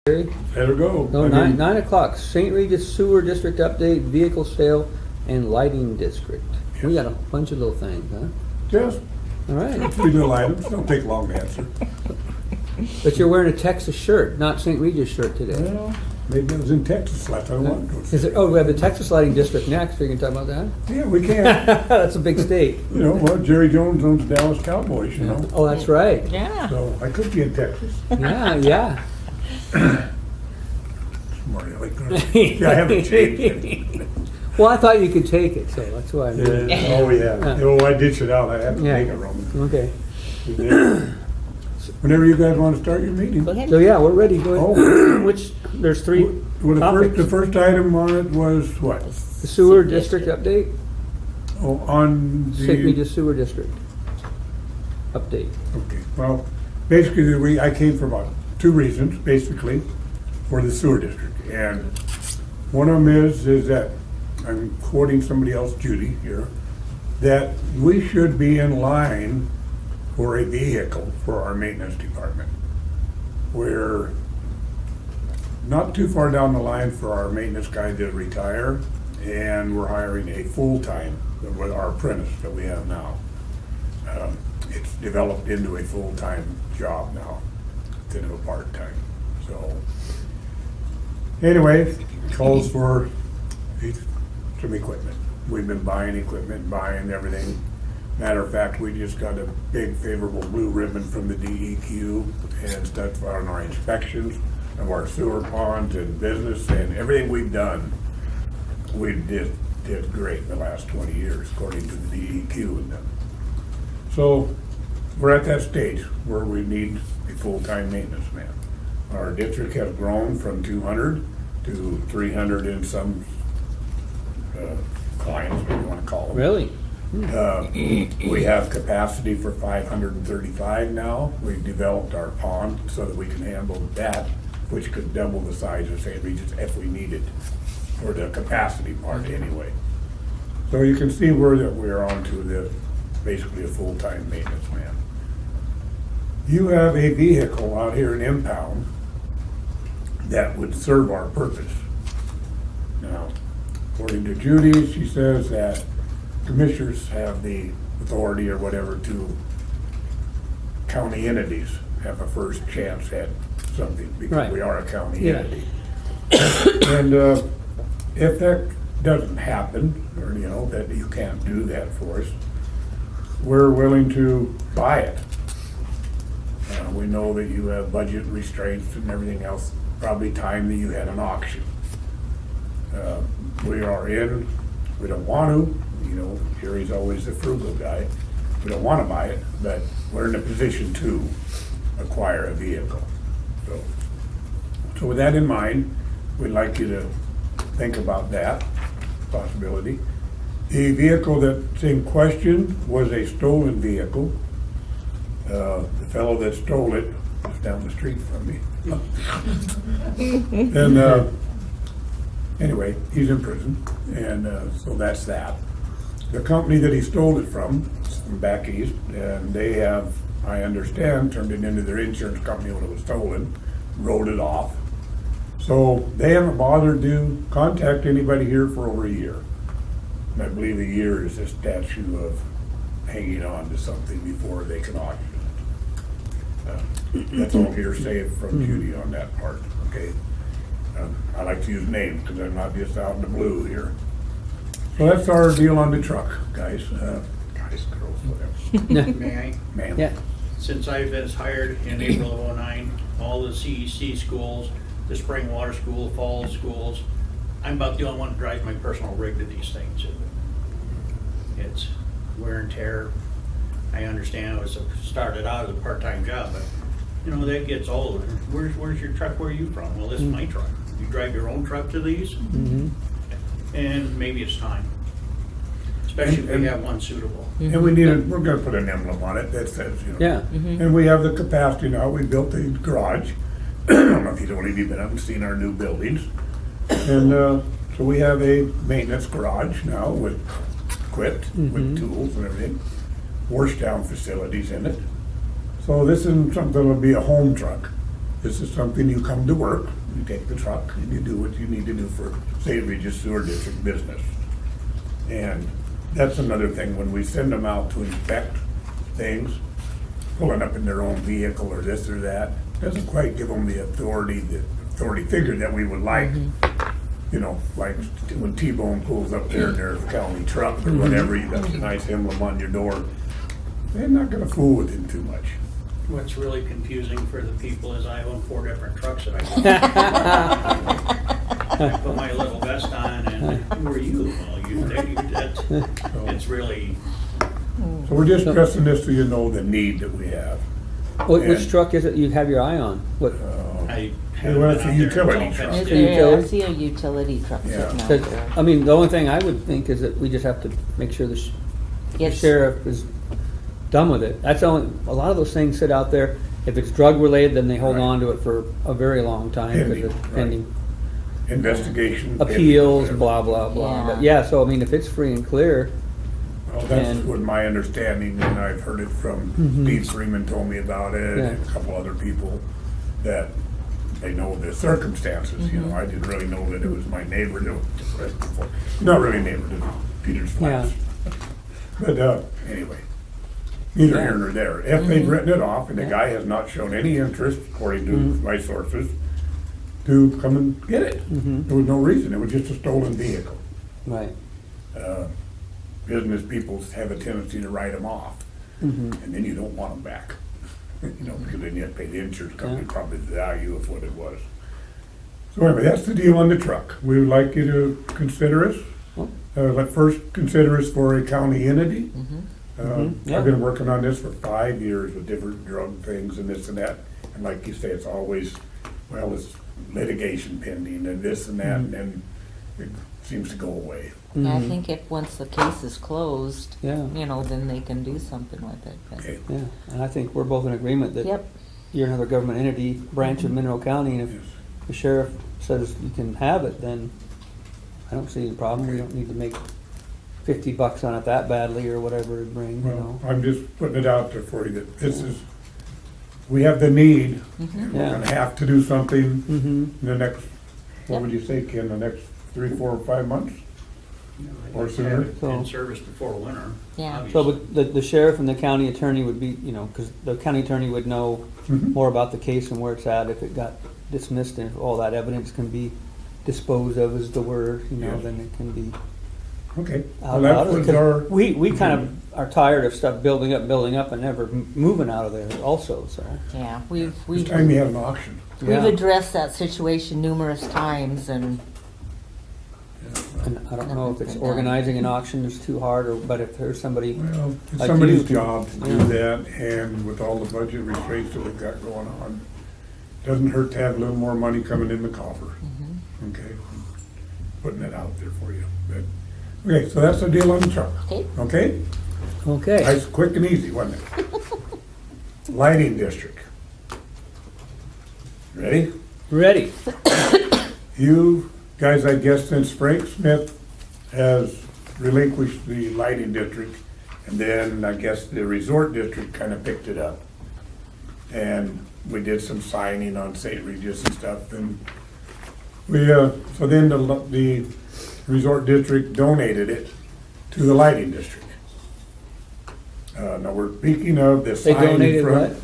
There we go. No, 9 o'clock, St. Regis Sewer District Update, Vehicle Sale, and Lighting District. We got a bunch of little things, huh? Just All right. 3 little items, don't take long to answer. But you're wearing a Texas shirt, not St. Regis shirt today. Well, maybe it was in Texas last time I wanted to. Is it, oh, we have the Texas Lighting District next, we can talk about that? Yeah, we can. That's a big state. You know, well, Jerry Jones owns Dallas Cowboys, you know. Oh, that's right. Yeah. So I could be in Texas. Yeah. Smart aleck. Yeah, I haven't changed it. Well, I thought you could take it, so that's why I'm doing it. Yeah, oh, yeah. Oh, I ditched it out. I had to Yeah. take it, Roman. Okay. Whenever you guys want to start your meeting. Go ahead. So, yeah, we're ready. Go ahead. Oh. Which, there's 3 Well, topics. the first item on it was what? The Sewer District Update, Oh, on St. the, Regis Sewer District Update. okay, well, basically, I came for about 2 reasons, basically, for the sewer district. And one of them is that, I'm quoting somebody else, Judy, here, that we should be in line for a vehicle for our maintenance department. We're not too far down the line for our maintenance guy to retire, and we're hiring a full-time, with our apprentice that we have now. It's developed into a full-time job now, instead of a part-time. So, anyway, calls for some equipment. We've been buying equipment, buying everything. Matter of fact, we just got a big favorable blue ribbon from the DEQ and stuff on our inspections of our sewer ponds and business, and everything we've done, we did great in the last 20 years, according to the DEQ and them. So we're at that stage where we need a full-time maintenance man. Our district has grown from 200 to 300 and some clients, what you want to call them. Really? We have capacity for 535 now. We've developed our pond so that we can handle that, which could double the size of St. Regis if we needed, for the capacity part anyway. So you can see where that we're on to the, basically a full-time maintenance man. You have a vehicle out here in Impound that would serve our purpose. Now, according to Judy, she says that commissioners have the authority or whatever to county entities have a first chance at something because Right. we are a county Yeah. entity. And if that doesn't happen, or you know, that you can't do that for us, we're willing to buy it. We know that you have budget restraints and everything else, probably time that you had an auction. We are in, we don't want to, you know, Jerry's always the frugal guy. We don't want to buy it, but we're in a position to acquire a vehicle. So with that in mind, we'd like you to think about that possibility. The vehicle that's in question was a stolen vehicle. The fellow that stole it is down the street from me. And anyway, he's in prison, and so that's that. The company that he stole it from back east, and they have, I understand, turned it into their insurance company when it was stolen, wrote it off. So they haven't bothered to contact anybody here for over a year. And I believe a year is a statute of hanging on to something before they can auction it. That's all hearsay from Judy on that part, okay? I like to use names because I'm not just out in the blue here. So that's our deal on the truck, guys. Guys, girls, whatever. May I? Ma'am. Yeah. Since I've been hired in April of '09, all the CEC schools, the spring water school, fall schools, I'm about the only one that drives my personal rig to these things. It's wear and tear. I understand it started out as a part-time job, but you know, that gets old. Where's your truck? Where are you from? Well, this is my truck. You drive your own truck to these? Mm-hmm. And maybe it's time. Especially if we have one suitable. And we're gonna put an emblem on it that says, you know. Yeah. And we have the capacity now. We built the garage. I don't know if you've only been up and seen our new buildings. And so we have a maintenance garage now with equipped with tools and everything. Wash down facilities in it. So this isn't something that'll be a home truck. This is something you come to work, you take the truck and you do what you need to do for St. Regis Sewer District business. And that's another thing, when we send them out to inspect things, pulling up in their own vehicle or this or that, doesn't quite give them the authority figure that we would like. You know, like when T-Bone pulls up there in their county truck or whatever, you got a nice emblem on your door, they're not gonna fool with him too much. What's really confusing for the people is I own 4 different trucks that I put my little vest on and who are you? Well, it's really, So we're just stressing this so you know the need that we have. Which And- truck is it you have your eye on? What, I Well, haven't it's been a out there. utility It's all truck. fenced It's a in. utility? I see a utility truck Yeah. sitting out 'cause, there. I mean, the only thing I would think is that we just have to make sure the Yes. sheriff is done with it. That's only, a lot of those things sit out there. If it's drug related, then they hold Right. on to it for a very long time. 'Cause Pending, it's right. pending Investigation. appeals, pending, blah, blah, blah. Yeah. But yeah, so I mean, if it's free and clear, Well, that's and- what my understanding, and I've heard it from Steve Freeman told me about it, Yeah. and a couple other people, that they know the circumstances, you know, I didn't really know that it was my neighbor that was arrested for, not really neighbor, it was Peter's Flats. But, anyway, neither here nor there. If they've written it off and the guy has not shown any interest, according to my sources, to come and get it. There was no reason, it was just a stolen vehicle. right. Business people have a tendency to write them off, and then you don't want them back. You know, because then you have to pay the insurance company Yeah. probably the value of what it was. So anyway, that's the deal on the truck. We would like you to consider us. Oh. Let first consider us for a county entity. Yeah. I've been working on this for 5 years with different drug things and this and that. And like you say, it's always, well, it's litigation pending and this and that, and then it seems to go away. I think if, once the case is closed, Yeah. you know, then they can do something with it. but- Okay. Yeah, and I think we're both in agreement that Yep, you're another government entity, branch of Mineral County, and Yes. if the sheriff says you can have it, then I don't see any problem. We don't need to make $50 on it that badly or whatever it brings, you Well, know. I'm just putting it out there for you that this is, we have the need, and we're Yeah. gonna have to do something in Mm-hmm. the next, what would you say, Ken, the next 3, 4, or 5 months? I'd Or like to have it sooner. in service before winter. Yeah. So, obviously. but the sheriff and the county attorney would be, you know, because the county attorney would know more about the case and where it's at if it got dismissed, and if all that evidence can be disposed of is the word, you know, Yes. then it can be Okay, out well, of that it. was 'Cause our, we kind of are tired of stuff building up and never moving out of there also, so. yeah, this time you had an auction. we've Yeah. addressed that situation numerous times and, And I don't know if it's organizing an auction is too hard, or, but if there's somebody, Well, it's Like somebody's you. job to do Yeah. that, and with all the budget restraints that we've got going on, doesn't hurt to have a little more money coming in the coffer. Okay, putting it out there for you. But- Okay, so that's the deal on the truck. okay, Okay? okay. Nice, quick and easy, wasn't it? Lighting district. Ready? Ready. You guys, I guess since Frank Smith has relinquished the lighting district, and then I guess the resort district kind of picked it up. And we did some signing on St. Regis and stuff, and we, so then the resort district donated it to the lighting district. Now we're speaking of the They sign in donated front.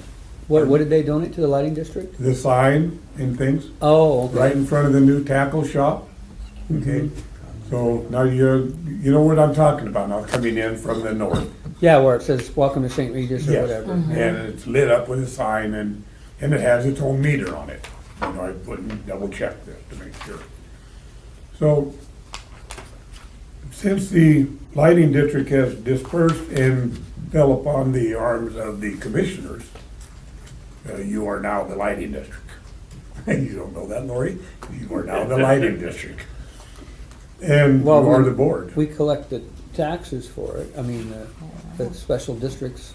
what did they donate to the lighting district? The sign and things. Oh, okay. Right in front of the new tackle shop. Okay, so now you know what I'm talking about now, coming in from the north. Yeah, where it says, welcome to St. Regis or Yes, whatever. and it's lit up with a sign and it has its own meter on it. You know, I put and double check this to make sure. So, since the lighting district has dispersed and fell upon the arms of the commissioners, you are now the lighting district. You don't know that, Lori? You are now the lighting district. And you Well, are we- the board. We collect the taxes for it. I mean, the special districts.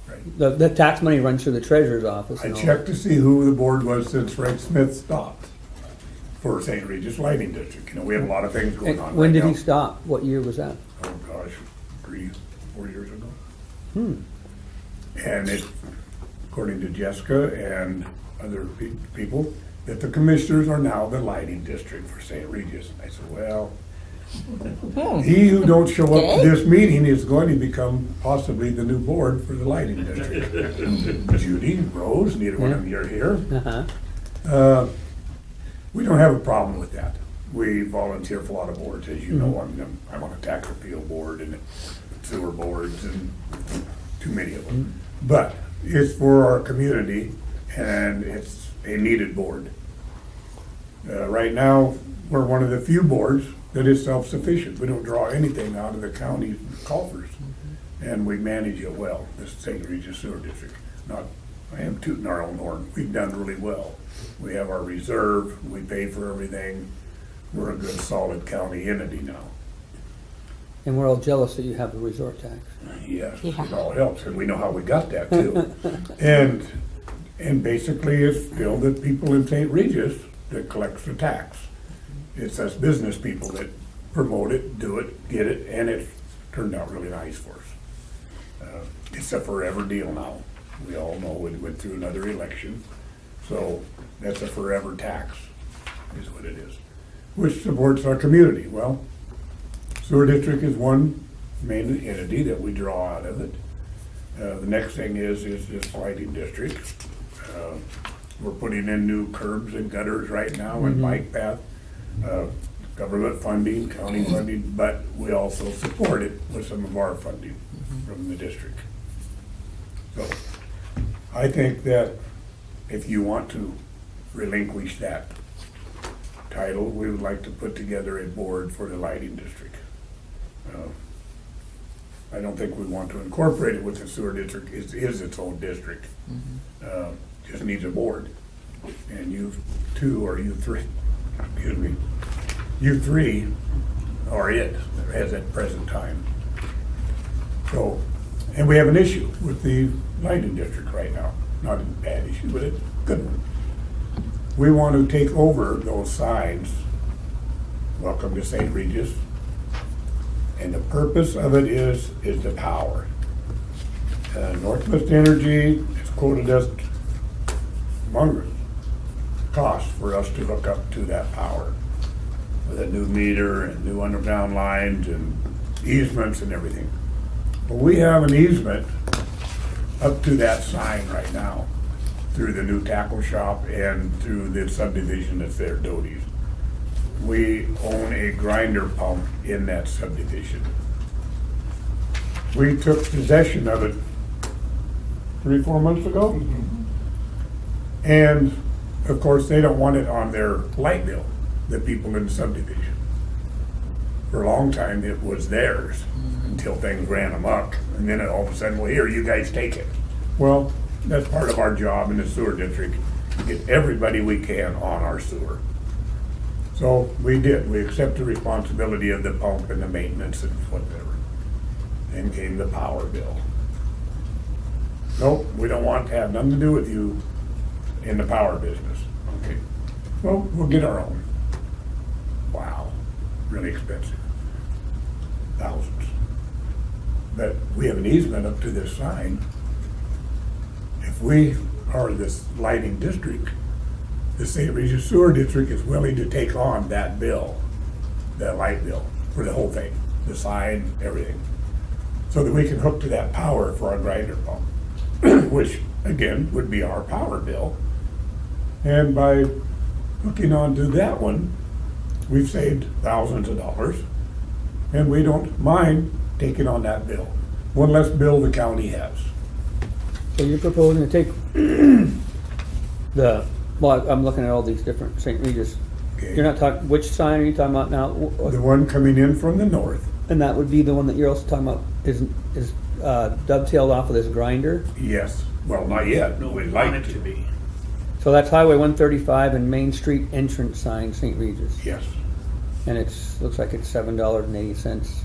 Right. The tax money runs through the treasurer's office. I and all checked to see who the board was since Frank Smith stopped for St. Regis Lighting District. You know, we have a lot of things that. going And on when right did now. he stop? What year was that? Oh, gosh, 3, 4 years ago. Hmm. And it, according to Jessica and other people, that the commissioners are now the lighting district for St. Regis. I said, well, he who don't show up Okay. to this meeting is going to become possibly the new board for the lighting district. Judy, Rose, neither one of you are here. Uh-huh. We don't have a problem with that. We volunteer for a lot of boards, as you know. I'm on a tax appeal board and sewer boards and too many of them. But it's for our community and it's a needed board. Right now, we're one of the few boards that is self-sufficient. We don't draw anything out of the county coffers. And we manage it well, the St. Regis Sewer District. I am tooting our own horn. We've done really well. We have our reserve, we pay for everything. We're a good, solid county entity now. And we're all jealous that you have a resort tax. Yes, Yeah. it all helps, and we know how we got that too. And basically, it's still the people in St. Regis that collects the tax. It's us business people that promote it, do it, get it, and it's turned out really nice for us. It's a forever deal now. We all know we went through another election, so that's a forever tax, is what it is, which supports our community. Well, sewer district is one main entity that we draw out of it. The next thing is this lighting district. We're putting in new curbs and gutters right now and bike path. Government funding, county funding, but we also support it with some of our funding from the district. So I think that if you want to relinquish that title, we would like to put together a board for the lighting district. I don't think we want to incorporate it with the sewer district. It is its own district. Just needs a board. And you two or you three, excuse me, you three are it as at present time. So, and we have an issue with the lighting district right now. Not a bad issue, but it's a good one. We want to take over those signs, welcome to St. Regis. And the purpose of it is the power. Northwest Energy has quoted us humongous cost for us to hook up to that power with a new meter and new underground lines and easements and everything. But we have an easement up to that sign right now through the new tackle shop and through the subdivision that's there, Doty's. We own a grinder pump in that subdivision. We took possession of it 3-4 months ago. And of course, they don't want it on their light bill, the people in the subdivision. For a long time, it was theirs until things ran amok. And then all of a sudden, well, here, you guys take it. Well, that's part of our job in the sewer district, to get everybody we can on our sewer. So we did. We accept the responsibility of the pump and the maintenance and whatever. Then came the power bill. Nope, we don't want to have nothing to do with you in the power business. Okay, well, we'll get our own. Wow, really expensive. Thousands. But we have an easement up to this sign. If we are this lighting district, the St. Regis Sewer District is willing to take on that bill, that light bill, for the whole thing, the sign, everything, so that we can hook to that power for our grinder pump, which, again, would be our power bill. And by hooking onto that one, we've saved thousands of dollars, and we don't mind taking on that bill. One less bill the county has. So you're proposing to take well, I'm looking at all these different St. Regis. Okay. You're not talking, which sign are you talking about now? The one coming in from the north, And that would be the one that you're also talking about is dovetailed off of this grinder? yes. Well, not yet. No, We'd we like want it to be. So that's Highway 135 and Main Street entrance sign, St. Regis. Yes. And looks like it's $7.80.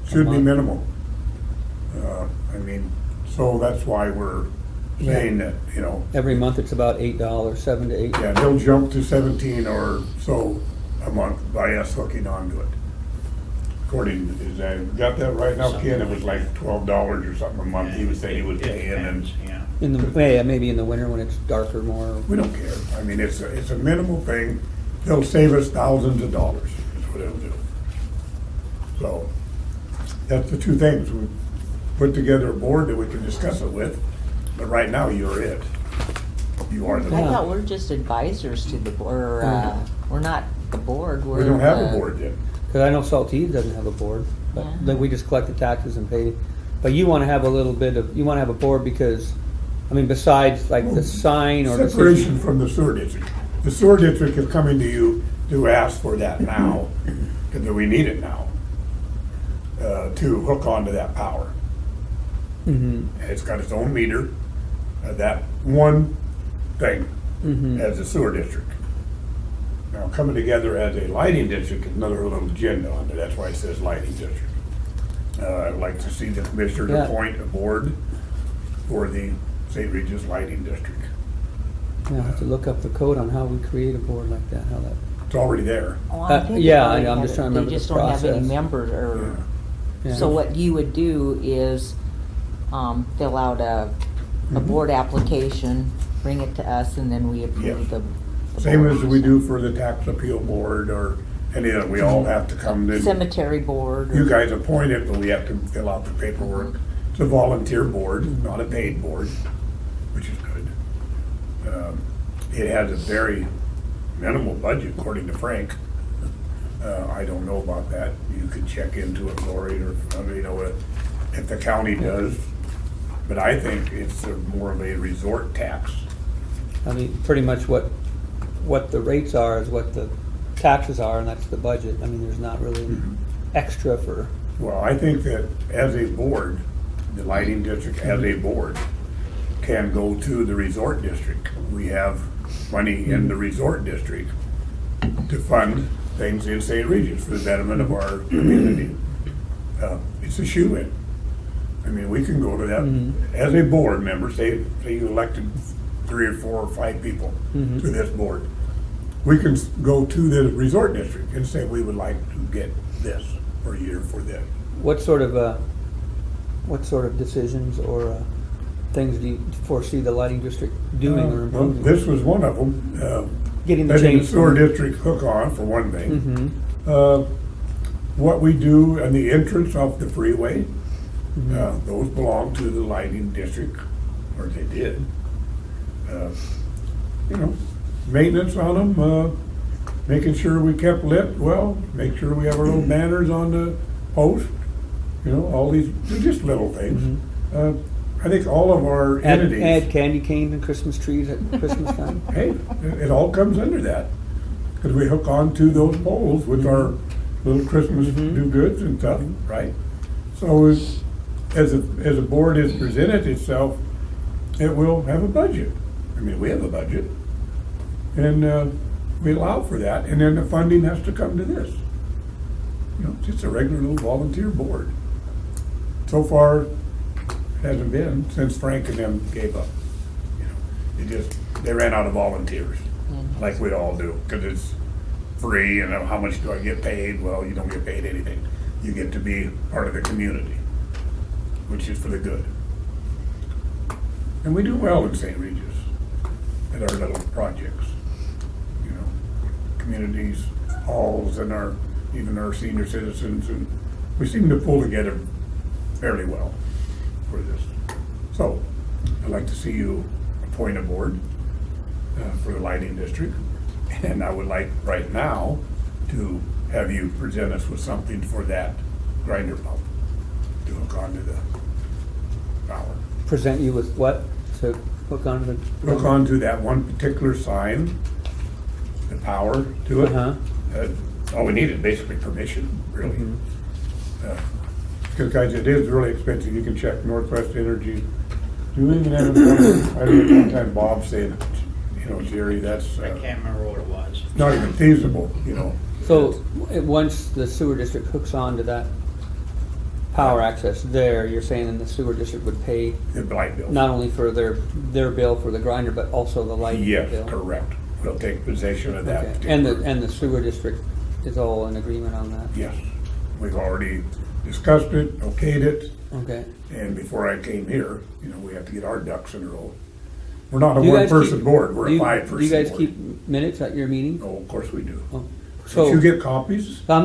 Should be month. minimal. I mean, so that's why we're saying that, Every month it's about $8, $7 to $8. yeah, they'll jump to 17 or so a month by us hooking onto it. according, is that, got that right now, Ken? It was like $12 or something a month he was saying he was It paying, and depends, yeah. In the, yeah, maybe in the winter when it's darker more. we don't care. I mean, it's a minimal thing. They'll save us thousands of dollars, is what it'll do. So, that's the two things. We put together a board that we can discuss it with, but right now, you're it. You are the I board. thought we're just advisors to the board, or, we're not the board, we're We don't have a the- board yet. Because I know Saltese doesn't have a board, but Yeah. that we just collect the taxes and pay. But you want to have a little bit of, you want to have a board because, I mean, besides like the sign or the. Separation from the sewer district. The sewer district is coming to you to ask for that now, because we need it now, to hook onto that power. Mhm. It's got its own meter, that one thing as a sewer district. Now, coming together as a lighting district is another little agenda on it, that's why it says lighting district. I'd like to see the commissioners Yeah. appoint a board for the St. Regis Lighting District. Yeah, I'll have to look up the code on how we create a board like that, how that. It's already there. Oh, I think yeah, they already I'm have just it. trying to remember They the just don't have any process. members, or, Yeah. so what you would do is, fill out a board application, bring it to us, and then we Yes. approve the. Same board. as we do for the tax appeal board or any of, we all have to come to. Cemetery board. or- You guys appoint it, but we have to fill out the paperwork. It's a volunteer board, not a paid board, which is good. It has a very minimal budget according to Frank. I don't know about that. You could check into it, Lori, or, you know, if the county does. But I think it's more of a resort tax. I mean, pretty much what the rates are is what the taxes are, and that's the budget. I mean, there's not really extra for. Well, I think that as a board, the lighting district as a board can go to the resort district. We have money in the resort district to fund things in St. Regis for the betterment of our community. It's a shoe-in. I mean, we can go to that as a board member, say you elected 3 or 4 or 5 people to this board. We can go to the resort district and say, we would like to get this for a year for this. What sort of decisions or things do you foresee the lighting district doing or Well, improving? this was one of them. Getting the Letting the change. sewer district hook on, for one thing. Mhm. What we do on the entrance off the freeway, Mm-hmm. those belong to the lighting district, or they did. You know, maintenance on them, making sure we kept lit well, make sure we have our little banners on the post, you know, all these, they're just little things. I think all of our Add entities. candy canes and Christmas trees at Christmas time. Hey, it all comes under that, because we hook on to those poles with our little Christmas do-goods and stuff, right? So as a board has presented itself, it will have a budget. I mean, we have a budget, and we allow for that, and then the funding has to come to this. You know, it's just a regular little volunteer board. So far, it hasn't been since Frank and them gave up. You know, they ran out of volunteers, like we all do, because it's free, and how much do I get paid? Well, you don't get paid anything. You get to be part of the community, which is for the good. And we do well in St. Regis at our little projects, you know, communities, halls, and even our senior citizens, and we seem to pull together fairly well for this. So, I'd like to see you appoint a board for the lighting district, and I would like right now to have you present us with something for that grinder pump to hook onto the power. Present you with what to hook on the. Hook onto that one particular sign, the power to it. All we need is basically permission, really. Because guys, it is really expensive. You can check Northwest Energy. Do we even have, I remember one time Bob saying, you know, Jerry, that's I can't remember what it was. not even feasible, you know. So, once the sewer district hooks on to that power access there, you're saying then the sewer district would pay The light bill. not only for their bill for the grinder, but also the lighting bill? Yes, correct. We'll take possession of that. Okay. And particular- the sewer district is all in agreement on that? Yes, we've already discussed it, okayed it, Okay. and before I came here, we have to get our ducks in a row. We're not a Do you guys one-person keep- board, we're do a you- five-person board. Do you guys keep minutes at your meeting? Oh, of course we do. Oh, If So, you get copies, I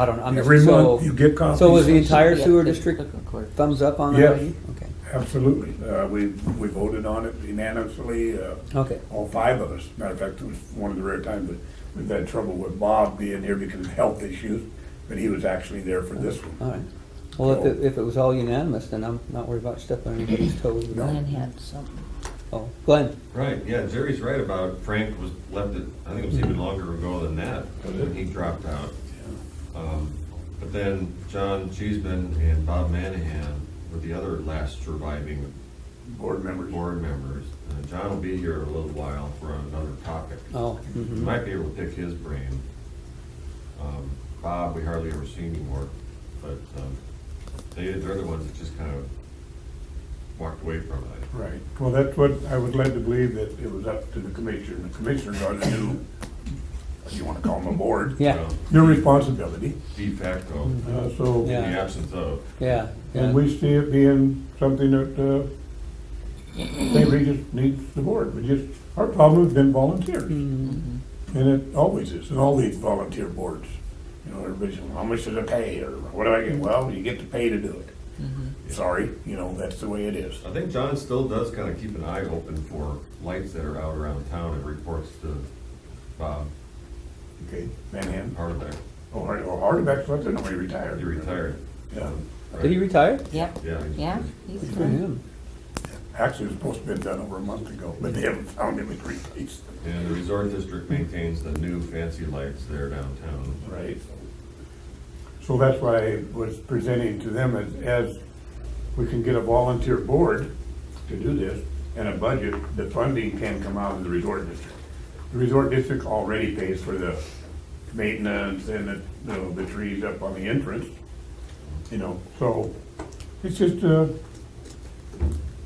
don't know, I'm just, every so, month you get copies. so was the entire Yeah, sewer the district clerk and clerk. thumbs up on that? Yes. idea? Okay, Absolutely. We voted on it unanimously, okay, all five of us. Matter of fact, it was one of the rare times that we've had trouble with Bob being here because of health issues, but he was actually there for this one. all right. Well, if it was all unanimous, then I'm not worried about stepping on anybody's toes. with that. Glenn had something. Oh, Glenn, Right, yeah, Jerry's right about Frank was left it, I think it was even longer ago than that, when he dropped out. But then John Cheeseman and Bob Manahan were the other last surviving Board members. board members. John will be here a little while for another topic. oh, We mhm. might be able to pick his brain. Bob, we hardly ever see anymore, but they're the ones that just kind of walked away from it. Right. Well, that's what I was led to believe, that it was up to the commissioner. The commissioner got a new, if you want to call them a board. Yeah, Well, New responsibility. De facto, So, in the Yeah. absence of. yeah, yeah. and we see it being something that St. Regis needs the board. Our problem has been volunteers. Mhm. And it always is, in all these volunteer boards. Everybody's, how much does it pay, or what do I get? Well, you get to pay to do it. Sorry, that's the way it is. I think John still does kind of keep an eye open for lights that are out around town and reports to Bob Okay, Manhan. Hardback. Hardback's what, no, he retired. He retired. Yeah. Did he retire? Yep, Yeah. yeah, he's Good for good. him. Actually, it was supposed to have been done over a month ago, but they haven't found him to replace. And the resort district maintains the new fancy lights there downtown. Right. So that's why I was presenting to them as we can get a volunteer board to do this and a budget, the funding can come out of the resort district. The resort district already pays for the maintenance and the trees up on the entrance, so it's just,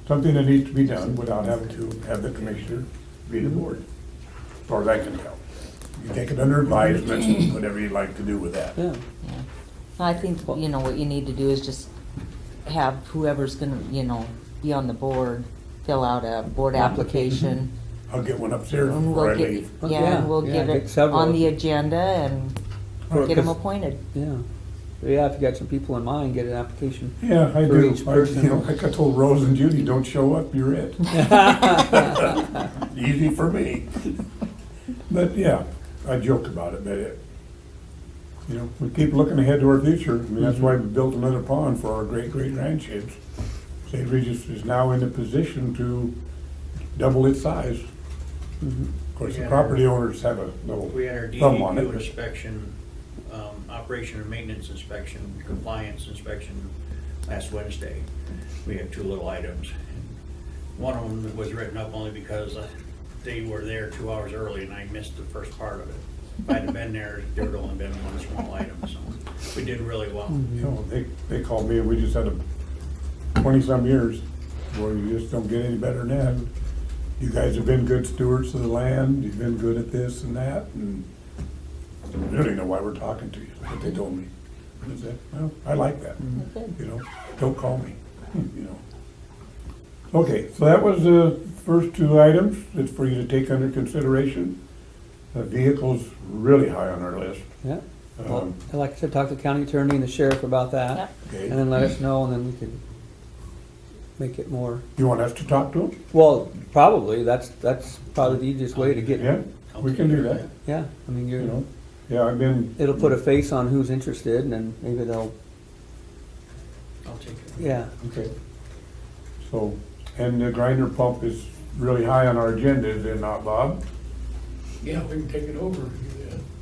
something that needs to be done without having to have the commissioner be the board, as far as I can tell. You take it under advisement, whatever you'd like to do with that. Yeah, Yeah. I think, what you need to do is just have whoever's gonna, be on the board, fill out a board application. I'll get one upstairs And before I we'll get, leave. yeah, and we'll Yeah, get get it several. on the agenda and Or get them 'cause- appointed. yeah. Yeah, if you got some people in mind, get an application. Yeah, I For do. each person. Like I told Rose and Judy, don't show up, you're it. Easy for me. But yeah, I joke about it, but we keep looking ahead to our future. I mean, that's why we built another pond for our great-great-grandkids. St. Regis is now in a position to double its size. Of course, the Yeah. property owners have a little We had our thumb on DEQ it. inspection, operation and maintenance inspection, compliance inspection last Wednesday. We had two little items. One of them was written up only because they were there 2 hours early and I missed the first part of it. If I'd have been there, there would only been one small item, so we did really well. They called me and we just had a 20-some years. Boy, you just don't get any better than that. You guys have been good stewards of the land, you've been good at this and that, and I don't really know why we're talking to you, that's what they told me. I said, well, I like that, Good. don't call me, Okay, so that was the first two items, it's for you to take under consideration. The vehicle's really high on our list. Yeah. Well, Um, like I said, talk to the county attorney and the sheriff about that. Yep. Okay, And then let us know, and then we can make it more, you want us to talk to them? well, probably, that's probably the easiest way to get, Yeah, we can do that, yeah, I mean, yeah, I've been. it'll put a face on who's interested, and then maybe they'll, I'll take it. yeah. Okay. So, and the grinder pump is really high on our agenda, is it not, Bob? Yeah, we can take it over.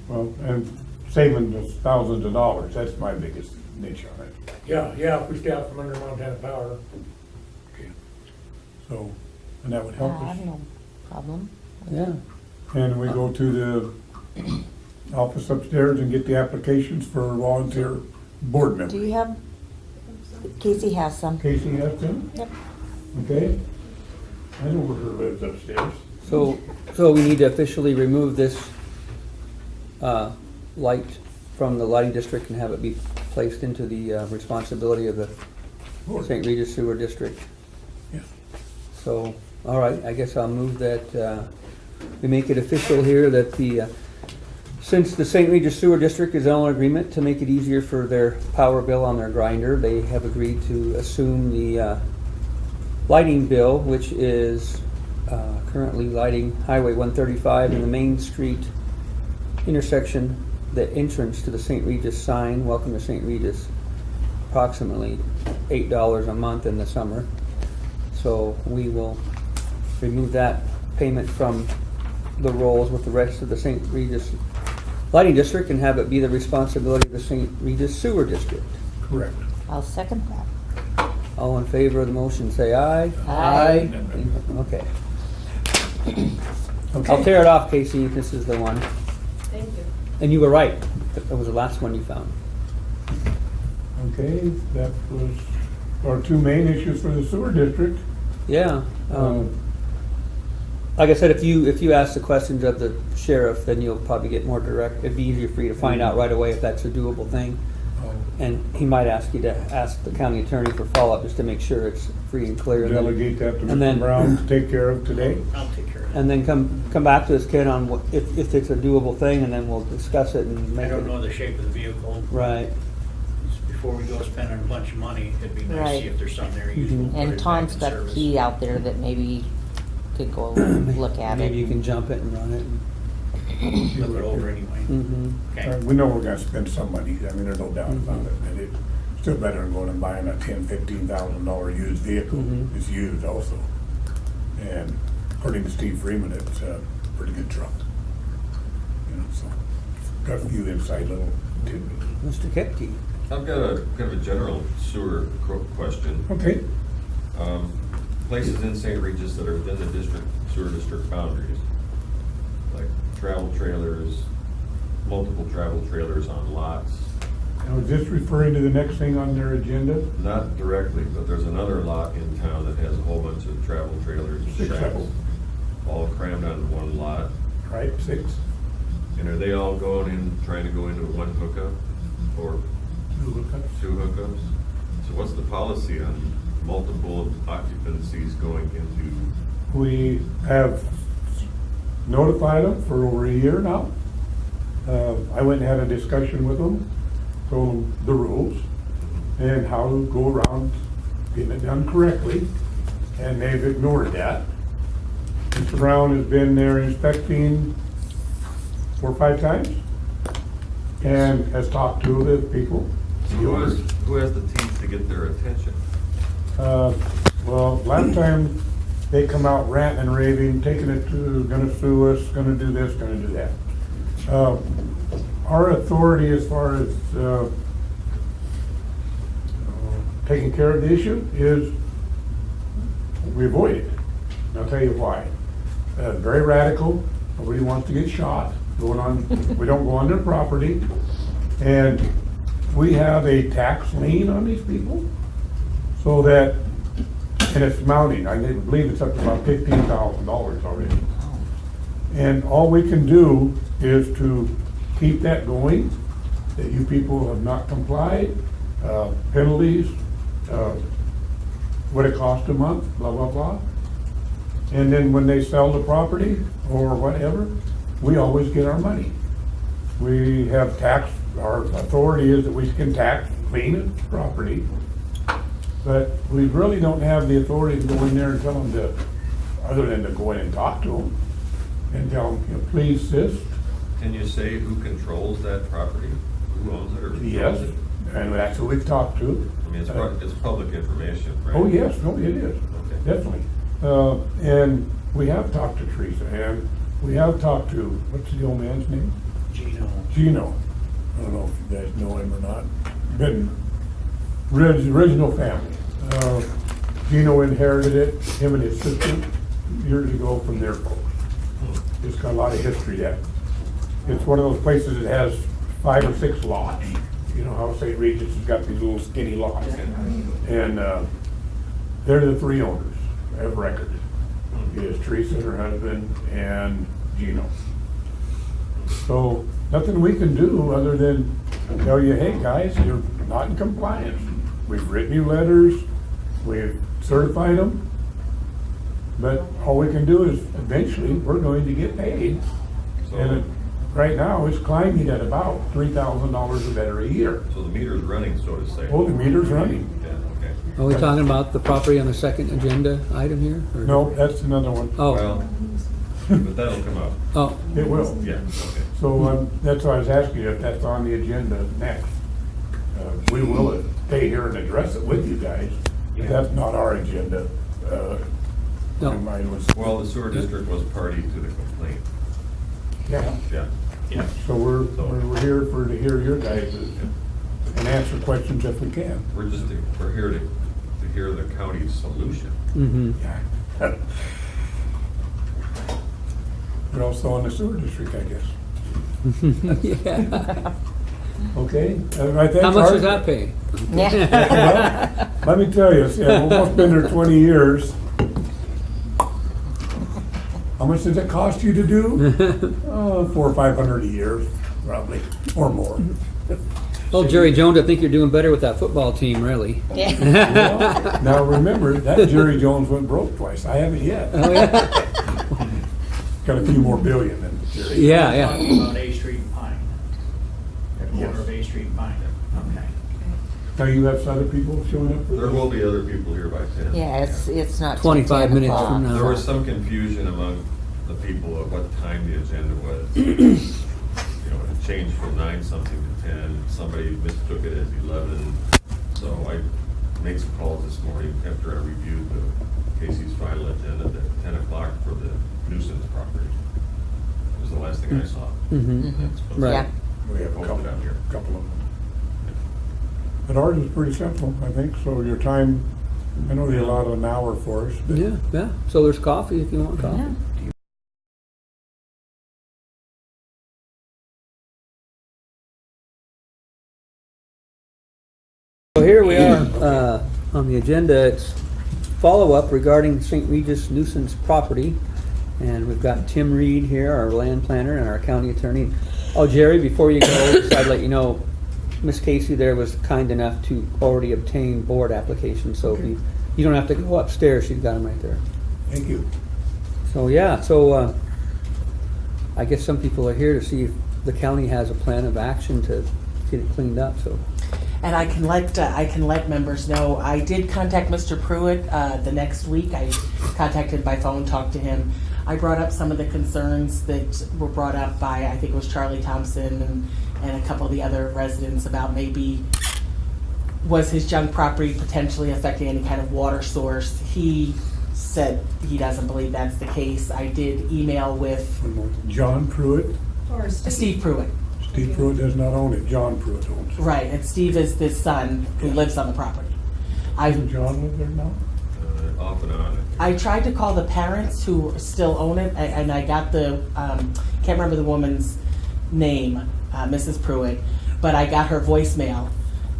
Well, and saving us thousands of dollars, that's my biggest niche on it. Yeah, if we stay out from under Montana Power. Okay. So, and that would I help us. have no problem. Yeah, And we go to the office upstairs and get the applications for volunteer board members. Do you have, Casey has some. Casey has them? Yep. Okay. I know where her lives upstairs. so we need to officially remove this, light from the lighting district and have it be placed into the responsibility of the St. Regis Sewer District. Yes. So, all right, I guess I'll move that we make it official here that since the St. Regis Sewer District is on agreement to make it easier for their power bill on their grinder, they have agreed to assume the lighting bill, which is currently lighting Highway 135 in the Main Street intersection, the entrance to the St. Regis sign, welcome to St. Regis, approximately $8 a month in the summer. So we will remove that payment from the rolls with the rest of the St. Regis Lighting District and have it be the responsibility of the St. Regis Sewer District. Correct. I'll second that. All in favor of the motion, say aye. Aye. Okay. I'll Okay. tear it off, Casey, if this is the one. Thank you. And you were right. That was the last one you found. Okay, that was our two main issues for the sewer district. Yeah. Like I said, if you ask the questions of the sheriff, then you'll probably get more direct. It'd be easier for you to find out right away if that's a doable thing. And he might ask you to ask the county attorney for follow-up just to make sure it's free and clear. And then- Delegate that to and then- Mr. Brown to take care of today. I'll take care of it. And then come back to us, Ken, on what, if it's a doable thing, and then we'll discuss it and I make it. don't know the shape of the vehicle. Right. Before we go spending a bunch of money, it'd be nice to Right. see if there's something there useful. put And it Tom's back in got a service. key out there that maybe could go look at it. Maybe you can jump it and run it. Look it over anyway. Mm-hmm. Okay. We know we're gonna spend some money, I mean, there's no doubt about it, and it's still better than going and buying a $10,000-$15,000 used vehicle. Mhm. It's used also. And according to Steve Freeman, it's a pretty good truck. You know, so, got a few inside little tidbits. Mr. Kepke. I've got a kind of a general sewer question. Okay, Places in St. Regis that are within the district, sewer district boundaries, like travel trailers, multiple travel trailers on lots. I was just referring to the next thing on their agenda. Not directly, but there's another lot in town that has a whole bunch of travel trailers and 6 shacks, travel. all crammed onto one lot. Right, 6. And are they all going in, trying to go into one hookup or two hookups? So what's the policy on multiple occupancies going into? We have notified them for over a year now. I went and had a discussion with them, told them the rules and how to go around getting it done correctly, and they've ignored that. Mr. Brown has been there inspecting 4 or 5 times and has talked to the people. So who has the teeth to get their attention? Well, last time they come out ranting and raving, taking it to, gonna sue us, gonna do this, gonna do that. Our authority as far as, taking care of the issue is we avoid it. And I'll tell you why. Very radical, nobody wants to get shot, going on, we don't go on their property. And we have a tax lien on these people, so that, and it's mounting, I believe it's up to about $15,000 already. And all we can do is to keep that going, that you people have not complied, penalties, what it costs a month, blah, blah, blah. And then when they sell the property or whatever, we always get our money. We have tax, our authority is that we can tax clean property, but we really don't have the authority to go in there and tell them to, other than to go in and talk to them and tell them, you know, please sis. Can you say who controls that property? Who owns it or controls Yes, it? and that's who we've talked to. I mean, it's public information, right? Oh, yes, no, it is, Okay. definitely. And we have talked to Teresa, and we have talked to, what's the old man's name? Gino. I don't know if you guys know him or not. Been original family. Gino inherited it, him and his sister, years ago from their folks. It's got a lot of history there. It's one of those places that has 5 or 6 lots. You know how St. Regis has got these little skinny lots. And they're the 3 owners of record. It is Teresa, her husband, and Gino. So nothing we can do other than tell you, hey, guys, you're not in compliance. We've written you letters, we've certified them, but all we can do is eventually, we're going to get paid. And it, right now, it's climbing at about $3,000 a better a year. So the meter's running, so to say. Oh, the meter's running. Yeah, okay. Are we talking about the property on the second agenda item here? or- No, that's another one. Oh, Well, but that'll come up. oh, It will. Yeah, okay. So that's why I was asking you if that's on the agenda next. We will stay here and address it with you guys, but that's not our agenda. No. Mine was, Well, the sewer district was party to the complaint. yeah. Yeah. Yeah. So we're here to hear your guys' and answer questions if we can. We're here to hear the county's solution. mm-hmm. Yeah. We're also on the sewer district, I guess. Yeah. Okay? I think How much our- does that pay? Yeah. Well, let me tell you, yeah, we've almost been there 20 years. How much does it cost you to do? Oh, $400 or $500 a year, probably, or more. Well, Jerry Jones, I think you're doing better with that football team, really. Yeah. Well, now remember, that Jerry Jones went broke twice. I haven't yet. Oh, yeah. Got a few more billion than Jerry. Yeah, Talking yeah. about A Street and Pine. The corner of A Street and Pine. Okay. Now you have some other people showing up for There this? will be other people here by 10. Yeah, it's not till 25 10 minutes o'clock. from now. There was some confusion among the people of what time the agenda was. You know, it changed from 9-something to 10. Somebody mistook it as 11. So I made some calls this morning after I reviewed Casey's final agenda at 10 o'clock for the nuisance property. It was the last thing I saw. Mm-hmm. Right. Yeah. We have a Hold couple, it down here. couple of them. But ours is pretty simple, I think, so your time, I know they allotted an hour for us, but Yeah, yeah. So there's coffee if you want coffee. Yeah. So here we are on the agenda. It's follow-up regarding St. Regis Nuisance property. And we've got Tim Reed here, our land planner, and our county attorney. Oh, Jerry, before you go, just I'd let you know, Miss Casey there was kind enough to already obtain board applications. So if you don't have to go upstairs. She's got them right there. thank you. So, yeah, so I guess some people are here to see if the county has a plan of action to get it cleaned up, so. And I can let members know, I did contact Mr. Pruitt the next week. I contacted by phone, talked to him. I brought up some of the concerns that were brought up by, I think it was Charlie Thompson and a couple of the other residents about maybe was his junk property potentially affecting any kind of water source. He said he doesn't believe that's the case. I did email with One more. John Pruitt. Steve Pruitt. Steve Pruitt does not own it, John Pruitt owns it. Right, and Steve is the son who lives on the property. Doesn't John live there now? Off and on. I tried to call the parents who still own it, and I got the, can't remember the woman's name, Mrs. Pruitt, but I got her voicemail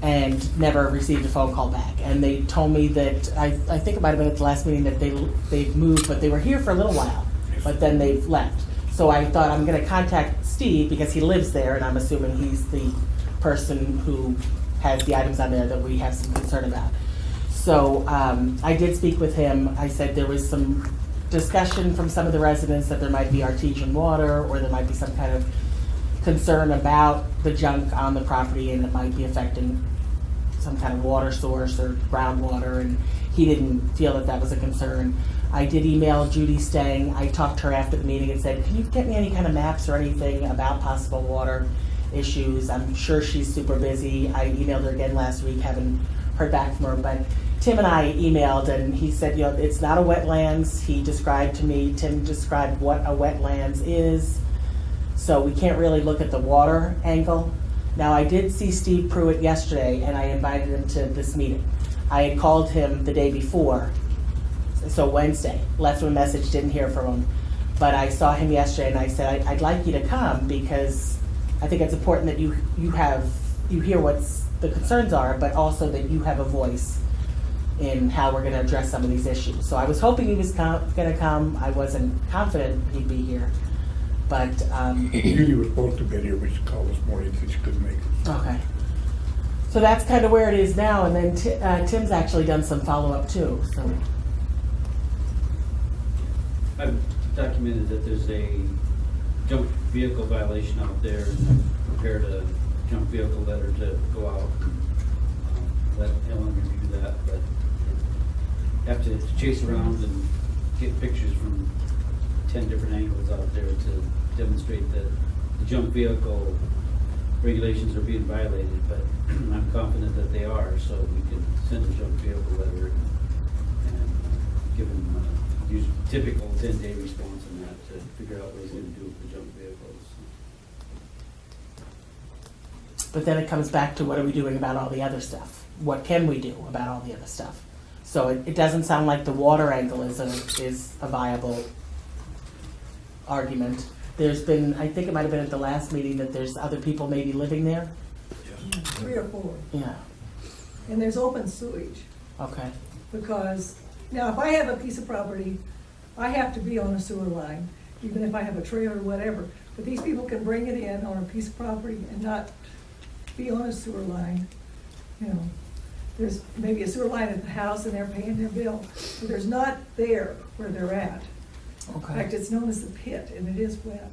and never received a phone call back. And they told me that, I think it might have been at the last meeting, that they've moved, but they were here for a little while, but then they've left. So I thought I'm gonna contact Steve because he lives there, and I'm assuming he's the person who has the items on there that we have some concern about. So I did speak with him. I said there was some discussion from some of the residents that there might be artesian water or there might be some kind of concern about the junk on the property and it might be affecting some kind of water source or groundwater, and he didn't feel that that was a concern. I did email Judy Stang. I talked to her after the meeting and said, can you get me any kind of maps or anything about possible water issues? I'm sure she's super busy. I emailed her again last week, haven't heard back from her, but Tim and I emailed and he said, you know, it's not a wetlands. He described to me, Tim described what a wetlands is. So we can't really look at the water angle. Now I did see Steve Pruitt yesterday and I invited him to this meeting. I had called him the day before, so Wednesday, left him a message, didn't hear from him. But I saw him yesterday and I said, I'd like you to come because I think it's important that you hear what's the concerns are, but also that you have a voice in how we're gonna address some of these issues. So I was hoping he was gonna come. I wasn't confident he'd be here, but, Judy was supposed to be here, but she called this morning, said she couldn't make it. okay. So that's kind of where it is now, and then Tim's actually done some follow-up too, so. I've documented that there's a junk vehicle violation out there, and I've prepared a junk vehicle letter to go out and let Ellen review that, but have to chase around and get pictures from 10 different angles out there to demonstrate that the junk vehicle regulations are being violated, but I'm confident that they are, so we can send a junk vehicle letter and give them a typical 10-day response on that to figure out what he's going to do with the junk vehicles. But then it comes back to what are we doing about all the other stuff? What can we do about all the other stuff? So it doesn't sound like the water angle is a viable argument. There's been, I think it might have been at the last meeting, that there's other people maybe living there? 3 or 4. Yeah, And there's open sewage, okay. because, now, if I have a piece of property, I have to be on a sewer line, even if I have a trailer or whatever. But these people can bring it in on a piece of property and not be on a sewer line, you know. There's maybe a sewer line at the house and they're paying their bill, but there's not there where they're at. In Okay. fact, it's known as the pit, and it is wet.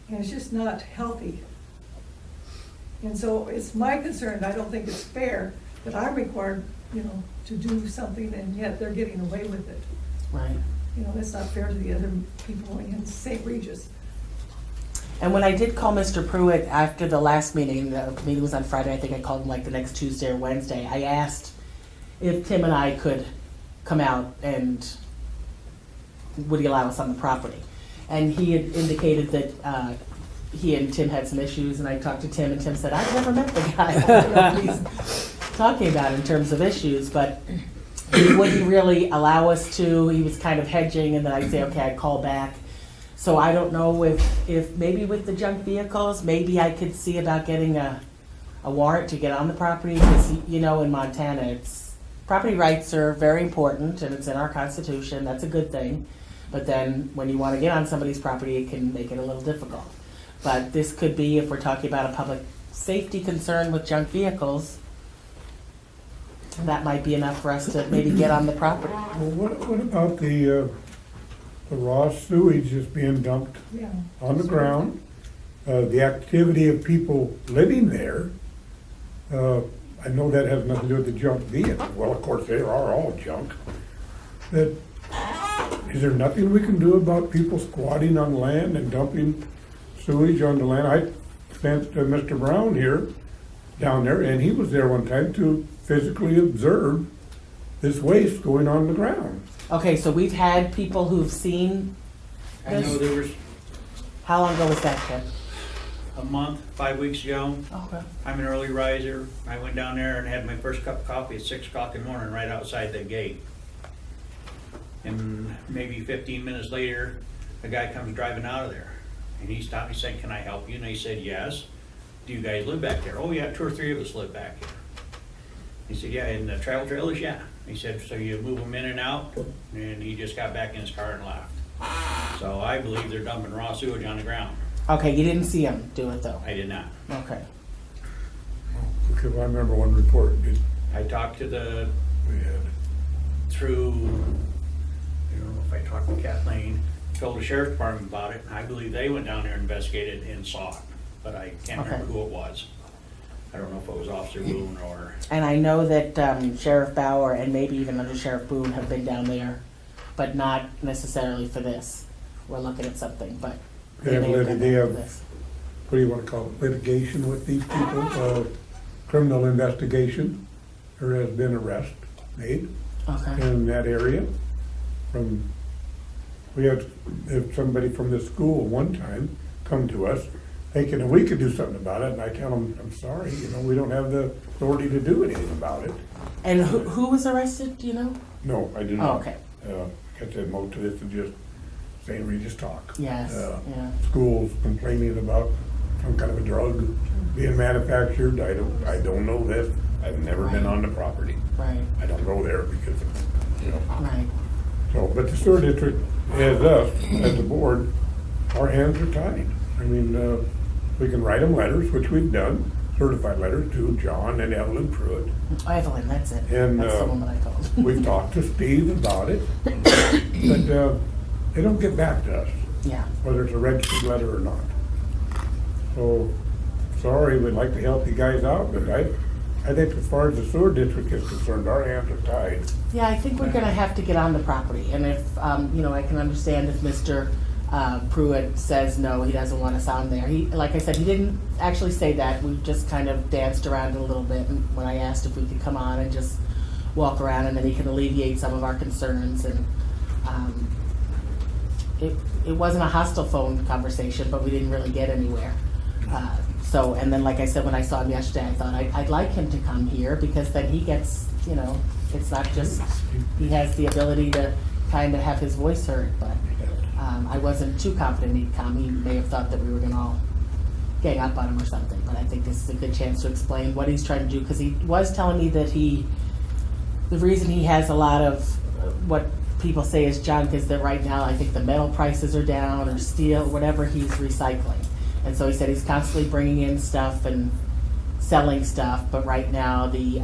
And it's just not healthy. And so it's my concern, I don't think it's fair that I'm required, you know, to do something and yet they're getting away with it. Right. You know, that's not fair to the other people in St. Regis. And when I did call Mr. Pruitt after the last meeting, the meeting was on Friday, I think I called him like the next Tuesday or Wednesday, I asked if Tim and I could come out and would he allow us on the property. And he had indicated that he and Tim had some issues, and I talked to Tim, and Tim said, I've never met the guy. I don't know what he's talking about in terms of issues, but he wouldn't really allow us to. He was kind of hedging, and then I'd say, okay, I'd call back. So I don't know if maybe with the junk vehicles, maybe I could see about getting a warrant to get on the property, because, you know, in Montana, it's, property rights are very important, and it's in our Constitution, that's a good thing. But then when you want to get on somebody's property, it can make it a little difficult. But this could be, if we're talking about a public safety concern with junk vehicles, that might be enough for us to maybe get on the property. Well, what about the raw sewage that's being dumped Yeah. on the ground? The activity of people living there, I know that has nothing to do with the junk vehicle. Well, of course, they are all junk. That, is there nothing we can do about people squatting on land and dumping sewage on the land? I sent Mr. Brown here, down there, and he was there one time to physically observe this waste going on the ground. Okay, so we've had people who've seen I know there was How long ago was that, Tim? a month, 5 weeks ago. Okay. I'm an early riser. I went down there and had my first cup of coffee at 6 o'clock in the morning, right outside the gate. And maybe 15 minutes later, a guy comes driving out of there. And he stopped me, said, "Can I help you?" And I said, "Yes." "Do you guys live back there?" "Oh, yeah, 2 or 3 of us live back here." He said, "Yeah, in the travel trailers?" "Yeah." He said, "So you move them in and out?" And he just got back in his car and left. So I believe they're dumping raw sewage on the ground. Okay, you didn't see him do it though? I did not. Okay. Because I remember one report I talked to the, we had. through, I don't know if I talked to Kathleen, told the sheriff's department about it. I believe they went down there, investigated, and saw it, but I can't remember Okay. who it was. I don't know if it was Officer Boone or, And I know that Sheriff Bauer and maybe even Under Sheriff Boone have been down there, but not necessarily for this. We're looking at something, but They have may have lit- done they that for have- this. What do you wanna call it, litigation with these people, criminal investigation. There has been arrest made Okay. in that area from, we had somebody from the school one time come to us thinking that we could do something about it, and I tell them, I'm sorry, we don't have the authority to do anything about it. And who was arrested, do you know? No, I do Oh, not. okay. Like I said, most of this is just St. Regis talk. Yes, yeah. Schools complaining about some kind of a drug being manufactured. I don't know this. I've never been on the property. Right, I don't go there because, right. so, but the sewer district, as us, as a board, our hands are tied. I mean, we can write them letters, which we've done, certified letters to John and Evelyn Pruitt. Evelyn, that's it. And, That's the woman I called. We've talked to Steve about it, but they don't get back to us, Yeah. whether it's a registered letter or not. So, sorry, we'd like to help you guys out, but I think as far as the sewer district is concerned, our hands are tied. Yeah, I think we're gonna have to get on the property, and if, I can understand if Mr. Pruitt says no, he doesn't want us on there. He, like I said, he didn't actually say that, we just kind of danced around it a little bit, and when I asked if we could come on and just walk around, and then he can alleviate some of our concerns, and, it wasn't a hostile phone conversation, but we didn't really get anywhere. So, and then like I said, when I saw him yesterday, I thought I'd like him to come here, because then he gets, it's not just, he has the ability to kind of have his voice heard, but I wasn't too confident he'd come. He may have thought that we were gonna all gang up on him or something, but I think this is a good chance to explain what he's trying to do, because he was telling me that the reason he has a lot of what people say is junk is that right now I think the metal prices are down, or steel, whatever he's recycling. And so he said he's constantly bringing in stuff and selling stuff, but right now the,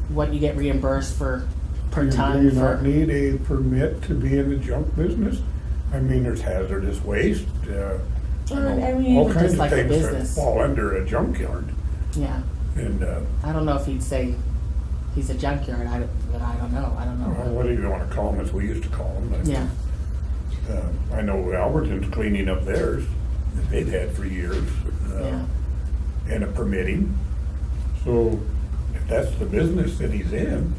what you get reimbursed for per ton. Do you not need a permit to be in the junk business? I mean, there's hazardous waste, I mean, all even kinds just of like a things that business. fall under a junkyard. Yeah, And, I don't know if he'd say he's a junkyard, I don't know. well, what do you want to call them, as we used to call them? Yeah, I know Alberton's cleaning up theirs that they've had for years. Yeah. And a permitting. So if that's the business that he's in,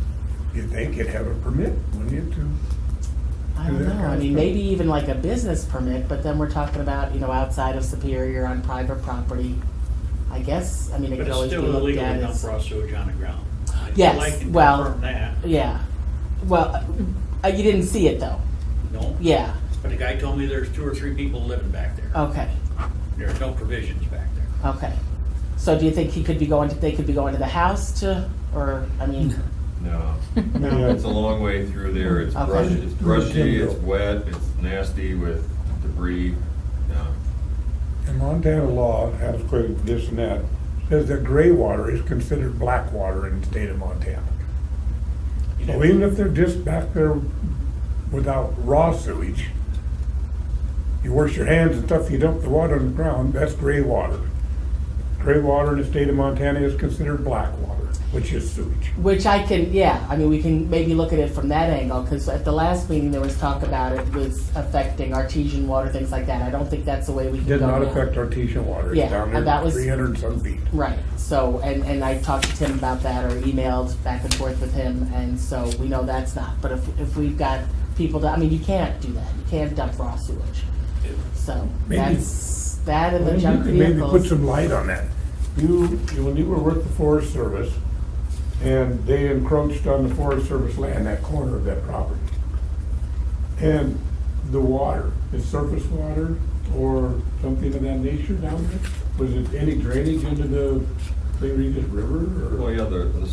you think you'd have a permit, wouldn't you, to? I don't do that know, kind I of mean, stuff? maybe even like a business permit, but then we're talking about, outside of Superior on private property. I guess, I mean, it But could it's always be still looked illegal at to dump as. raw sewage on the ground. Yes, I can well- confirm that. Yeah, well, you didn't see it though, No, yeah, but the guy told me there's 2 or 3 people living back there. okay, There's no provisions back there. okay. So do you think they could be going to the house to, or, I mean, No. no? It's a long way through there. It's Okay. brushy, it's wet, it's nasty with debris. No. And Montana law, has quite this and that, says that gray water is considered black water in the state of Montana. So even if they're just back there without raw sewage, you wash your hands and stuff, you dump the water on the ground, that's gray water. Gray water in the state of Montana is considered black water, which is sewage. Which I can, yeah, I mean, we can maybe look at it from that angle, because at the last meeting, there was talk about it was affecting artesian water, things like that. I don't think that's the way we can go Did not now. affect artesian water, Yeah, it's down and that there was- 300 and some feet. Right, so, and I talked to Tim about that, or emailed back and forth with him, and so we know that's not. But if we've got people that, I mean, you can't do that, you can't dump raw sewage. So, Maybe- that's, that and the Well, you junk could maybe put vehicles. some light on that. When you were with the Forest Service, and they encroached on the Forest Service land, that corner of that property. And the water, is surface water or something of that nature down there? Was it any drainage into the St. Regis River Well, or? yeah, the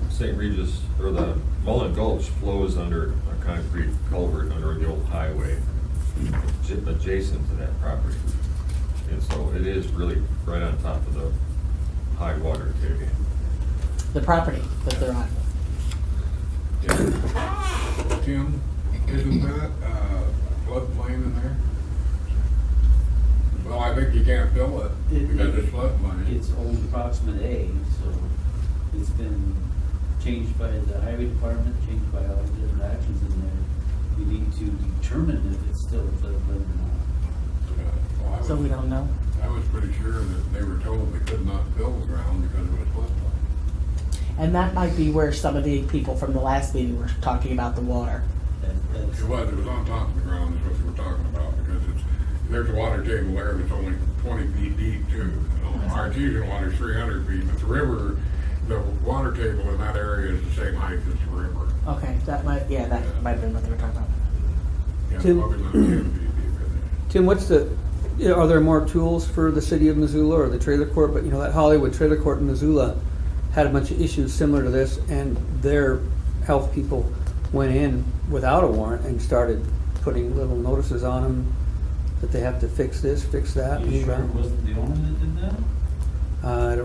St. Regis, or the Mullen Gulch flows under a concrete culvert under the old highway adjacent to that property. And so it is really right on top of the high water table. The property that they're on. Tim, isn't that floodplain in there? Well, I think you can't fill it because it's floodplain. It's owned approximate A, so it's been changed by the highway department, changed by all the different actions in there. We need to determine if it's still a floodplain or not. Well, So we don't know. I was pretty sure that they were told they could not fill the ground because it was floodplain. And that might be where some of the people from the last meeting were talking about the water. That's, It was on top of the ground is what you were talking about because there's a water table there that's only 20 feet deep too. Artesian water is 300 feet, but the river, the water table in that area is the same height as the river. Okay, that might have been what they were talking about. Yeah, Tim- probably not 10 feet deep in there. Tim, are there more tools for the city of Missoula or the trailer court? But that Hollywood trailer court in Missoula had a bunch of issues similar to this, and their health people went in without a warrant and started putting little notices on them that they have to fix this, fix that. you move sure on. it wasn't the owner that did that? I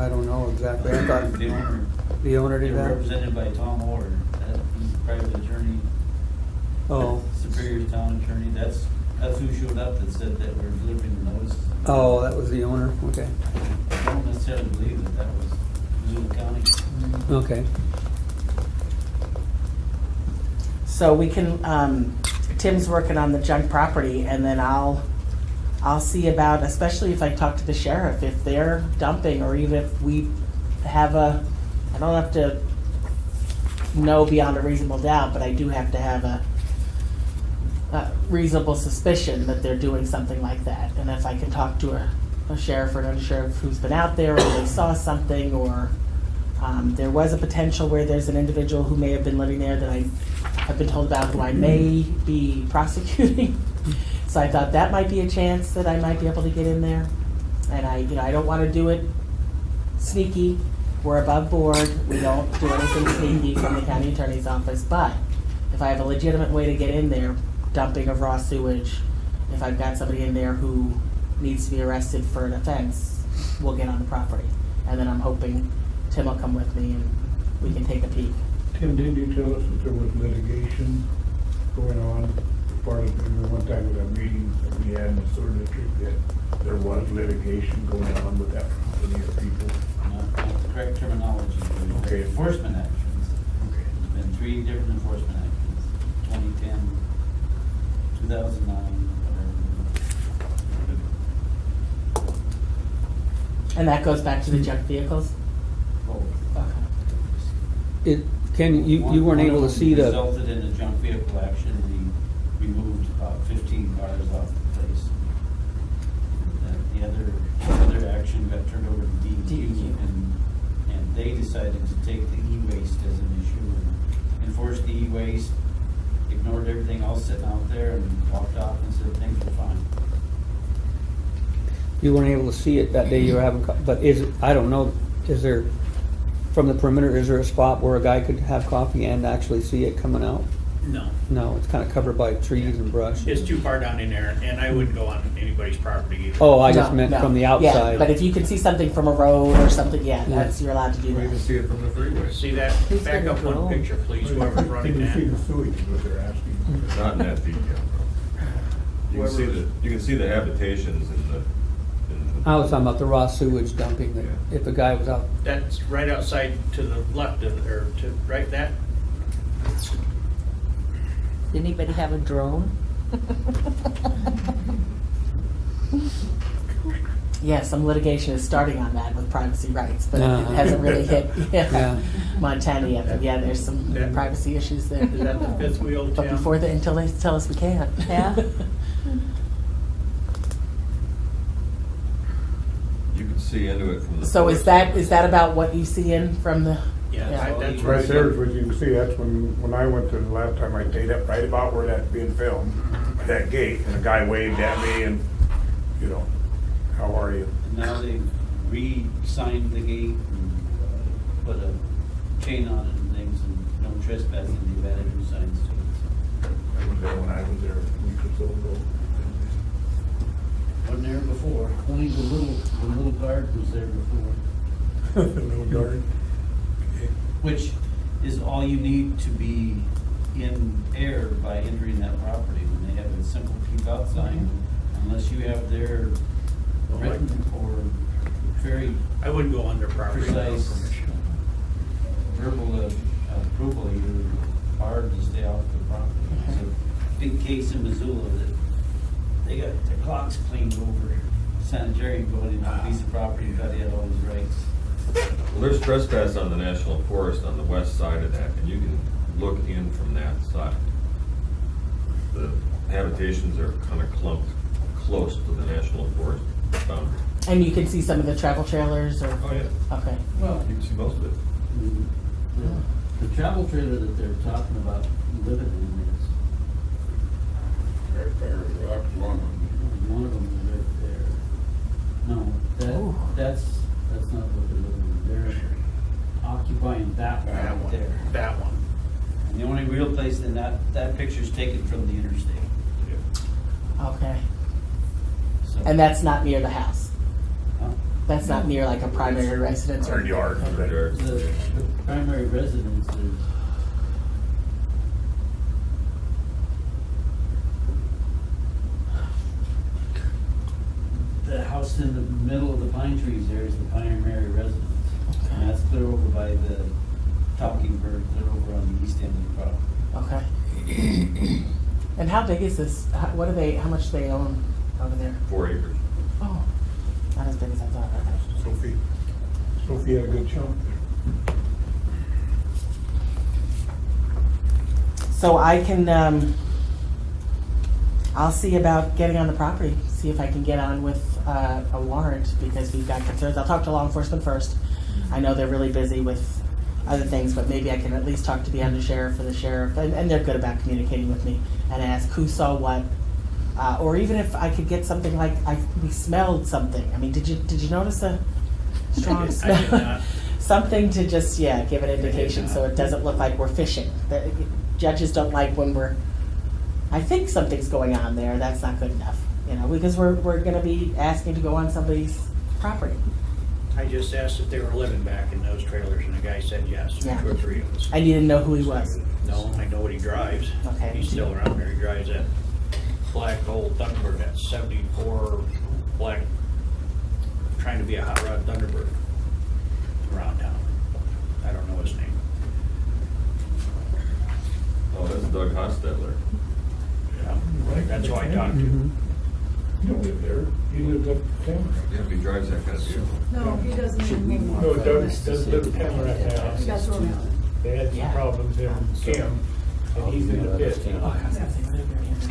don't know exactly. I thought The owner, the owner they're did that. represented by Tom Ward, he's a private attorney. Oh. Superior Town Attorney, that's who showed up that said that we're delivering the notice. Oh, that was the owner, okay. I don't necessarily believe that was Missoula County. Okay. So we can, Tim's working on the junk property, and then I'll see about, especially if I talk to the sheriff, if they're dumping, or even if we have I don't have to know beyond a reasonable doubt, but I do have to have a reasonable suspicion that they're doing something like that. And if I can talk to a sheriff or another sheriff who's been out there, or they saw something, or there was a potential where there's an individual who may have been living there that I have been told about, who I may be prosecuting. So I thought that might be a chance that I might be able to get in there. And I don't want to do it sneaky. We're above board. We don't do anything sneaky from the county attorney's office. But if I have a legitimate way to get in there, dumping of raw sewage, if I've got somebody in there who needs to be arrested for an offense, we'll get on the property. And then I'm hoping Tim will come with me and we can take a peek. Tim, didn't you tell us that there was litigation going on? Part of, one time at a meeting that we had in the sewer district, that there was litigation going on with that company or people. Not correct terminology, but Okay. enforcement actions. Okay. There's been 3 different enforcement actions, 2010, 2009, whatever. And that goes back to the junk vehicles? Both. Okay. You weren't able to see the, Resulted in a junk vehicle action. We removed about 15 cars off the place. The other action got turned over to DEQ, and they decided to take the e-waste as an issue and enforce the e-waste, ignored everything else sitting out there, and walked off and said things were fine. you weren't able to see it that day you were having, but I don't know, is there, from the perimeter, is there a spot where a guy could have coffee and actually see it coming out? No, No, it's kind of covered by trees and brush. it's too far down in there, and I wouldn't go on anybody's property either. Oh, I just No, meant no. from the Yeah, outside. but if you can see something from a road or something, that's, you're allowed to do You can that. see it from the freeway. See that? Who's Back gonna up one drone? picture, please, whoever's running Can you see that. the sewage is what they're asking? Not in that detail, though. You can see the habitations in the. I was talking about the raw sewage dumping, that if a guy was out, That's right outside to the left of, or to, right that? Did anybody have a drone? Yeah, some litigation is starting on that with privacy rights, but Uh-huh. it hasn't really hit Yeah. Montana yet. But yeah, there's some Yeah. privacy issues there. Is that the fifth wheel, But Tim? before that, until they tell us we can't. Yeah. You can see into it from the. So is forest. that about what you see in from the? Yeah, that's Right there is what you can see, that's when I went to the last time I stayed up, right about where that's being filmed, that gate, and a guy waved at me and, how are you? And now they've re-signed the gate and put a chain on it and things, and no trespassing, they've added new signs to it. I was there when I was there a week or so ago. Wasn't there before, only the little guard was there before. The little guard. Which is all you need to be in air by entering that property, when they have a simple keep out sign, unless you have their written or very I wouldn't go on their property without precise permission. verbal approval, you're barred to stay off the property. It's a big case in Missoula that they got their clocks cleaned over, sanitarian going into a piece of property, thought he had all his rights. Well, there's trespass on the National Forest on the west side of that, and you can look in from that side. The habitations are kind of clumped close to the National Forest boundary. And you can see some of the travel trailers or? Oh, yeah. Okay. Well, You can see most of it. the travel trailer that they're talking about living in Right there, that was one of them. one of them is right there. No, that's not what they're living in. They're occupying that one That right one, there. that one. And the only real place then that picture's taken from the interstate. Okay. So, And that's not near the house? huh? That's not near like a primary residence or. 100 yards. The primary residence is. The house in the middle of the pine trees there is the primary residence. And that's clear over by the talking bird, they're over on the east end of the property. Okay. And how big is this? What do they, how much do they own over there? 4 acres. Oh, not as big as I thought. Okay. Sophie had a good chunk there. So I can, I'll see about getting on the property, see if I can get on with a warrant, because we've got concerns. I'll talk to law enforcement first. I know they're really busy with other things, but maybe I can at least talk to the undersheriff or the sheriff, and they're good about communicating with me, and ask who saw what. Or even if I could get something like, we smelled something. I mean, did you notice a strong smell? I did not. Something to just, give an indication so it doesn't look like we're fishing. Judges don't like when I think something's going on there. That's not good enough, because we're going to be asking to go on somebody's property. I just asked if they were living back in those trailers, and the guy said yes, Yeah. 2 or 3 of us. And you didn't know who he was. No, I know what he drives. Okay. He's still around there. He drives that black old Thunderbird, that 74 black, trying to be a hot rod Thunderbird around town. I don't know his name. Oh, that's Doug Hostetler. Yeah, that's who I talked to. You don't live there. He lives up town. Yeah, if he drives that kind of vehicle. No, he doesn't even. No, Doug doesn't live in town right now. He got thrown out. They had some problems, him and Kim, and he's in the pit.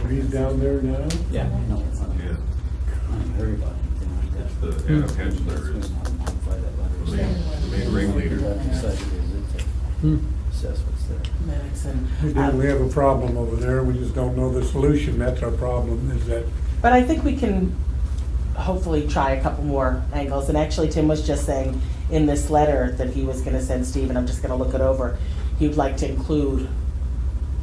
He's down there now. Yeah, I know. Yeah. I don't worry about anything like that. The Adam Henschler is the main ringleader. Assess what's there. Minutes and, We have a problem over there. We just don't know the solution. That's our problem, is that but I think we can hopefully try a couple more angles. And actually, Tim was just saying in this letter that he was going to send Steve, and I'm just going to look it over, he would like to include,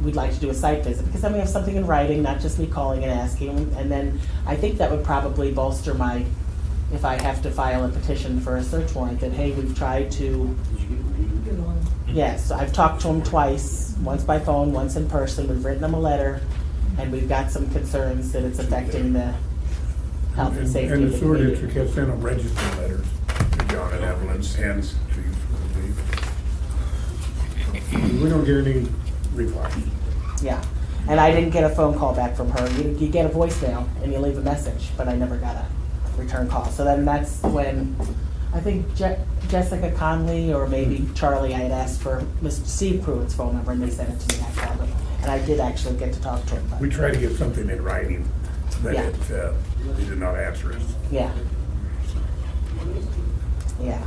we'd like to do a site visit, because then we have something in writing, not just me calling and asking. And then I think that would probably bolster my, if I have to file a petition for a search warrant, that, hey, we've tried to, Did you get reading? Get on. yes, I've talked to him twice, once by phone, once in person. We've written him a letter, and we've got some concerns that it's affecting the health and safety And of the the sewer community. district has sent them registered letters to John and Evelyn's hands. We don't get any replies. Yeah, and I didn't get a phone call back from her. You get a voicemail and you leave a message, but I never got a return call. So then that's when, I think Jessica Conley or maybe Charlie, I had asked for Mr. Steve Pruitt's phone number, and they sent it to me. I called him, and I did actually get to talk to him. We But, try to get something in writing, but Yeah. they did not answer us. yeah. Yeah.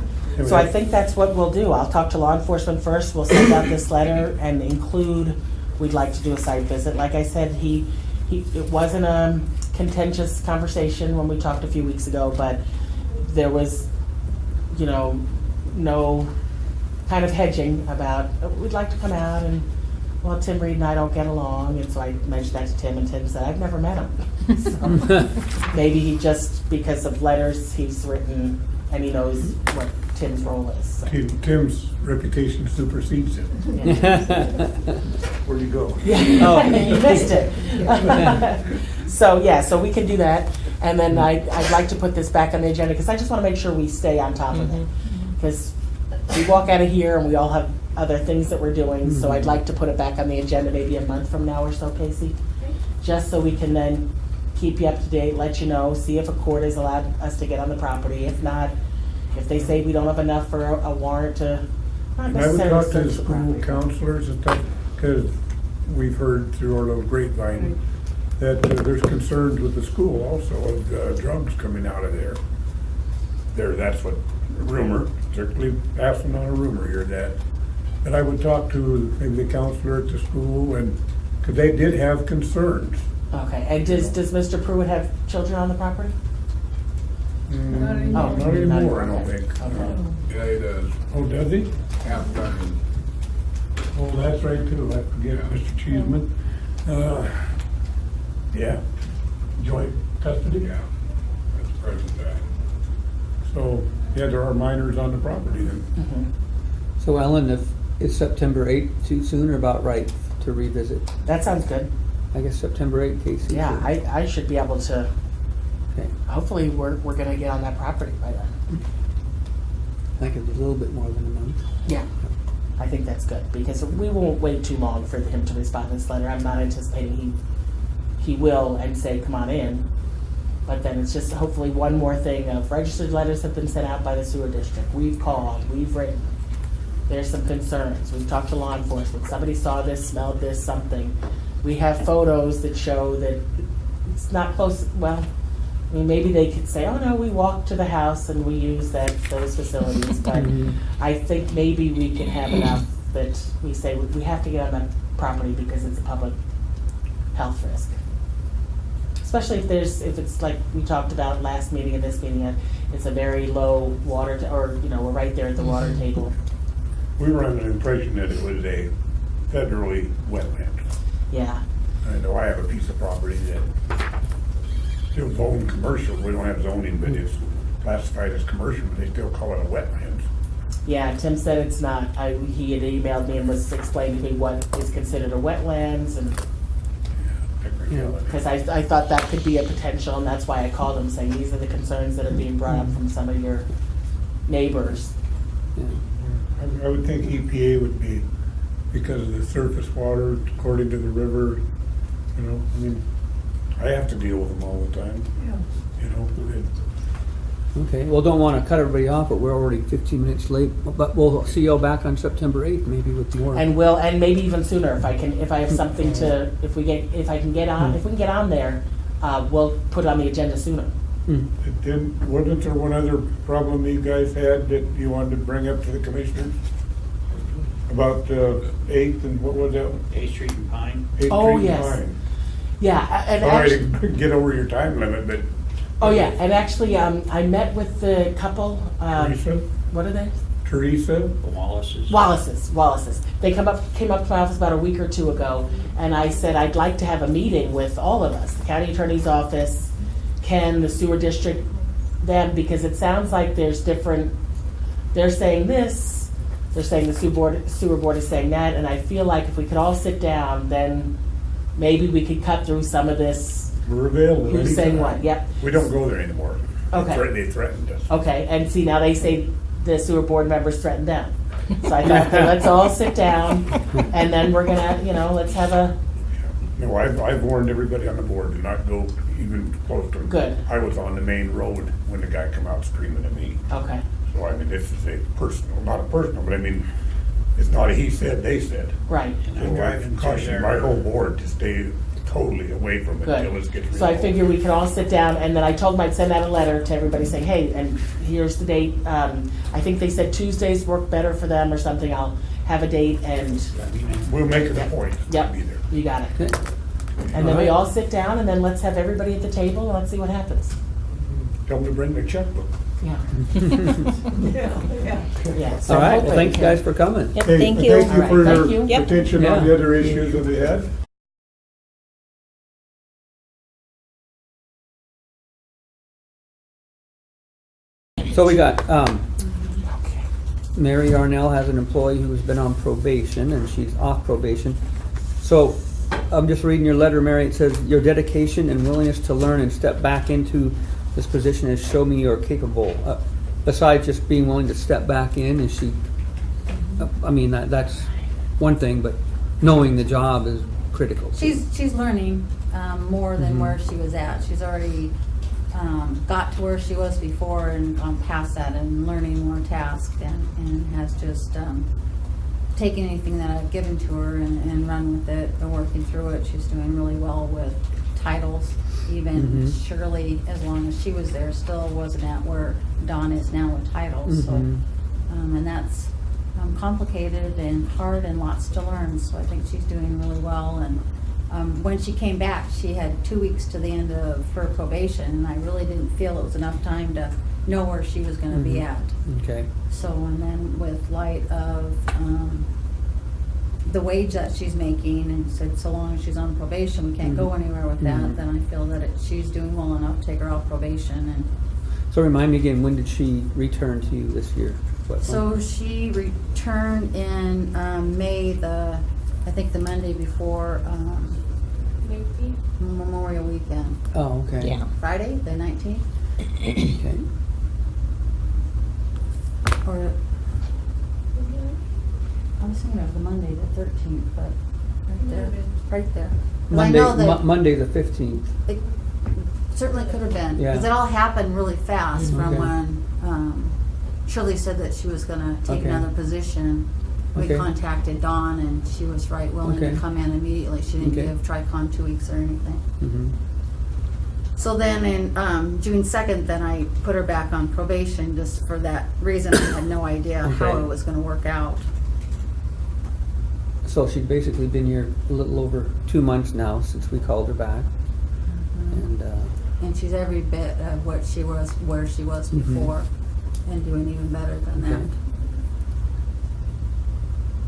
So I think that's what we'll do. I'll talk to law enforcement first. We'll send out this letter and include, we'd like to do a site visit. Like I said, it wasn't a contentious conversation when we talked a few weeks ago, but there was, no kind of hedging about, we'd like to come out and, well, Tim Reed and I don't get along, and so I mentioned that to Tim, and Tim said, I've never met him. So maybe he just, because of letters he's written, and he knows what Tim's role is. So, Tim's reputation supersedes him. yeah. Where'd you go? Yeah. You missed it. So we can do that, and then I'd like to put this back on the agenda, because I just want to make sure we stay on top of it. Because we walk out of here and we all have other things that we're doing, so I'd like to put it back on the agenda maybe a month from now or so, Casey. Just so we can then keep you up to date, let you know, see if a court has allowed us to get on the property. If not, if they say we don't have enough for a warrant to, not And I would necessarily talk to the search the school property. counselors and stuff, because we've heard through our little grapevine that there's concerns with the school also of drugs coming out of there. That's what rumor, strictly passing on a rumor here that. But I would talk to maybe the counselor at the school, and, because they did have concerns. Okay, and does Mr. Pruitt have children on the property? Not anymore. Oh, Not anymore, I don't okay. think. Okay. Yeah, he does. Oh, does he? Half done. Oh, that's right too, I forget, Mr. Cheeseman. Yeah, joint custody. Yeah, that's present day. So Yeah, there are minors on the property then. Mhm. So Ellen, if is September 8th too soon or about right to revisit? That sounds good. I guess September 8th, Casey. Yeah, I should be able to, Okay. hopefully we're gonna get on that property by then. I think it was a little bit more than a month. Yeah, I think that's good, because we won't wait too long for him to respond to this letter. I'm not anticipating he will and say, come on in. But then it's just hopefully one more thing of registered letters have been sent out by the sewer district. We've called, we've written. There's some concerns. We've talked to law enforcement. Somebody saw this, smelled this, something. We have photos that show that it's not close, well, I mean, maybe they could say, oh no, we walked to the house and we used those facilities, but I think maybe we can have enough that we say we have to get on that property because it's a public health risk. Especially if it's like we talked about last meeting and this meeting, it's a very low water, or, you know, we're right there at the water table. We were under the impression that it was a federally wetland. Yeah, I know I have a piece of property that still zoned commercial, we don't have zoning, but it's classified as commercial, but they still call it a wetland. yeah, Tim said it's not. He had emailed me and was explaining to me what is considered a wetlands, and Technicality. because I thought that could be a potential, and that's why I called him, saying these are the concerns that are being brought up from some of your neighbors. Yeah. I would think EPA would be, because of the surface water according to the river, you know, I mean, I have to deal with them all the time, Yeah. you know. Okay, well, don't want to cut everybody off, but we're already 15 minutes late. But we'll see you all back on September 8th, maybe with more. And maybe even sooner if I have something to, if we can get on there, we'll put it on the agenda sooner. Then, wasn't there one other problem you guys had that you wanted to bring up to the commissioners? About 8th and what was that? 8th Street and Pine. 8th Oh, Street yes. Pine. Yeah, and Sorry actually, to get over your time limit, but. oh yeah, and actually, I met with the couple. Teresa? What are they? Teresa? The Wallace's. Wallace's. They came up to my office about a week or two ago, and I said I'd like to have a meeting with all of us, the county attorney's office, Ken, the sewer district, them, because it sounds like there's different. They're saying this, they're saying the sewer board is saying that, and I feel like if we could all sit down, then maybe we could cut through some of this. We're available. Who's saying anytime. what? Yep. We don't go there anymore. Okay. They threatened us. Okay, and see, now they say the sewer board members threatened them. So I thought, okay, let's all sit down, and then we're gonna, let's have a, No, I've warned everybody on the board to not go even close to them. Good. I was on the main road when the guy come out screaming at me. okay, So I mean, this is a personal, not a personal, but I mean, it's not a he said, they said. right. And I'm So driving I to caution there. my whole board to stay totally away from it until this Good. gets So I resolved. figure we can all sit down, and then I told them I'd send out a letter to everybody saying, hey, and here's the date. I think they said Tuesdays work better for them or something. I'll have a date, and We'll make it a point to yep, be there. you got it. Okay. And then we all sit down, and then let's have everybody at the table, and let's see what happens. Tell them to bring their checkbook. Yeah, Yeah. yeah. So All right, well, hoping- thanks guys for coming. Yep, Hey, thank you. Thank you All right, for thank you. your Yep. attention on Yeah. the other issues that we had. So we got, Mary Arnell has an employee who's been on probation, and she's off probation. So, I'm just reading your letter, Mary. It says, your dedication and willingness to learn and step back into this position has shown me you're capable. Besides just being willing to step back in, is she, I mean, that's one thing, but knowing the job is critical. She's learning more than where she was at. She's already got to where she was before and gone past that and learning more tasks and has just taken anything that I've given to her and run with it and working through it. She's doing really well with titles. Even Shirley, as long as she was there, still wasn't at where Dawn is now with titles. So, and that's complicated and hard and lots to learn. So I think she's doing really well. And when she came back, she had 2 weeks to the end of her probation, and I really didn't feel it was enough time to know where she was going to be at. Okay. So, and then with light of the wage that she's making, and said so long as she's on probation, we can't go anywhere with that, then I feel that she's doing well enough to take her off probation. And So remind me again, when did she return to you this year? What So month? she returned in May, I think the Monday before Memorial Weekend. Oh, okay. Yeah. Friday, the 19th? Okay. Or, I was thinking of the Monday, the 13th, but right there, right there. 'Cause Monday, I know that Monday the 15th. it certainly could have been, Yeah. because it all happened really fast from Okay. when Shirley said that she was gonna take Okay. another position. We Okay. contacted Dawn and she was right willing Okay. to come in immediately. She didn't Okay. give Tricon 2 weeks or anything. Mm-hmm. So then in June 2nd, then I put her back on probation just for that reason. I had no idea how Okay. it was gonna work out. So she'd basically been here a little over 2 months now since we called her back. And, And she's every bit of what she was, where she was Mhm. before, and doing even better than that. Okay.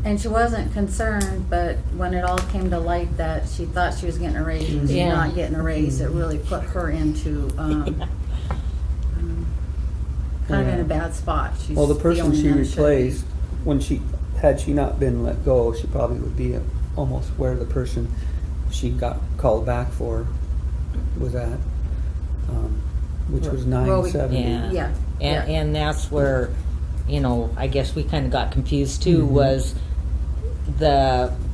And she wasn't concerned, but when it all came to light that she thought she was getting a raise and she's Yeah. not getting a raise, it really put her into, kind of in a bad spot. She's well, the person feeling she that it should be. replaced, had she not been let go, she probably would be almost where the person she got called back for was at, which was Well, 970. Yeah. Yeah, yeah. And that's where, I guess we kind of got confused too, Mhm. was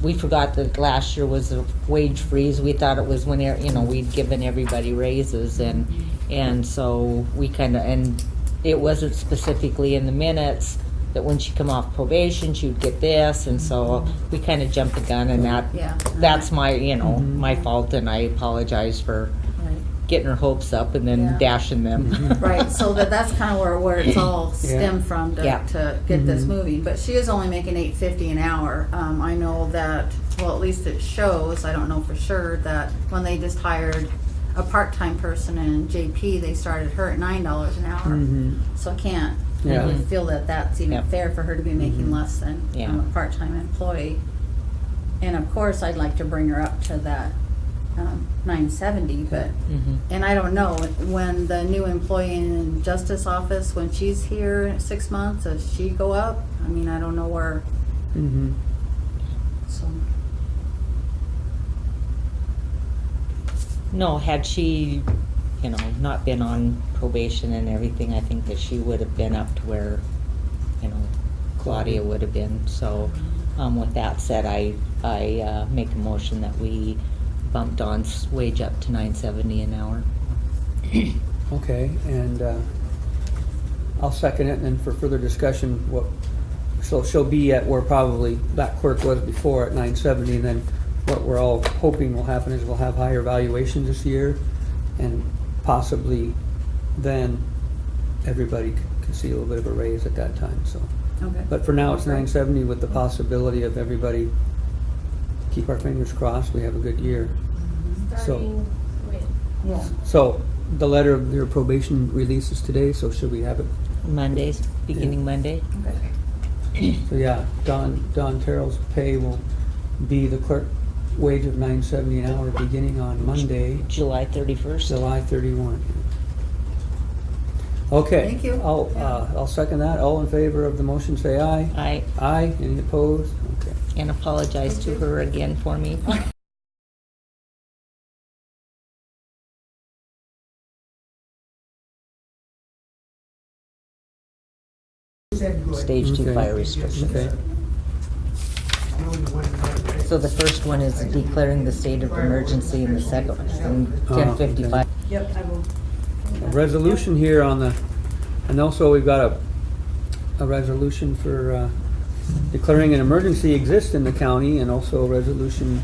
we forgot that last year was a wage freeze. We thought it was when, we'd given everybody raises and so we and it wasn't specifically in the minutes that when she come off probation, she would get this, and so we kind of jumped the gun, and Yeah. that's my, Mhm. my fault, and I apologize for Right. getting her hopes up and then Yeah. dashing them. Mhm. Right, so that's kind of where it's all Yeah. stemmed from Yeah. to get this Mhm. moving. But she is only making $8.50 an hour. I know that, well, at least it shows, I don't know for sure, that when they just hired a part-time person in JP, they started her at $9 an hour. Mhm. So I can't Yeah. really feel that that's even Yeah. fair for her to be making Mhm. less than Yeah. a part-time employee. And of course, I'd like to bring her up to that 970, but Mhm. and I don't know, when the new employee in justice office, when she's here in 6 months, does she go up? I mean, I don't know where, Mhm. so. No, had she, not been on probation and everything, I think that she would have been up to where, Claudia would have been. So, with that said, I make a motion that we bump Dawn's wage up to $9.70 an hour. Okay, and I'll second it, and then for further discussion, so she'll be at where probably that clerk was before at 970, and then what we're all hoping will happen is we'll have higher valuations this year, and possibly then everybody can see a little bit of a raise at that time, so. Okay. But for now, it's Okay. 970 with the possibility of everybody, keep our fingers crossed, we have a good year. Starting with, Yeah. So, the letter of their probation releases today, so should we have it? Mondays, beginning Monday. Okay. So yeah, Don Terrell's pay will be the clerk wage of $9.70 an hour beginning on Monday, July 31st. July 31. Okay. Thank you. I'll second that. All in favor of the motion, say aye. I Aye. Any opposed? Okay. and apologize to her again for me. Stage 2 Okay. fire restriction. Okay. So the first one is declaring the state of emergency, and the second one is in 1055. Yep, I will. A resolution here on the, and also we've got a resolution for declaring an emergency exists in the county, and also a resolution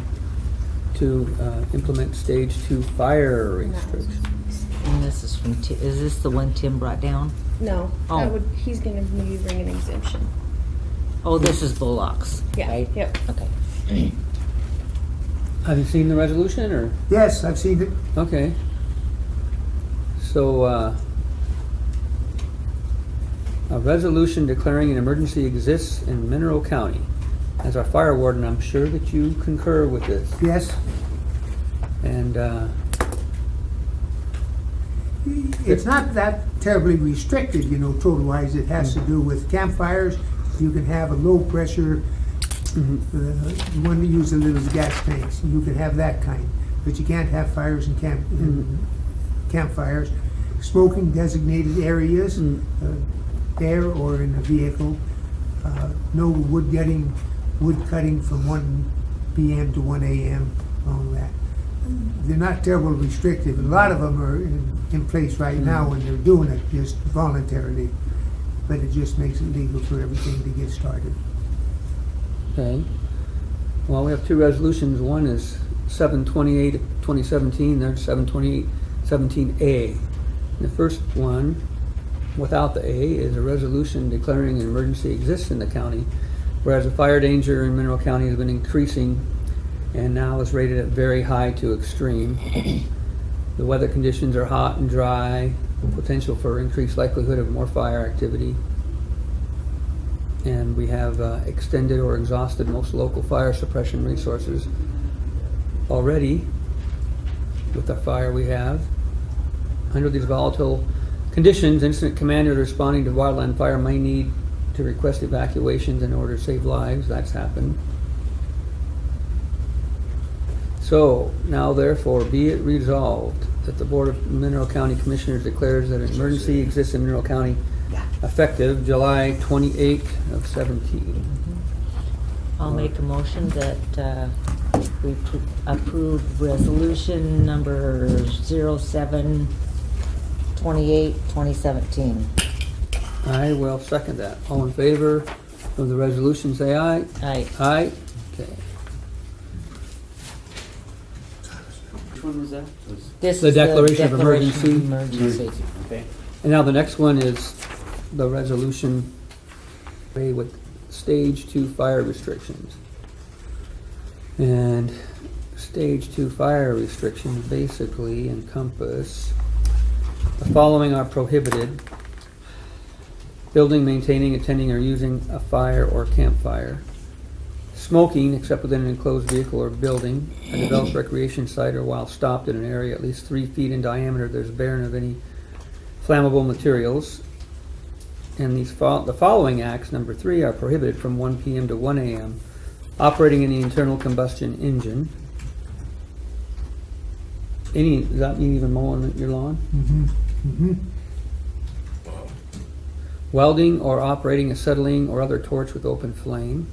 to implement stage 2 fire restrictions. And this is from, is this the one Tim brought down? no, Oh. he's gonna maybe bring an exemption. Oh, this is Bullocks, Yeah, right? yep. Okay. Have you seen the resolution, or? Yes, I've seen it. Okay. So, a resolution declaring an emergency exists in Mineral County. As our fire warden, I'm sure that you concur with this. Yes. And, It's not that terribly restricted, you know, total-wise. It has to do with campfires. You can have a low-pressure, one that uses a little gas tanks. You can have that kind, but you can't have fires in campfires. Smoking designated areas, there or in a vehicle. No wood cutting from 1 p.m. to 1 a.m., all that. They're not terribly restrictive. A lot of them are in place right now, and they're doing it just voluntarily. But it just makes it legal for everything to get started. Okay. Well, we have two resolutions. One is 7/28/2017, there's 7/28/17A. The first one, without the A, is a resolution declaring an emergency exists in the county, whereas the fire danger in Mineral County has been increasing and now is rated at very high to extreme. The weather conditions are hot and dry, potential for increased likelihood of more fire activity. And we have extended or exhausted most local fire suppression resources already with the fire we have. Under these volatile conditions, incident commanders responding to wildland fire may need to request evacuations in order to save lives. That's happened. So, now therefore be it resolved that the Board of Mineral County Commissioners declares that an emergency exists in Mineral County effective July 28th of 17. I'll make a motion that we approve resolution number 07/28/2017. I will second that. All in favor of the resolution, say aye. Aye. Aye. Okay. Which one was that? This The is declaration of emergency. emergency. Okay. And now the next one is the resolution with stage 2 fire restrictions. And stage 2 fire restrictions basically encompass the following are prohibited: building, maintaining, attending, or using a fire or campfire; smoking except within an enclosed vehicle or building, a developed recreation site, or while stopped in an area at least 3 feet in diameter that is barren of any flammable materials. And the following acts, number 3, are prohibited from 1 p.m. to 1 a.m. operating any internal combustion engine. Does that mean even mowing your lawn? Welding or operating, acetylene, or other torch with open flame.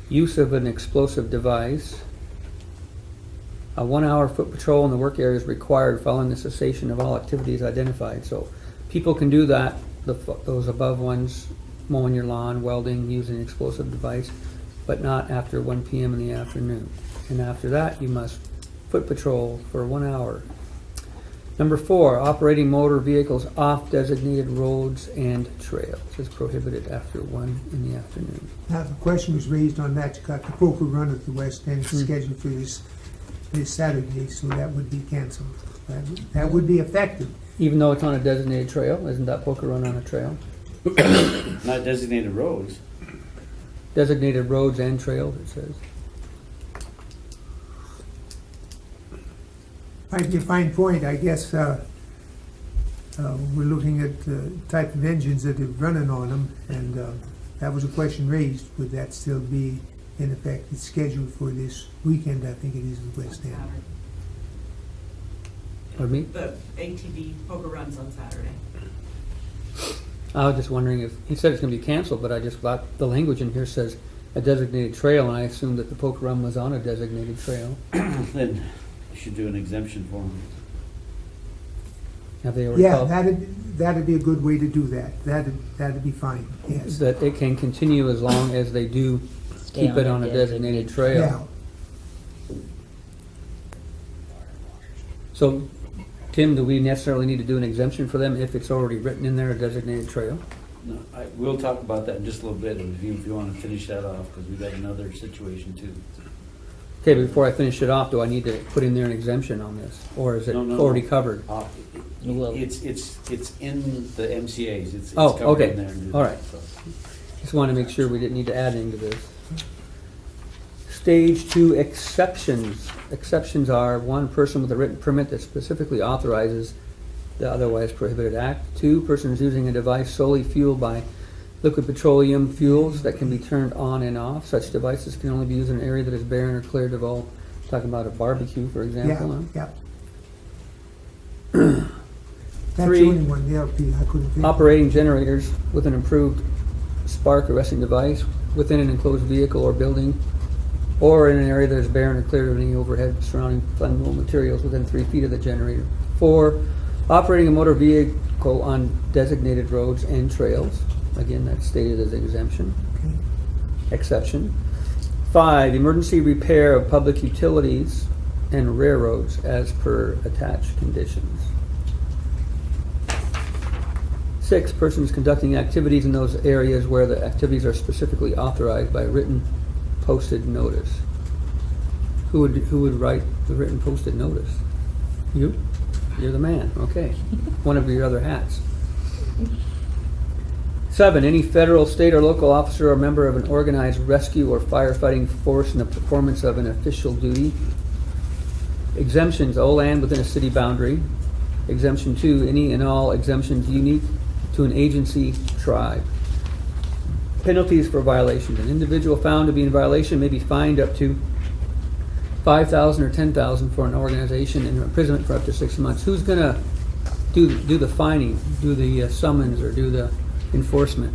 Use of an explosive device. A 1-hour foot patrol in the work area is required following the cessation of all activities identified. So people can do that, those above ones, mowing your lawn, welding, using an explosive device, but not after 1 p.m. in the afternoon. And after that, you must foot patrol for 1 hour. Number 4, operating motor vehicles off designated roads and trails is prohibited after 1 in the afternoon. Now, the question was raised on that. You got the poker run at the West End scheduled for this Saturday, so that would be canceled. That would be effective. Even though it's on a designated trail, isn't that poker run on a trail? Not designated roads. Designated roads and trails, it says. Might be a fine point, I guess. We're looking at the type of engines that are running on them, and that was a question raised. Would that still be in effect? It's scheduled for this weekend, I think it is, in West End. Pardon me? The ATV poker runs on Saturday. I was just wondering if, he said it's going to be canceled, but I just thought the language in here says a designated trail, and I assumed that the poker run was on a designated trail. Then you should do an exemption for them. Have they already Yeah, called? that'd be a good way to do that. That'd be fine, yes. That it can continue as long as they do Stay keep it on a designated trail. Yeah. So, Tim, do we necessarily need to do an exemption for them if it's already written in there, a designated trail? No, we'll talk about that in just a little bit, if you want to finish that off, because we've got another situation too. Okay, but before I finish it off, do I need to put in there an exemption on this? Or is it No. already covered? Well- It's in the MCA's, it's Oh, covered okay. in there. All right. Just wanted to make sure we didn't need to add anything to this. Stage 2 exceptions. Exceptions are: 1, person with a written permit that specifically authorizes the otherwise prohibited act. 2, persons using a device solely fueled by liquid petroleum fuels that can be turned on and off. Such devices can only be used in an area that is barren or cleared of all, talking about a barbecue, for example. Yeah, huh? yeah. That's 3, the only one, the LP, I couldn't think. operating generators with an improved spark arresting device within an enclosed vehicle or building, or in an area that is barren or cleared of any overhead surrounding flammable materials within 3 feet of the generator. 4, operating a motor vehicle on designated roads and trails. Again, that's stated as exemption. Exception. 5, emergency repair of public utilities and railroads as per attached conditions. 6, persons conducting activities in those areas where the activities are specifically authorized by written posted notice. Who would write the written posted notice? You? You're the man, okay. One of your other hats. 7, any federal, state, or local officer or member of an organized rescue or firefighting force in the performance of an official duty. Exemptions, all land within a city boundary. Exemption 2, any and all exemptions unique to an agency, tribe. Penalties for violations. An individual found to be in violation may be fined up to $5,000 or $10,000 for an organization, and imprisonment for up to 6 months. Who's gonna do the fining, do the summons, or do the enforcement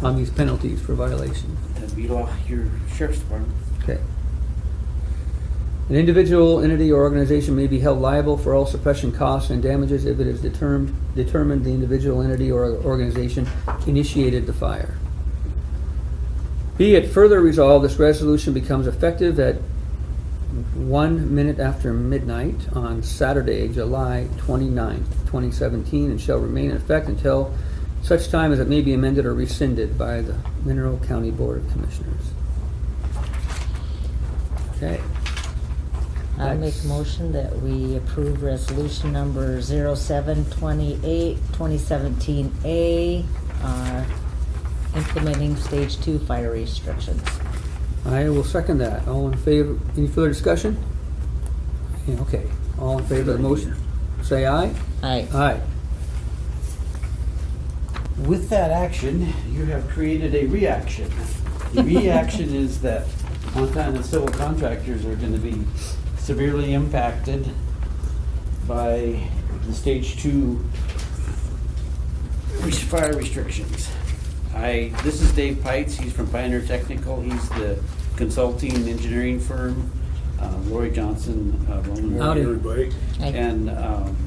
on these penalties for violations? That'd be your sheriff's department. Okay. An individual, entity, or organization may be held liable for all suppression costs and damages if it is determined the individual, entity, or organization initiated the fire. Be it further resolved, this resolution becomes effective at 1 minute after midnight on Saturday, July 29th, 2017, and shall remain in effect until such time as it may be amended or rescinded by the Mineral County Board of Commissioners. Okay. I make a motion that we approve resolution number 0728, 2017A, implementing stage 2 fire restrictions. I will second that. All in favor, any further discussion? Yeah, okay, all in favor of the motion, say aye. Aye. Aye. With that action, you have created a reaction. The reaction is that Montana civil contractors are going to be severely impacted by the stage 2 fire restrictions. This is Dave Pites. He's from Pioneer Technical. He's the consulting engineering firm. Lori Johnson, Howdy. Everybody. and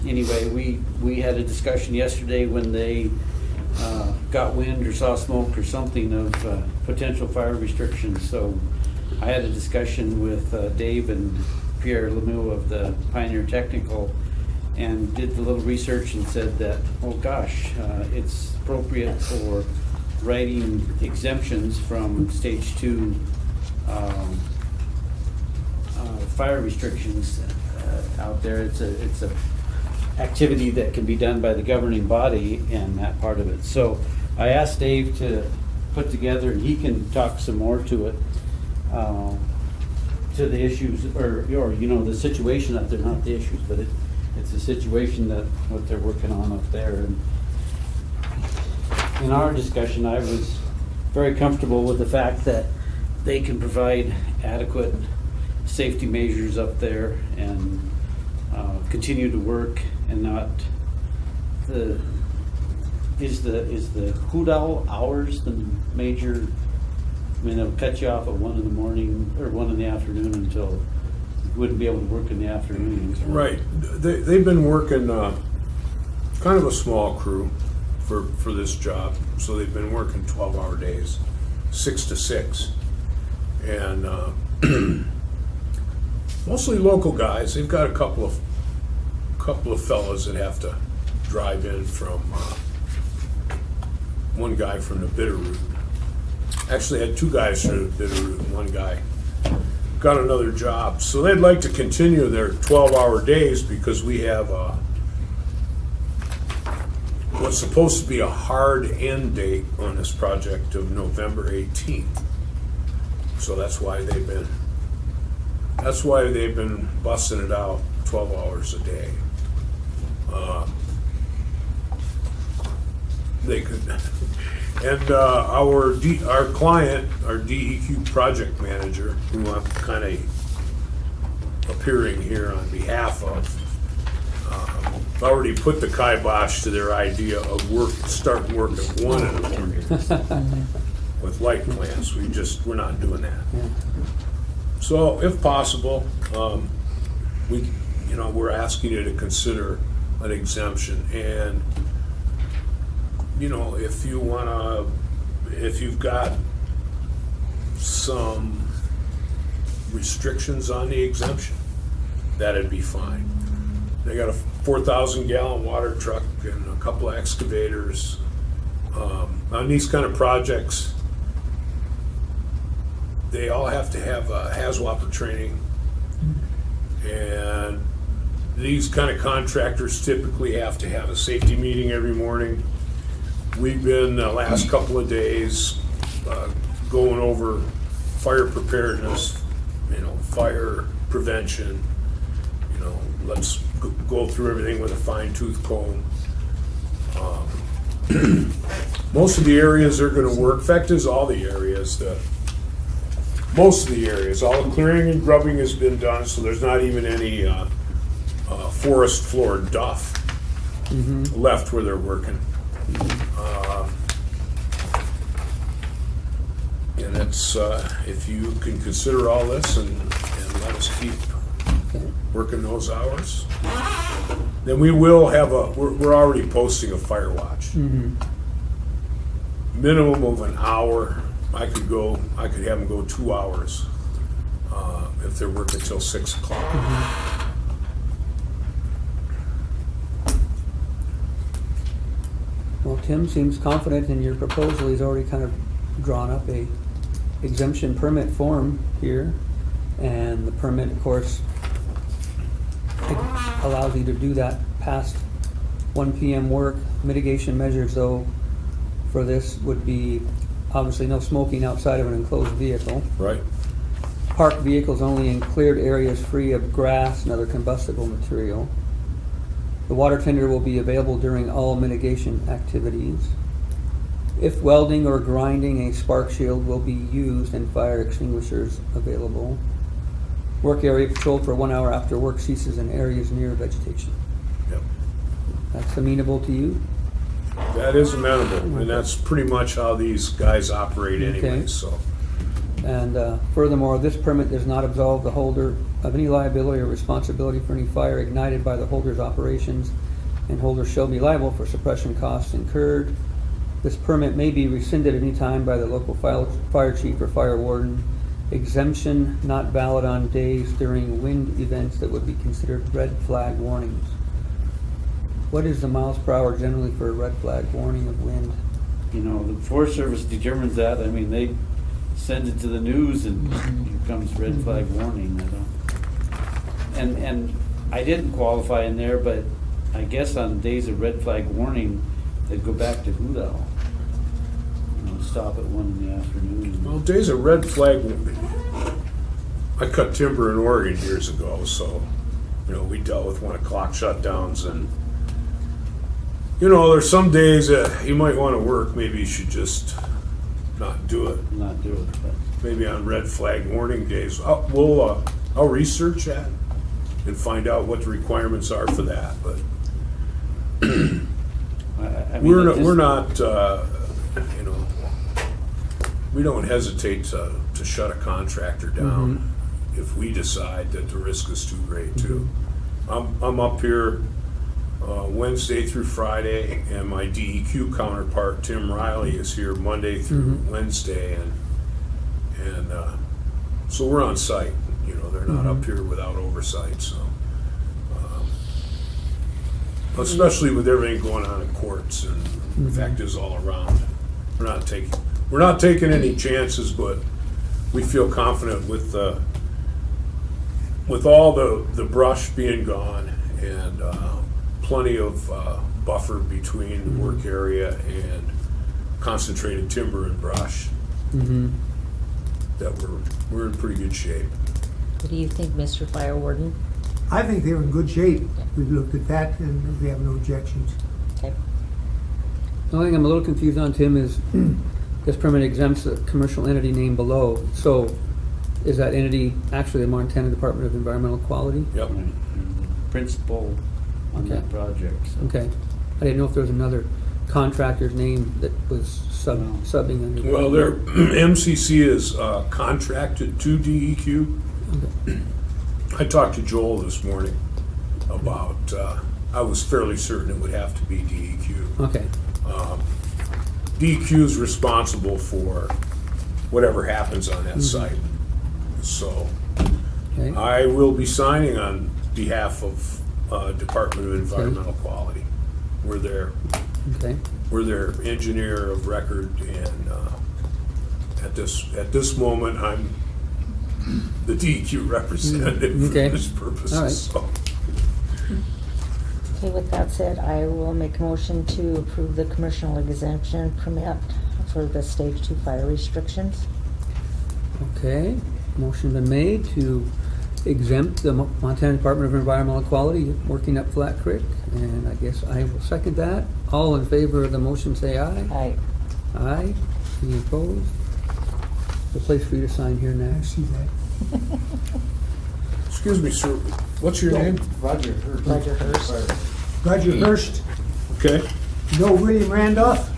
anyway, we had a discussion yesterday when they got wind or saw smoke or something of potential fire restrictions. So I had a discussion with Dave and Pierre Lemieux of the Pioneer Technical, and did a little research and said that, oh gosh, it's appropriate for writing exemptions from stage 2 fire restrictions out there. It's a activity that can be done by the governing body and that part of it. So I asked Dave to put together, and he can talk some more to it, to the issues, or the situation up there, not the issues, but it's a situation that what they're working on up there. And in our discussion, I was very comfortable with the fact that they can provide adequate safety measures up there and continue to work and not is the hoot owl hours the major? I mean, they'll cut you off at 1 in the morning or 1 in the afternoon until you wouldn't be able to work in the afternoons. Right. They've been working kind of a small crew for this job, so they've been working 12-hour days, 6 to 6, and mostly local guys. They've got a couple of fellas that have to drive in from one guy from the Bitterroot. Actually had 2 guys from the Bitterroot and 1 guy got another job. So they'd like to continue their 12-hour days because we have what's supposed to be a hard end date on this project of November 18th. So that's why they've been busting it out 12 hours a day. They could, and our client, our DEQ project manager, who I'm kind of appearing here on behalf of, already put the kibosh to their idea of starting work at 1 in the morning with light plants. We're not doing that. So if possible, we're asking you to consider an exemption. And, if you've got some restrictions on the exemption, that'd be fine. They got a 4,000 gallon water truck and a couple of excavators. On these kind of projects, they all have to have HAZWOPER training. And these kind of contractors typically have to have a safety meeting every morning. We've been the last couple of days going over fire preparedness, fire prevention. Let's go through everything with a fine-tooth comb. Most of the areas are going to work. Fact is, all the areas, most of the areas, all the clearing and grubbing has been done, so there's not even any forest floor duff left where they're working. And it's, if you can consider all this and let us keep working those hours, then we will have we're already posting a fire watch. Minimum of an hour. I could have them go 2 hours if they're working till 6 o'clock. Well, Tim seems confident in your proposal. He's already kind of drawn up a exemption permit form here. And the permit, of course, allows you to do that past 1 p.m. work. Mitigation measures, though, for this would be obviously no smoking outside of an enclosed vehicle. Right. Parked vehicles only in cleared areas free of grass and other combustible material. The water tender will be available during all mitigation activities. If welding or grinding, a spark shield will be used and fire extinguishers available. Work area patrolled for 1 hour after work ceases in areas near vegetation. Yep. That's amenable to you? That is amenable, and that's pretty much how these guys operate anyway, Okay. so. And furthermore, this permit does not absolve the holder of any liability or responsibility for any fire ignited by the holder's operations, and holders shall be liable for suppression costs incurred. This permit may be rescinded any time by the local fire chief or fire warden. Exemption not valid on days during wind events that would be considered red flag warnings. What is the miles per hour generally for a red flag warning of wind? The Forest Service determines that. I mean, they send it to the news and here comes red flag warning. And I didn't qualify in there, but I guess on days of red flag warning, they'd go back to Hudal. Stop at 1 in the afternoon. Well, days of red flag, I cut timber in Oregon years ago, so, we dealt with 1 o'clock shutdowns, and, there's some days that you might want to work, maybe you should just not do it. But Maybe on red flag warning days. I'll research that and find out what the requirements are for that, but I mean, we're not, we don't hesitate to shut a contractor down if we decide that the risk is too great too. I'm up here Wednesday through Friday, and my DEQ counterpart Tim Riley is here Monday through Wednesday, and so we're on site. They're not up here without oversight. So, especially with everything going on in courts and factors all around, we're not taking any chances, but we feel confident with all the brush being gone and plenty of buffer between the work area and concentrated timber and brush, that we're in pretty good shape. What do you think, Mr. Fire Warden? I think they're in good shape. We've looked at that and we have no objections. Okay. The only thing I'm a little confused on, Tim, is this permit exempts the commercial entity name below. So is that entity actually the Montana Department of Environmental Quality? Yep. Principal on Okay. that project. So. Okay. I didn't know if there was another contractor's name that was No. subbing under. Well, their MCC is contracted to DEQ. I talked to Joel this morning about, I was fairly certain it would have to be DEQ. Okay. DEQ is responsible for whatever happens on that site. So Okay. I will be signing on behalf of Department of Environmental Quality. We're their engineer of record, and at this moment, I'm the DEQ representative for Okay. this purpose. All right. So, Okay, with that said, I will make a motion to approve the commercial exemption permit for the stage 2 fire restrictions. Okay. Motion been made to exempt the Montana Department of Environmental Quality working up Flat Creek, and I guess I will second that. All in favor of the motion, say aye. Aye. Aye. Any opposed? The place for you to sign here I next. see that. excuse me, sir. What's your name? Roger Hurst. Roger Hurst. Roger Hurst, Okay. no William Randolph?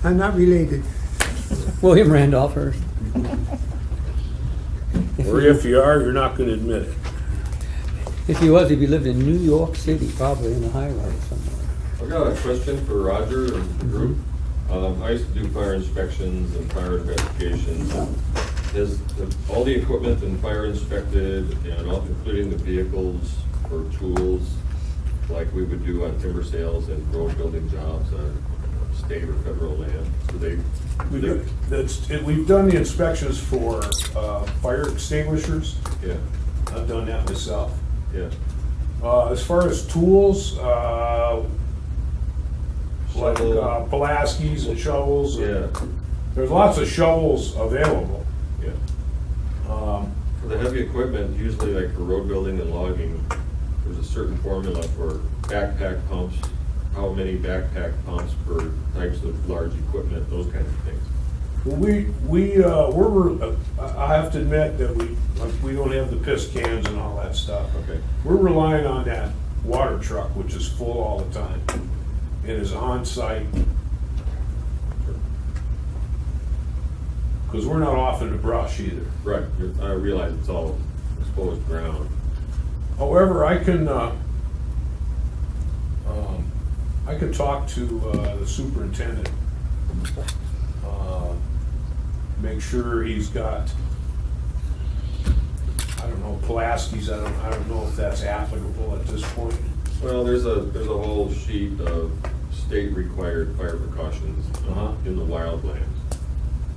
I'm not related. William Randolph Hurst. Or if you are, you're not going to admit it. If he was, he'd be living in New York City, probably in a high rise somewhere. I've got a question for Roger and the group. I used to do fire inspections and fire investigations. Has all the equipment been fire inspected, and all, including the vehicles or tools, like we would do on timber sales and road building jobs on state or federal land? So We've done the inspections for fire extinguishers. yeah, I've done that myself. yeah. As far as tools, like Shovel. Pulaskis and shovels. Yeah, There's lots of shovels available. yeah. For the heavy equipment, usually like for road building and logging, there's a certain formula for backpack pumps, how many backpack pumps per types of large equipment, those kinds of things. Well, I have to admit that we don't have the piss cans and all that stuff. Okay. We're relying on that water truck, which is full all the time and is on site. Because we're not off in the brush either. Right, I realize it's all exposed ground. However, I can talk to the superintendent. Make sure he's got, I don't know, Pulaski's, I don't know if that's applicable at this point. Well, there's a whole sheet of state-required fire precautions in the wildlands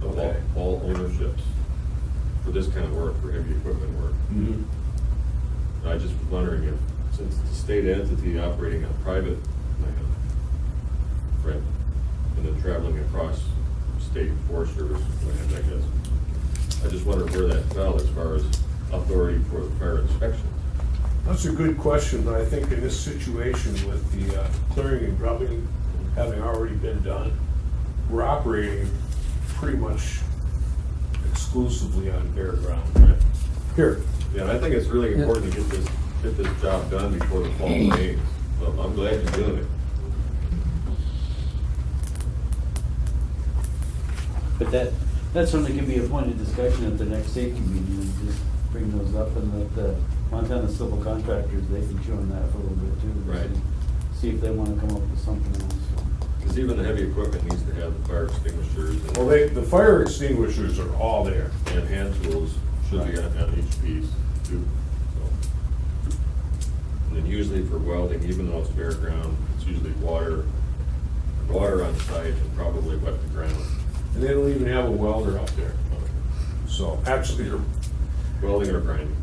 of Okay. all ownerships for this kind of work, for heavy equipment work. Mm-hmm. I just was wondering if, since it's a state entity operating on private land, right, and then traveling across state Forest Service land, I guess, I just wondered where that fell as far as authority for the fire inspections. That's a good question, but I think in this situation with the clearing and grubbing having already been done, we're operating pretty much exclusively on bare ground. Right? Here, Yeah, and I think it's really important to get this job done before the fall rains. So I'm glad you're doing it. But that certainly can be a point of discussion at the next safety meeting, and just bring those up and let the Montana civil contractors, they can chew on that for a little bit too. Right. See if they wanna come up with something else. Because even the heavy equipment needs to have the fire extinguishers well, the fire extinguishers are all there. and hand tools should be on each piece too. So. And then usually for welding, even though it's bare ground, it's usually water on site and probably wet the ground. And they don't even have a welder up there. So actually, Welding or grinding,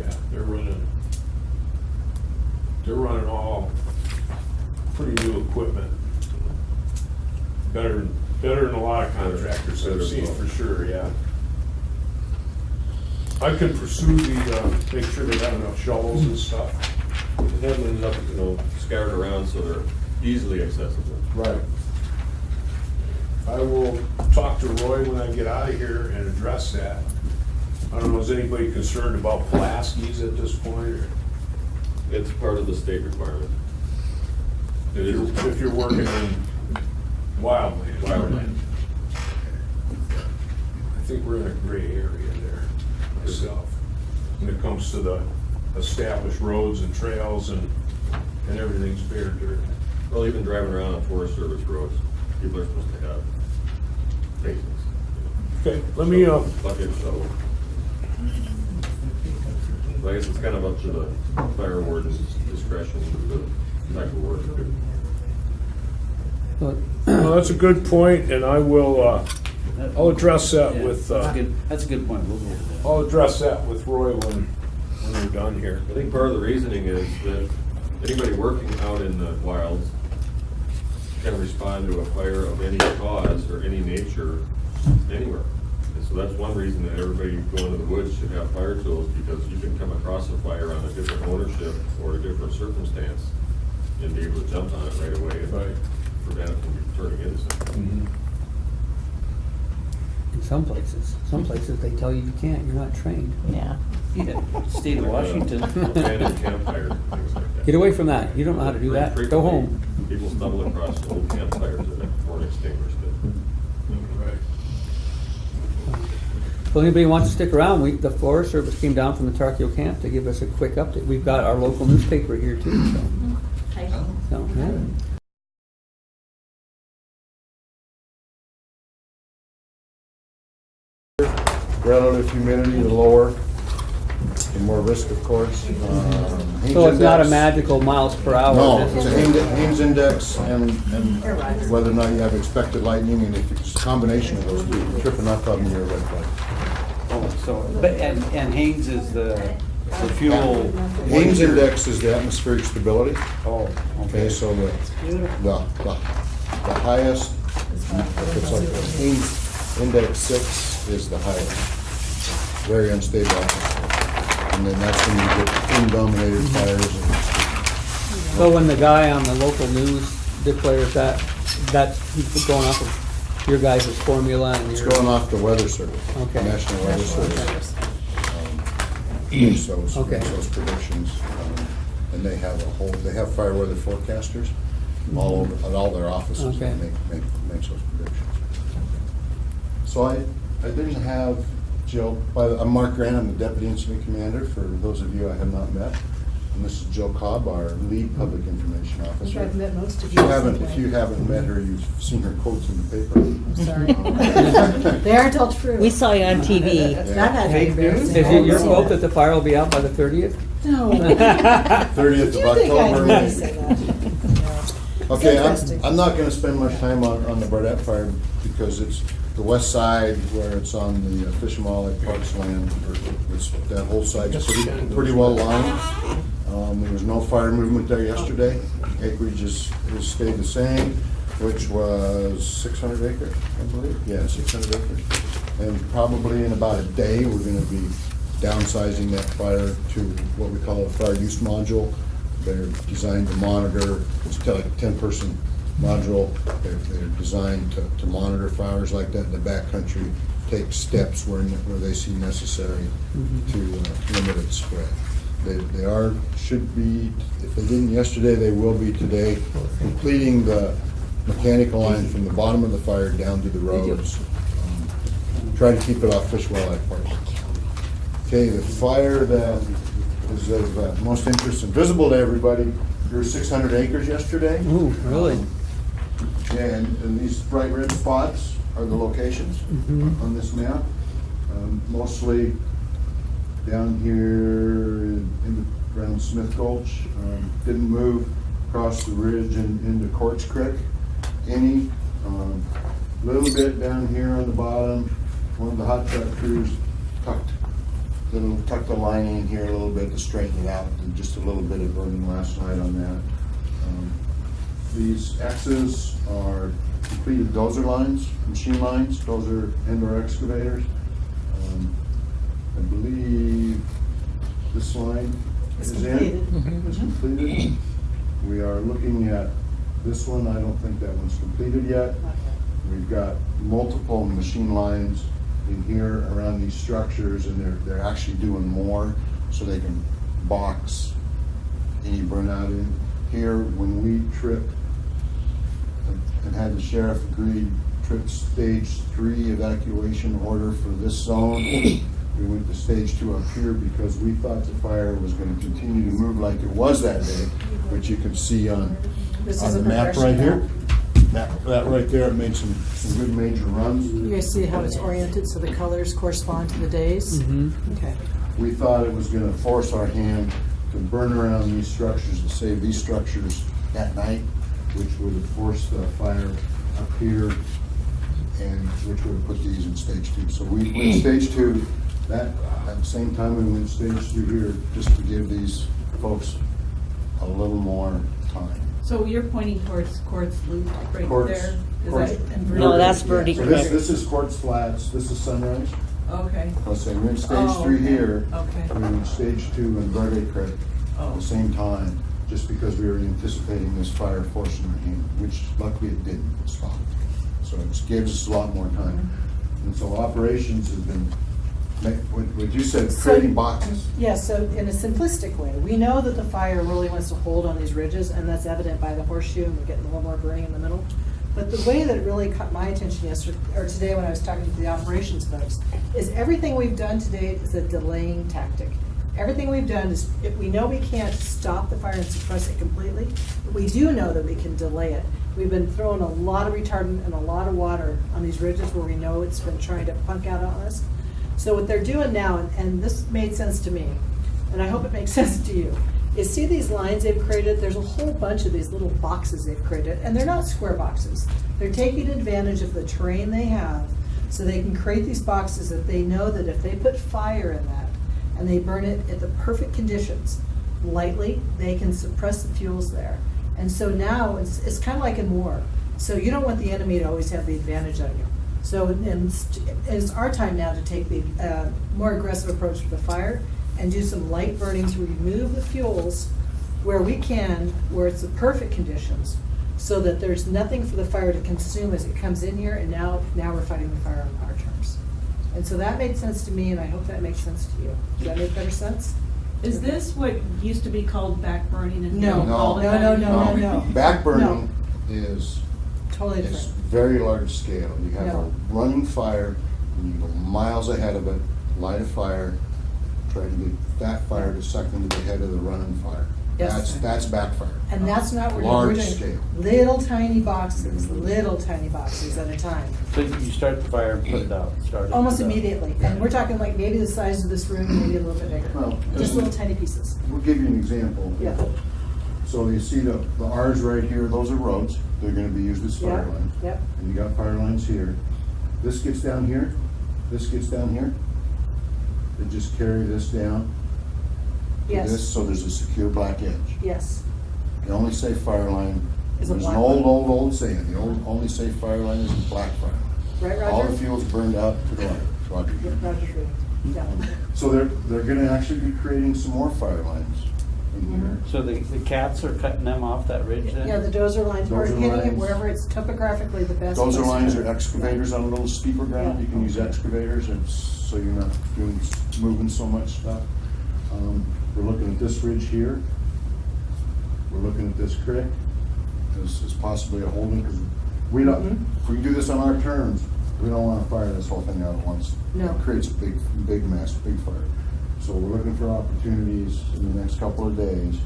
yeah, they're running all pretty new equipment. Better than a lot of contractors I've seen, for sure, yeah. I can pursue the, make sure they got enough shovels and stuff. And have them enough, scattered around so they're easily accessible. Right. I will talk to Roy when I get out of here and address that. I don't know, is anybody concerned about Pulaski's at this point, or It's part of the state requirement. It is. if you're working in wildland? Wildland. I think we're in a gray area there myself, when it comes to the established roads and trails and everything's bare dirt. Well, even driving around on Forest Service roads, people are supposed to have facings. Okay, let me, Bucket shovel. So I guess it's kind of up to the fire warden's discretion the type of work to do. well, that's a good point, and I will, I'll address that with, That's a good point. We'll go with that. I'll address that with Roy when we're done here. I think part of the reasoning is that anybody working out in the wilds can respond to a fire of any cause or any nature anywhere. And so that's one reason that everybody going to the woods should have fire tools, because you can come across a fire on a different ownership or a different circumstance and be able to jump on it right away and Right. prevent it from turning into something. In some places they tell you you can't, you're not trained. Yeah. Yeah, state of Washington. Abandoned campfire, things like that. Get away from that, you don't know how to do that, go home. People stumble across old campfires that weren't extinguished. Right. Well, anybody wants to stick around, the Forest Service came down from the Tarkio camp to give us a quick update. We've got our local newspaper here too, so. So, yeah. Relative humidity, the lower, the more risk, of course. So it's not a magical miles per hour? No, this it's a is- Haynes index and whether or not you have expected lightning, and if it's a combination of those two, you trip enough of them, you're a red flag. Oh, so, but, and Haynes is the fuel. Haynes index is the atmospheric stability. Oh, Okay, so the highest, it's like the Haynes index 6 is the highest, very unstable atmosphere. And then that's when you get wind-dominated fires. So when the guy on the local news declares that's he's going off of your guys' formula and It's your... going off the Weather Service, Okay. National Weather Service. Makes those predictions, and they have they have fire weather forecasters all over, at all their offices Okay. that makes those predictions. So I didn't have Jill, I'm Mark Grant, I'm the Deputy Incident Commander, for those of you I have not met. And this is Jill Cobb, our lead public information I officer. think I've met most of If you. you haven't met her, you've seen her quotes in the paper. I'm sorry. They aren't all true. We saw you on TV. That had to be embarrassing. Is it your quote that the fire will be out by the 30th? No. 30th of October. I say that? Okay, interesting. I'm not gonna spend much time on the Burdette fire because it's the west side where it's on the Fish and Wildlife Parks land. That whole side's pretty well lined. There was no fire movement there yesterday. Acreage has stayed the same, which was 600 acres, I believe. Yeah, 600 acres. And probably in about a day, we're gonna be downsizing that fire to what we call a fire use module. They're designed to monitor, it's like a 10-person module. They're designed to monitor fires like that in the backcountry, take steps where they see necessary to limit its spread. They should be, if they didn't yesterday, they will be today, completing the mechanical line from the bottom of the fire down to the roads. Try to keep it off Fish Wildlife Parks. Okay, the fire that is of most interest and visible to everybody, there were 600 acres yesterday. Ooh, really? Yeah, and these bright red spots are the locations on this map. Mostly down here around Smith Gulch. Didn't move across the ridge and into Quartz Creek any. Little bit down here on the bottom. One of the hot truck crews tucked the line in here a little bit to straighten it out, and just a little bit of burning last night on that. These X's are completed dozer lines, machine lines, dozer and/or excavators. I believe this line It's is in. completed. It's completed. We are looking at this one, I don't think that one's completed yet. We've got multiple machine lines in here around these structures, and they're actually doing more so they can box any burnout in. Here, when we tripped and had the sheriff agree, trip stage 3 evacuation order for this zone, we went to stage 2 up here because we thought the fire was gonna continue to move like it was that day, which you can see on This is the a map progression right here. map. That right there, it made some good major runs. You guys see how it's oriented, so the colors correspond to the days? Okay. We thought it was gonna force our hand to burn around these structures, to save these structures at night, which would have forced the fire up here, and which would have put these in stage 2. So we went stage 2, at the same time we went stage 2 here, just to give these folks a little more time. So you're pointing towards Quartz Loop right Quartz- there? Is Quartz- that in No, that's Yeah, Verde so Creek. This is Quartz Flats, this is Sunrise. Okay. Let's say we're in stage Oh, 3 okay. here. Okay. We're in stage 2 in Verde Creek at Oh. the same time, just because we were anticipating this fire forcing our hand, which luckily it didn't stop. So it gives us a lot more time. And so operations has been, what you said, So- creating boxes. Yes, so in a simplistic way, we know that the fire really wants to hold on these ridges, and that's evident by the horseshoe, and we're getting a little more burning in the middle. But the way that it really caught my attention yesterday, or today when I was talking to the operations folks, is everything we've done to date is a delaying tactic. Everything we've done is, if we know we can't stop the fire and suppress it completely, but we do know that we can delay it. We've been throwing a lot of retardant and a lot of water on these ridges where we know it's been trying to punk out on us. So what they're doing now, and this made sense to me, and I hope it makes sense to you, is see these lines they've created? There's a whole bunch of these little boxes they've created, and they're not square boxes. They're taking advantage of the terrain they have, so they can create these boxes that they know that if they put fire in that, and they burn it at the perfect conditions, lightly, they can suppress the fuels there. And so now, it's kind of like in war. So you don't want the enemy to always have the advantage on you. So it's our time now to take the more aggressive approach to the fire and do some light burning to remove the fuels where we can, where it's the perfect conditions, so that there's nothing for the fire to consume as it comes in here, and now we're fighting the fire on our terms. And so that made sense to me, and I hope that makes sense to you. Does that make better sense? Is this what used to be called back burning and No. now called it No, that no, no, anymore? no. Back burning No. is Totally It's different. very large scale. You have No. a running fire, and you go miles ahead of it, light a fire, try to get that fire to suck into the head of the running fire. Yes. That's backfire. And that's not what we're Large doing. scale. Little tiny boxes at a time. So you start the fire and put it out, start it. Almost put it out. immediately. And we're talking like maybe the size of this room, maybe a little bit bigger. Well, Just little tiny pieces. We'll give you an example. Yeah. So you see the R's right here, those are roads. They're gonna be used as fire Yep, lines. yep. And you got fire lines here. This gets down here, this gets down here. They just carry this down to Yes. this, so there's a secure black edge. Yes. The only safe fire line, Is a there's black an line. old saying, the only safe fire line is a black fire line. Right, All Roger? the fuel's burned out to the right. Roger. Yeah, Roger's reading. Yeah. So they're gonna actually be creating some more fire lines in here. So the cats are cutting them off that ridge then? Yeah, the dozer lines, or Dozer hitting it lines. wherever it's topographically the best. Those place to lines do are it. excavators on a little steeper ground. You can use excavators, and so you're not moving so much stuff. We're looking at this ridge here. We're looking at this creek. This is possibly a holding, because we don't, Mhm. if we do this on our terms, we don't wanna fire this whole thing out at once. No. It creates a big mess, big fire. So we're looking for opportunities in the next couple of days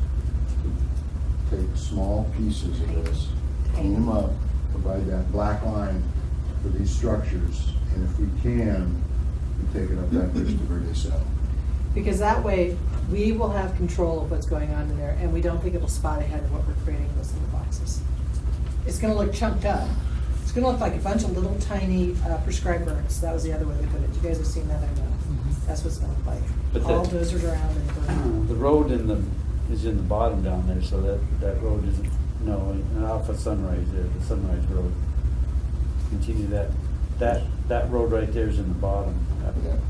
to take small pieces of this, clean them up, provide that black line for these structures, and if we can, we take it up that bridge to Verde South. Because that way, we will have control of what's going on in there, and we don't think it'll spot ahead of what we're creating in those little boxes. It's gonna look chunked up. It's gonna look like a bunch of little tiny prescribed burns. That was the other way they put it. You guys have seen that, I know. That's what it's gonna look like. But All that- dozers around and burning. The road is in the bottom down there, so that road isn't, no, and off of Sunrise there, the Sunrise Road. Continue that road right there is in the bottom.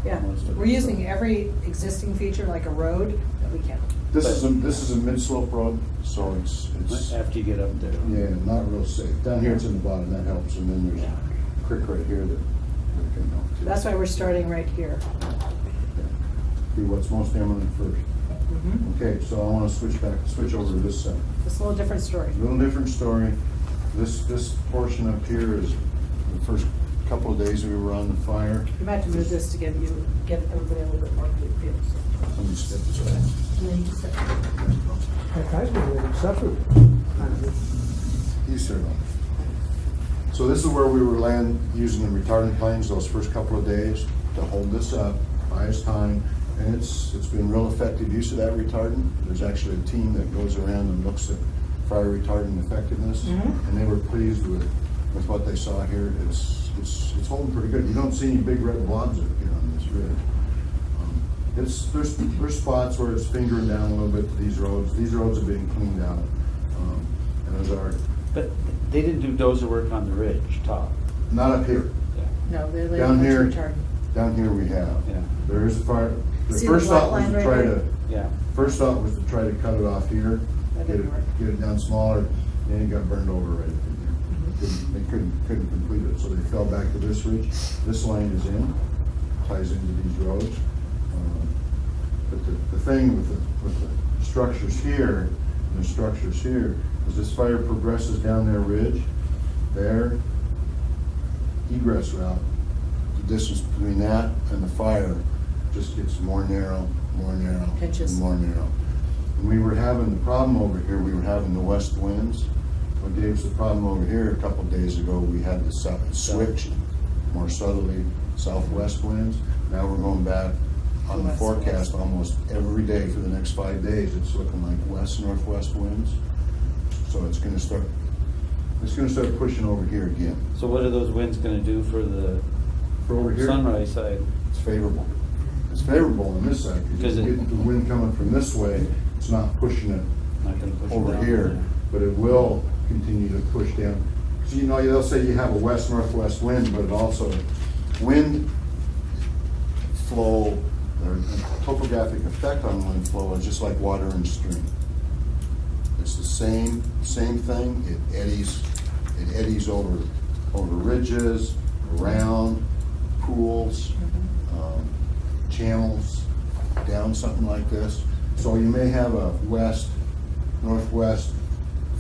Yeah, most of it. we're using every existing feature like a road that we can. This is a mid-slope road, so it's, After you get up there. yeah, not real safe. Down here it's in the bottom, that helps, and then there's a creek right here that can help too. That's why we're starting right here. Be what's most eminent first. Okay, so I wanna switch over to this side. It's a little different story. A little different story. This portion up here is the first couple of days we were on the fire. You might have to move this to get everybody a little bit more view. Let me step this back. And then you can step. That guy's been really suffered. He's here. So this is where we were using the retardant planes those first couple of days to hold this up, buy us time, and it's been real effective use of that retardant. There's actually a team that goes around and looks at fire retardant effectiveness, and they were pleased with what they saw here. It's holding pretty good. You don't see any big red blobs up here on this ridge. There's spots where it's fingering down a little bit to these roads. These roads are being cleaned out, and those are But they didn't do dozer work on the ridge top. not up here. No, they're like Down here, retardant. down here we have. Yeah. There is a fire. The See the first black thought was line to right try there? to, Yeah. first thought was to try to cut it off here, That get didn't work. it down smaller, then it got burned over right up in here. They couldn't complete it, so they fell back to this ridge. This line is in, ties into these roads. But the thing with the structures here and the structures here is this fire progresses down their ridge, their egress route, the distance between that and the fire just gets more narrow, Pinches. and more narrow. When we were having the problem over here, we were having the west winds. What gave us the problem over here a couple of days ago, we had the switch more subtly southwest winds. Now we're going back on the forecast almost every day for the next 5 days. It's looking like west-northwest winds. So it's gonna start pushing over here again. So what are those winds gonna do for the For over here, sunrise side? it's favorable. It's favorable on this side because Because you it- get the wind coming from this way, it's not pushing it Not gonna push it over down here, there. but it will continue to push down. So you know, they'll say you have a west-northwest wind, but it also, wind flow, or topographic effect on wind flow is just like water in a stream. It's the same thing, it eddies over ridges, around pools, channels, down something like this. So you may have a west-northwest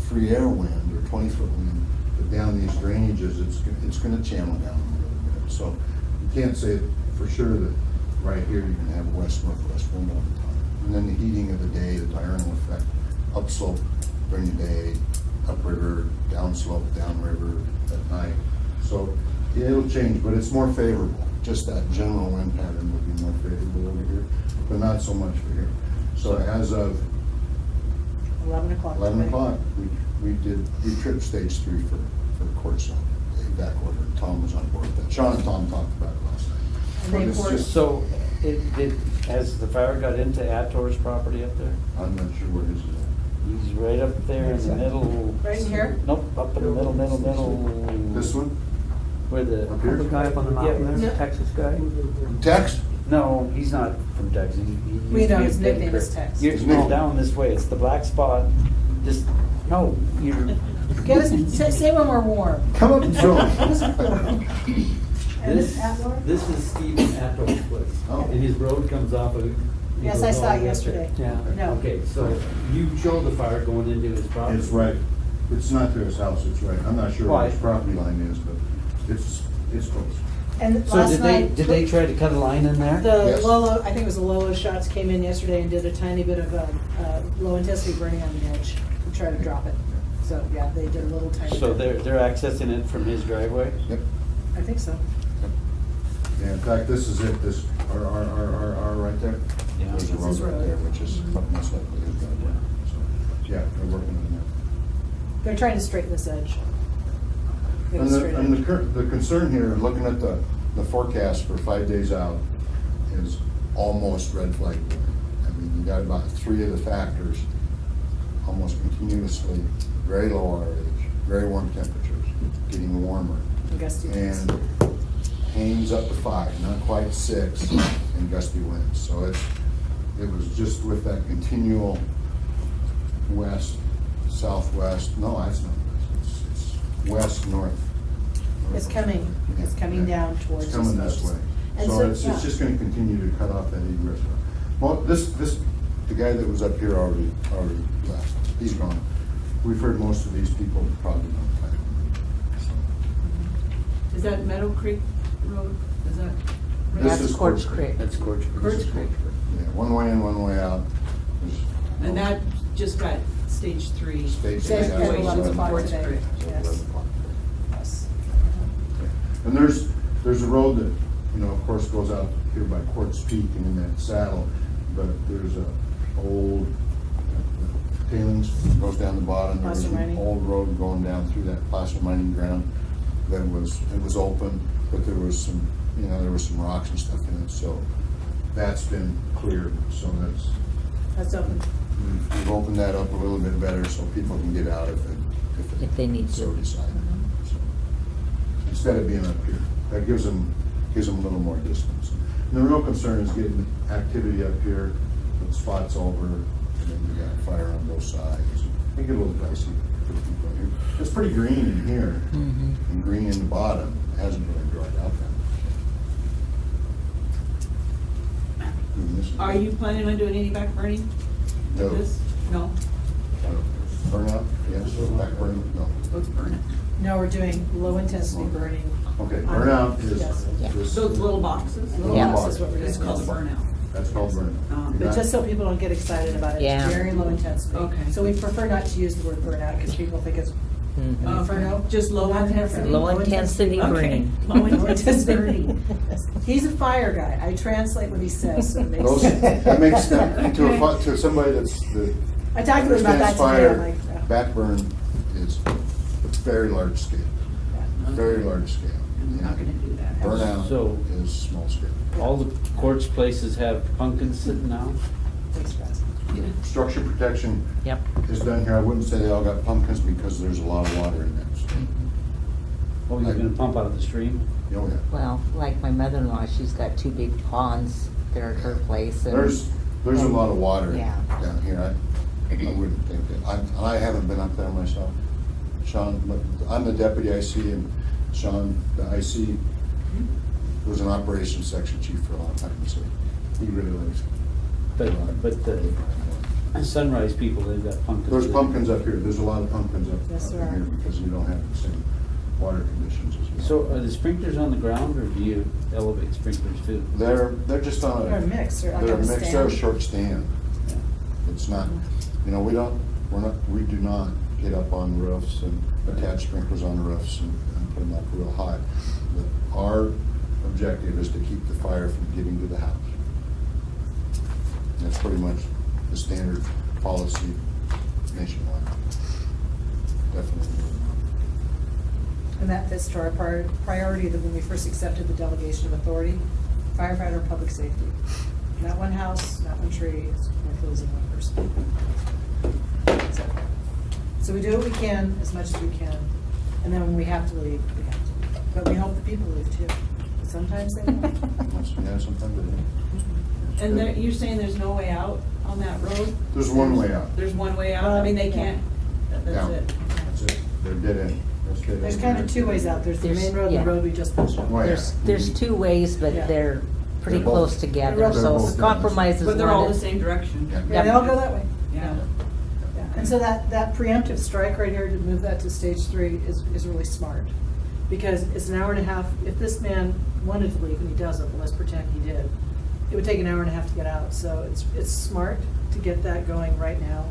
free air wind or 20-foot wind, but down these drainages, it's gonna channel down a little bit. So you can't say for sure that right here you're gonna have a west-northwest wind all the time. And then the heating of the day, the diurnal effect, upslope during the day, upriver, downslope, downriver at night. So it'll change, but it's more favorable. Just that general wind pattern will be more favorable over here, but not so much for here. So as of 11 o'clock. 11 today. o'clock, we tripped stage 3 for Clerk Salary, back order, and Tom was on board with that. Sean and Tom talked about it last night. And But they it's poured- just- So has the fire got into Attor's property up there? I'm not sure where his is at. He's right up there in the middle. Right in here? Nope, up in the middle. This one? Where the. Up here? The guy up on the mountain Yeah. there, Yeah. Texas guy? Tex? No, he's not from Texas. He We used to know be his a big nickname is crick. Tex. You're His nickname. down this way, it's the black spot, just, no, you're. Get us, say when we're warm. Come up and show him. And this Atmore? This is Stephen Attor's place. Oh. And his road comes off of. Yes, I saw it yesterday. Yeah. No. Okay, so you showed the fire going into his property. It's right, it's not to his house, it's right. I'm not sure where his property line is, but it's close. And So last did they, night. did they try to cut a line in there? The Yes. Lolo, I think it was the Lolo shots came in yesterday and did a tiny bit of low intensity burning on the edge to try to drop it. So, yeah, they did a little tiny bit. So they're accessing it from his driveway? Yep. I think so. Yeah, in fact, this is it, this, our right there. Yeah. There's a This is road right road. there, which is most likely his driveway. So, yeah, they're working on that. They're trying to straighten this edge. Get it And straight edge. the concern here, looking at the forecast for 5 days out, is almost red flag. I mean, you got about 3 of the factors, almost continuously, very low RH, very warm temperatures, getting warmer. I guess you can. And Haines up to 5, not quite 6, and gusty winds. So it was just with that continual west, southwest, no, that's not west, it's west, north. It's coming, it's coming down towards It's us. coming this way. And So it's yeah. just gonna continue to cut off that egress. Well, the guy that was up here already left. He's gone. We've heard most of these people probably don't plan. Is that Meadow Creek Road? Is that? This is Quartz Creek. That's Gorge. Quartz Creek. Yeah, one way in, one way out. There's And no- that just got stage 3. Stage Says three, at yeah, 11 it's o'clock 11 today. o'clock. Yes. 11 o'clock. Yes. And there's a road that, of course, goes out here by Quartz Peak and in that saddle, but there's a old tailings goes down the bottom. There was Placer an mining. old road going down through that placer mining ground that it was open, but there was some rocks and stuff in it, so that's been cleared, so That's open. we've opened that up a little bit better so people can get out If they need so to. decide. So, instead of being up here, that gives them a little more distance. And the real concern is getting activity up here, with spots over, and then you got fire on both sides. It get a little dicey for people here. It's pretty green in here, and green in the bottom. It hasn't really dried out that much. Are you planning on doing any back burning? No. No? Burnout? Yes, back burn? No. Let's burn it. No, we're doing low intensity burning. Okay, burnout is. Yes. this- Those little boxes? Little Yeah. box. That's what we're doing. It's called burnout. That's called burnout. But just so people don't get excited about it, Yeah. it's very low intensity. Okay. So we prefer not to use the word burnout because people think it's Mhm. inferno. Just low intensity. Low intensity burning. Low intensity burning. He's a fire guy. I translate what he says, so it makes Those, sense. that makes sense, to somebody that I talked to him about that understands today. fire, I'm like, yeah. backburn is a very large scale, very large scale. I'm not gonna do that. Burnout So- is small scale. All the quartz places have pumpkins sitting out? Thanks, guys. Structure protection Yep. is done here. I wouldn't say they all got pumpkins because there's a lot of water in there. So, Oh, you're gonna pump out of the stream? oh, yeah. Well, like my mother-in-law, she's got 2 big ponds there at her place. And There's a lot of water Yeah. down here. I wouldn't think that. I haven't been up there myself. Sean, I'm the deputy IC, and Sean, the IC, was an operations section chief for a long time, so he really likes it. But the Sunrise people, they've got pumpkins. There's pumpkins up here. There's a lot of pumpkins up Yes, there in here are. because you don't have the same water conditions as So well. are the sprinklers on the ground, or do you elevate sprinklers too? They're just on They're a mix. They're like They're a on a mix. stand. They're a short stand. It's not, we do not get up on roofs and attach sprinklers on roofs and put them up real high. Our objective is to keep the fire from getting to the house. That's pretty much the standard policy nationwide. Definitely. And that fits to our priority that when we first accepted the delegation of authority, firefighter and public safety. Not one house, not one tree, we're losing one person. So we do what we can, as much as we can, and then when we have to leave, we have to leave. But we hope the people leave too. But sometimes they don't. Yeah, sometimes it is. And there, you're saying there's no way out on that road? There's one way out. There's one way out? I mean, they Yeah. can't, that's Yeah. it. That's it. They're dead end. That's dead end. There's kind of 2 ways out. There's the There's- main road and yeah. the road we just pushed on. Oh, yeah. There's 2 ways, but Yeah. they're pretty They're both- close together, they're so both the compromise is But they're all one the that- same direction? Yeah. Yeah, they all go that way. Yeah. Yeah. And so that preemptive strike right here to move that to stage 3 is really smart. Because it's an hour and a half, if this man wanted to leave and he doesn't, well, let's pretend he did, it would take an hour and a half to get out. So it's smart to get that going right now,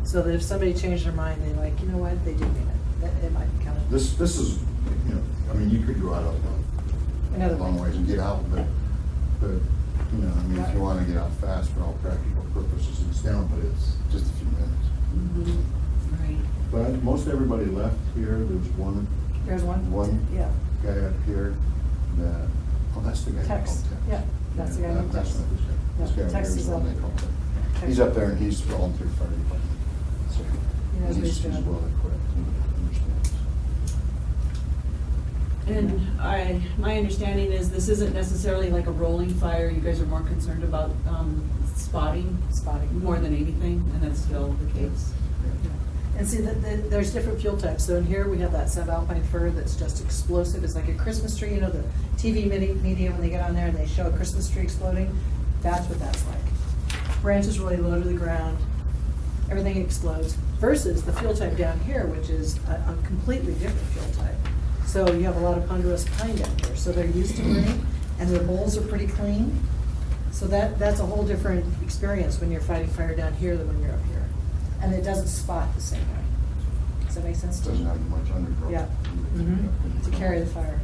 so that if somebody changed their mind, they're like, you know what, they do mean it. That it might be kind of. This is, you could go out Another a long way. ways and get out, but, if you wanna get out fast for all practical purposes, it's down, but it's just a few minutes. Right. But most everybody left here. There's one There's one. Yeah. guy up here that, that's the guy they call Tex. Tex. Yeah, that's the guy named That's Tex. not this guy. This Yeah, guy over Tex here is is the one up. they call Tex. Tex. He's up there and he's volunteer fire department. So He knows what he's doing. well equipped and understands. And my understanding is this isn't necessarily like a rolling fire, you guys are more concerned about spotting more than anything, and that's still the case. And see, there's different fuel types. So in here, we have that subalpine fir that's just explosive. It's like a Christmas tree, you know, the TV media when they get on there and they show a Christmas tree exploding. That's what that's like. Branches really low to the ground. Everything explodes. Versus the fuel type down here, which is a completely different fuel type. So you have a lot of ponderosa pine down here. So they're used to burning, and their bowls are pretty clean. So that's a whole different experience when you're fighting fire down here than when you're up here. And it doesn't spot the same way. Does that make sense to you? Doesn't have much undergrowth. Yeah. To carry the fire.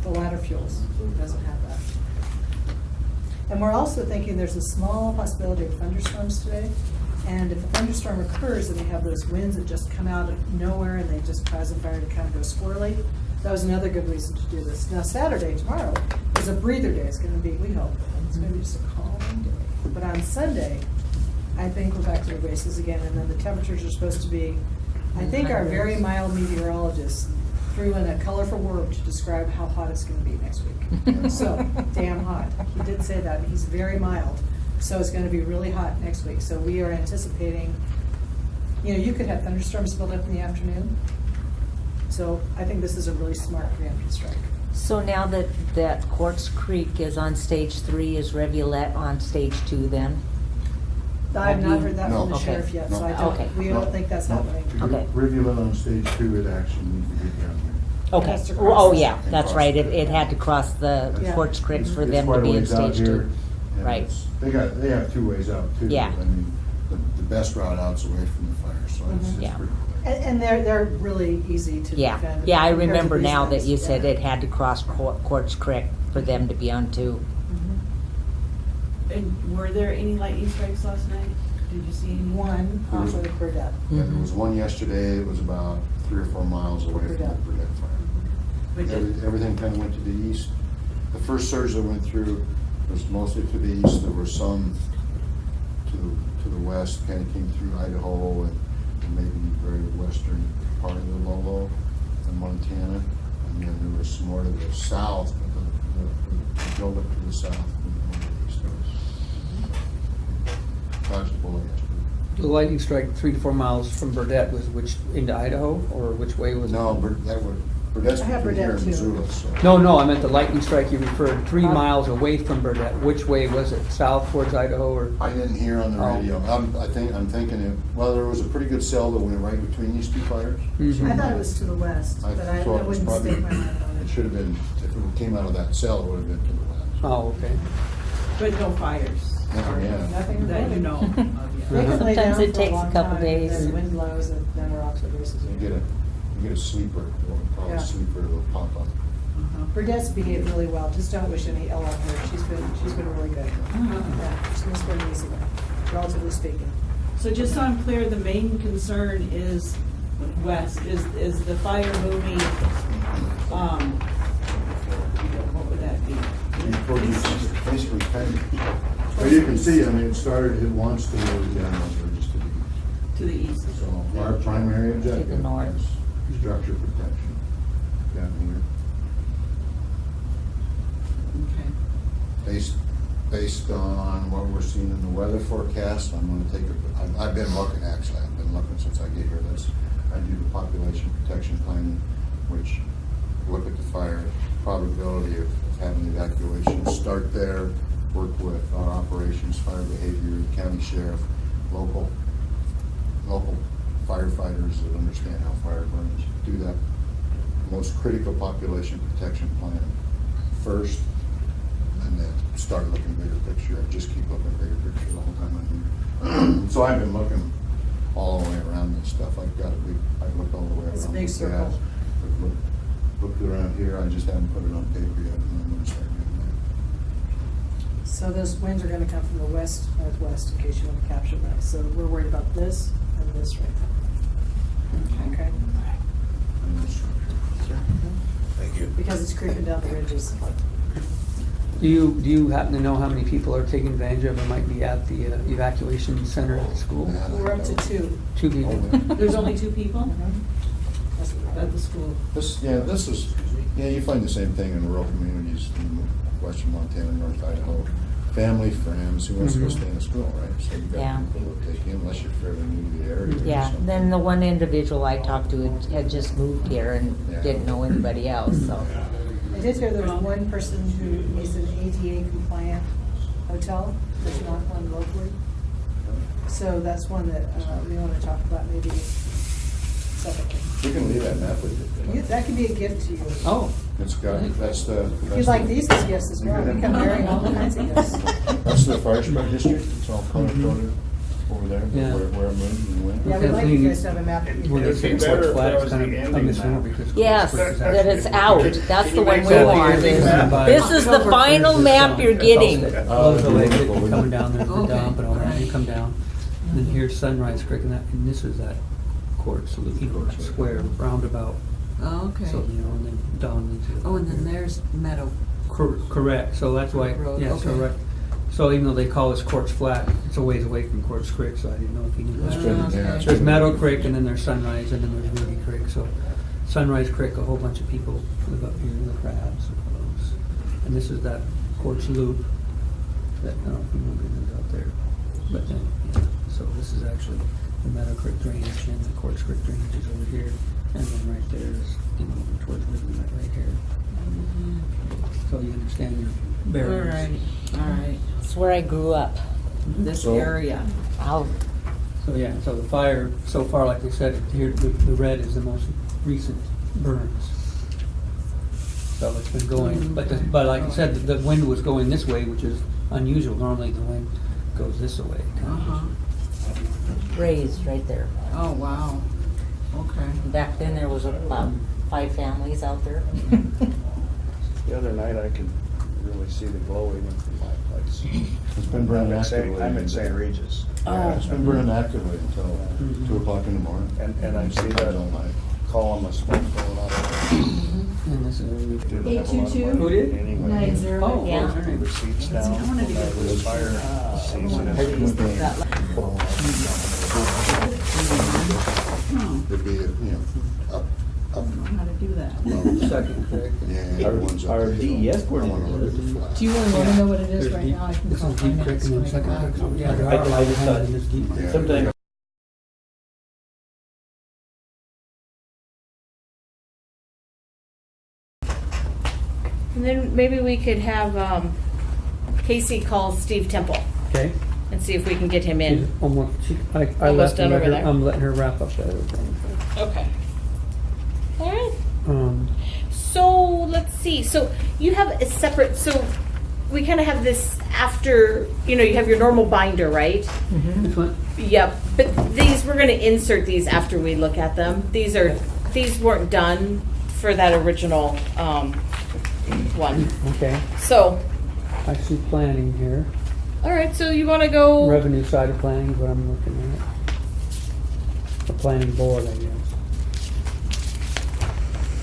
The ladder fuels doesn't have that. And we're also thinking there's a small possibility of thunderstorms today. And if a thunderstorm occurs and we have those winds that just come out of nowhere and they just cause the fire to kind of go squirrely, that was another good reason to do this. Now Saturday, tomorrow, is a breather day. It's going to be, we hope, it's going to be just a calm day. But on Sunday, I think we're back to the races again, and then the temperatures are supposed to be, I think our very mild meteorologist threw in a colorful word to describe how hot it's going to be next week. So, damn hot. He did say that. He's very mild. So it's going to be really hot next week. So we are anticipating, you know, you could have thunderstorms build up in the afternoon. So I think this is a really smart preemptive strike. So now that Quartz Creek is on stage 3, is Reviolette on stage 2 then? I've not heard that from the Okay. sheriff yet, so I Okay. don't, we don't think that's happening. Okay. Rivulet on stage 2, it actually needs to get down here. Okay, has to cross oh the- yeah, and that's cross right, the- it had to cross the Yeah. Quartz Creek for It's them to quite a be in ways out stage 2. here, and Right. they have 2 ways out too. Yeah. I mean, the best route out's away from the fire, so it's Yeah. pretty. And they're really easy to Yeah, defend. yeah, I compared to remember these now that things. you said Yeah. it had to cross Quartz Creek for them to be on 2. And were there any lightning strikes last night? Did you see any? One off of the Burdette. Yeah, there was one yesterday, it was about 3 or 4 miles away from the Burdette. Burdette fire. Everything kind of went to the east. The first surge that went through was mostly to the east. There were some to the west, kind of came through Idaho and maybe the very western part of the Lolo and Montana. And then there was some more to the south, but the build up to the south and the east. Dodged the bullet yesterday. The lightning strike 3 to 4 miles from Burdette was which, into Idaho, or which way was it? No, Burdette's I have between here Burdette and too. Missoula, so. No, I meant the lightning strike you referred 3 miles away from Burdette. Which way was it? South towards Idaho or? I didn't hear on the Oh. radio. I'm thinking it, well, there was a pretty good cell that went right between these 2 fires. Mhm. So I thought it was to the west, but I thought it was wouldn't probably- stake my mind on It it. should have been, if it came out of that cell, it would have been to the west. Oh, okay. But no fires? Oh, yeah. Nothing That you know of, They yeah. can lay Sometimes down it for a takes a long couple time, days. Then the wind blows and then we're off to the races. You get a sleeper, we'll call it Yeah. a sleeper, it'll pop up. Burdette's behaved really well. Just don't wish any ill on her. She's been really good. Yeah, she's been an easy one, relatively speaking. So just so I'm clear, the main concern is west, is the fire moving, what would that be? Basically, kind of, but you can see, I mean, it wants to move down those ridges to the east. To the east. So our primary objective north. is structure protection down here. Okay. Based on what we're seeing in the weather forecast, I'm gonna take I've been looking, actually, I've been looking since I get here. I do the population protection planning, which look at the fire probability of having evacuation, start there, work with our operations, fire behavior, county sheriff, local firefighters that understand how fire burns, do that most critical population protection plan first, and then start looking bigger picture. I just keep looking bigger picture the whole time I'm here. So I've been looking all the way around this stuff. I've looked all the way around. It's a big the circle. gas. I've looked around here. I just haven't put it on paper yet, and I'm gonna start doing that. So those winds are gonna come from the west, northwest, in case you want to capture that. So we're worried about this and this right now. Okay? And then structure. Thank you. Because it's creeping down the ridges. Do you happen to know how many people are taking advantage of or might be at the evacuation center at the school? We're up to 2. 2 people. There's only 2 people That's what we're at the school. This is Yeah, you find the same thing in rural communities in western Montana, North Idaho. Family, friends, who wants to go stay in a school, right? So you Yeah. got people that take you unless you're fairly new to the area. or Yeah, something. then the one individual I talked to had just moved here and Yeah. didn't know anybody else, so. I did hear there was one person who needs an ADA compliant hotel, there's not one locally. So that's one that we want to talk about maybe separately. We can leave that map with you. That could be a gift to you. Oh, It's got, that's the. If that's you'd like the- these as gifts as well, we come bearing all kinds of gifts. That's the fire spread district, it's all color coded over there, Yeah. where it moves and when. Yeah, we'd like you guys to have a map. that you when can- they say It'd be better Quartz if Flat, that it's was kind the of a ending misnomer map. because. Yes, Quartz Creek is that it's out, that's the one we that the want. ending map? This is the final map you're getting. Loves the lake, you're coming down, there's the dump and all that, you come down, and then here's Sunrise Creek, and this is that Quartz, that square roundabout. Oh, okay. So, you know, and then down into. Oh, and then there's Meadow. Correct, so that's why, Road, yeah, so okay. right. So even though they call this Quartz Flat, it's a ways away from Quartz Creek, so I didn't know if you knew It's that. been- okay. yeah, it's There's been- Meadow Creek, and then there's Sunrise, and then there's Rudy Creek, so Sunrise Creek, a whole bunch of people live up here, the crabs and all those. And this is that Quartz Loop that, I don't know if you know anything out there, but then, yeah, so this is actually the Meadow Creek drainage, and the Quartz Creek drainage is over here, and then right there is, you know, towards River right here. So you understand your All barriers. right, all right. It's where I grew up. This So- area. I'll, So yeah, so the fire, so far, like they said, here, the red is the most recent burns. So it's been going, but like I said, the wind was going this way, which is unusual. Normally the wind goes this way. Uh-huh. raised right there. Oh, wow. Okay. Back then, there was about 5 families out there. The other night, I could really see the glow even from my place. It's been burning I'm in St. actively. I'm in St. Regis. Oh. It's been burning actively until 2 o'clock in the morning. And I see Sometimes all that night. column of smoke going out of it. And this is where we Didn't have a lot of 822? money Who did? anyway. 90. Oh, Yeah. okay. Receipts down from this fire season. It'd be, you know, up, I don't know how to do that. Second, correct. yeah, everyone's up. Our there. DES I wanna look at the flat. Do you really want to know what it is There's right deep- now? I can This call is Deep Creek and then finance. Second Creek. So, yeah, there I are a lot of just houses thought- in this deep. Yeah. Sometimes And then maybe we could have Casey call Steve Temple Okay. and see if we can get him in. I Almost left done and let over her, there. I'm letting her wrap up that other thing. Okay. All right. Um, So let's see. So you have a separate. So we kind of have this after. You have your normal binder, right? This one? Yep. But these we're going to insert these after we look at them. These weren't done for that original one. Okay. So I see planning here. all right. So you want to go? Revenue side of planning is what I'm looking at. The planning board, I guess.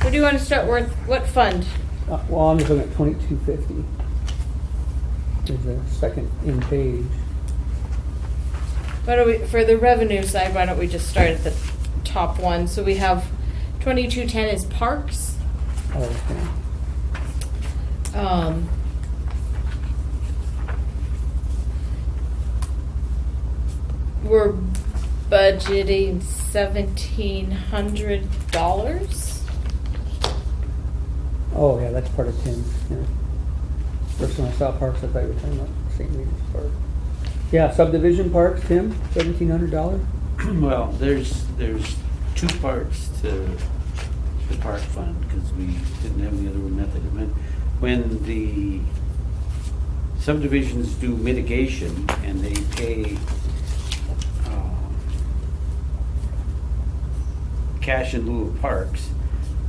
Where do you want to start with? What fund? Well, I'm just looking at 2250. Is the second in page. Why don't we, for the revenue side, why don't we just start at the top one? So we have 2210 is parks. Oh, okay. We're budgeting $1,700. Oh, yeah, that's part of Tim's. Yeah. First when I saw parks, I thought you were talking about St. Regis Park. Yeah, subdivision parks, Tim, $1,700. Well, there's 2 parts to the park fund, because we didn't have any other method. When the subdivisions do mitigation and they pay cash in lieu of parks,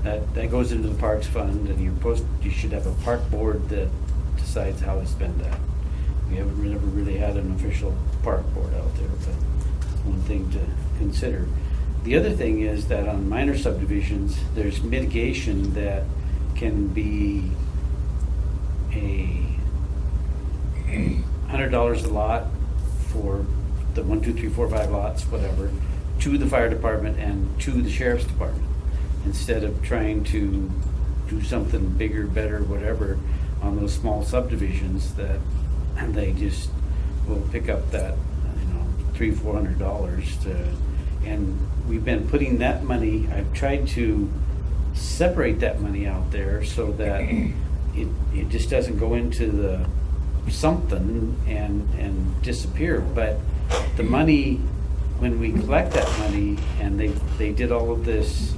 that goes into the parks fund, and you should have a park board that decides how to spend that. We haven't never really had an official park board out there, but one thing to consider. The other thing is that on minor subdivisions, there's mitigation that can be $100 a lot for the 1, 2, 3, 4, 5 lots, whatever, to the fire department and to the sheriff's department, instead of trying to do something bigger, better, whatever, on those small subdivisions, that they just will pick up that, $300-400 to, and we've been putting that money, I've tried to separate that money out there so that it just doesn't go into the something and disappear. But the money, when we collect that money, and they did all of this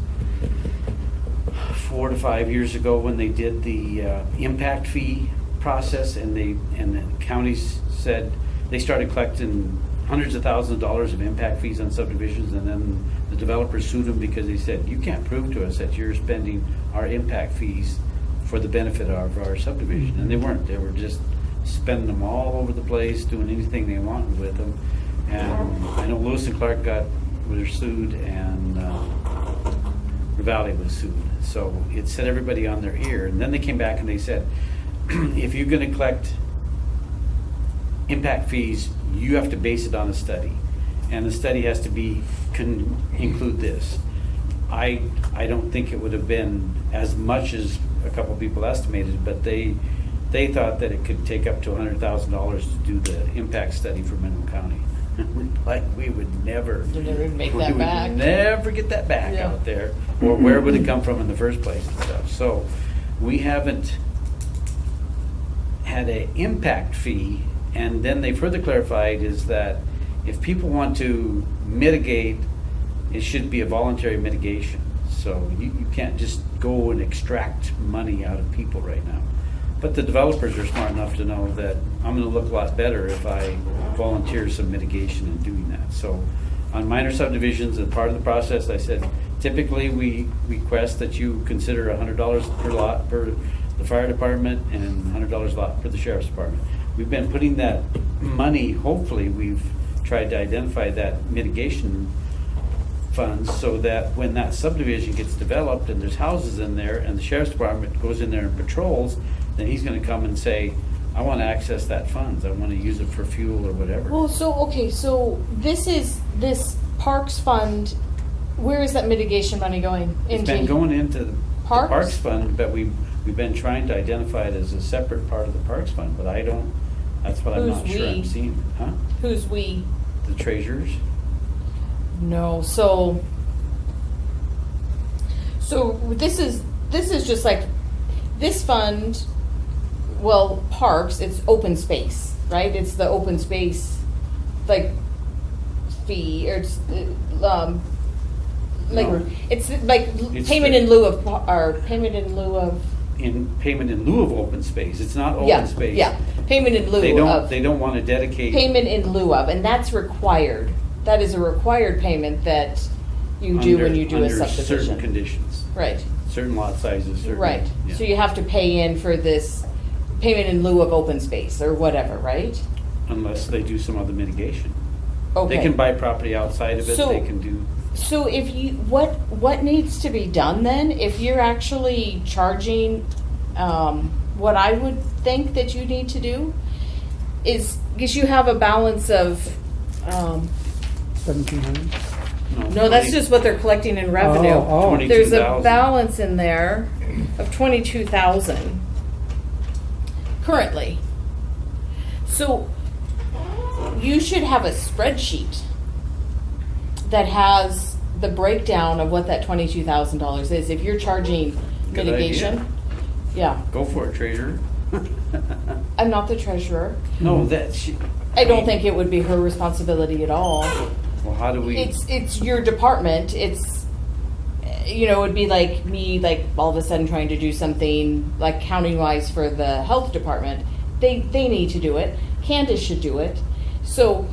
4 to 5 years ago when they did the impact fee process, and the counties said they started collecting hundreds of thousands of dollars of impact fees on subdivisions, and then the developers sued them because they said, you can't prove to us that you're spending our impact fees for the benefit of our subdivision. And they weren't. They were just spending them all over the place, doing anything they wanted with them. And I know Lewis and Clark were sued, and Ravalli was sued. So it set everybody on their ear. And then they came back and they said, if you're going to collect impact fees, you have to base it on a study, and the study has to include this. I don't think it would have been as much as a couple people estimated, but they thought that it could take up to $100,000 to do the impact study for Mineral County. We would never make that back. Never get that back out there, or where would it come from in the first place and stuff. So we haven't had an impact fee. And then they further clarified is that if people want to mitigate, it should be a voluntary mitigation. So you can't just go and extract money out of people right now. But the developers are smart enough to know that I'm going to look a lot better if I volunteer some mitigation in doing that. So on minor subdivisions, as part of the process, I said, typically we request that you consider $100 per lot per the fire department and $100 a lot for the sheriff's department. We've been putting that money, hopefully we've tried to identify that mitigation funds so that when that subdivision gets developed and there's houses in there and the sheriff's department goes in there and patrols, then he's gonna come and say, I wanna access that funds, I wanna use it for fuel or whatever. Well, so this Parks Fund, where is that mitigation money going? It's been going into the Parks? Parks Fund, but we've been trying to identify it as a separate part of the Parks Fund, but that's what I'm not sure I'm seeing. Huh? Who's we? The treasurers? No, so this is just like, this fund, well, parks, it's open space, right? It's the open space, like, fee, or it's, like, No. it's like It's payment the- in lieu of, or payment in lieu of. Payment in lieu of open space, it's not Yeah, open space. yeah, payment in lieu of. They don't want to dedicate. Payment in lieu of, and that's required. That is a required payment that you do when you do a under subdivision. certain conditions. Right. Certain lot sizes, certain. Right, yeah. so you have to pay in for this payment in lieu of open space or whatever, right? Unless they do some other mitigation. Okay. They can buy property outside of it, So- they can do. So if you, what needs to be done then, if you're actually charging, what I would think that you need to do is, because you have a balance of, 1,700? no, that's just what they're collecting in revenue. Oh, oh. There's a 22,000. balance in there of 22,000 currently. So you should have a spreadsheet that has the breakdown of what that $22,000 is. If you're charging Good mitigation, idea. yeah. Go for it, treasurer. I'm not the treasurer. No, I don't think it would be her responsibility at all. Well, how do we? It's your department. It's, it would be like me, like all of a sudden trying to do something like counting wise for the health department. They need to do it. Candace should do it. So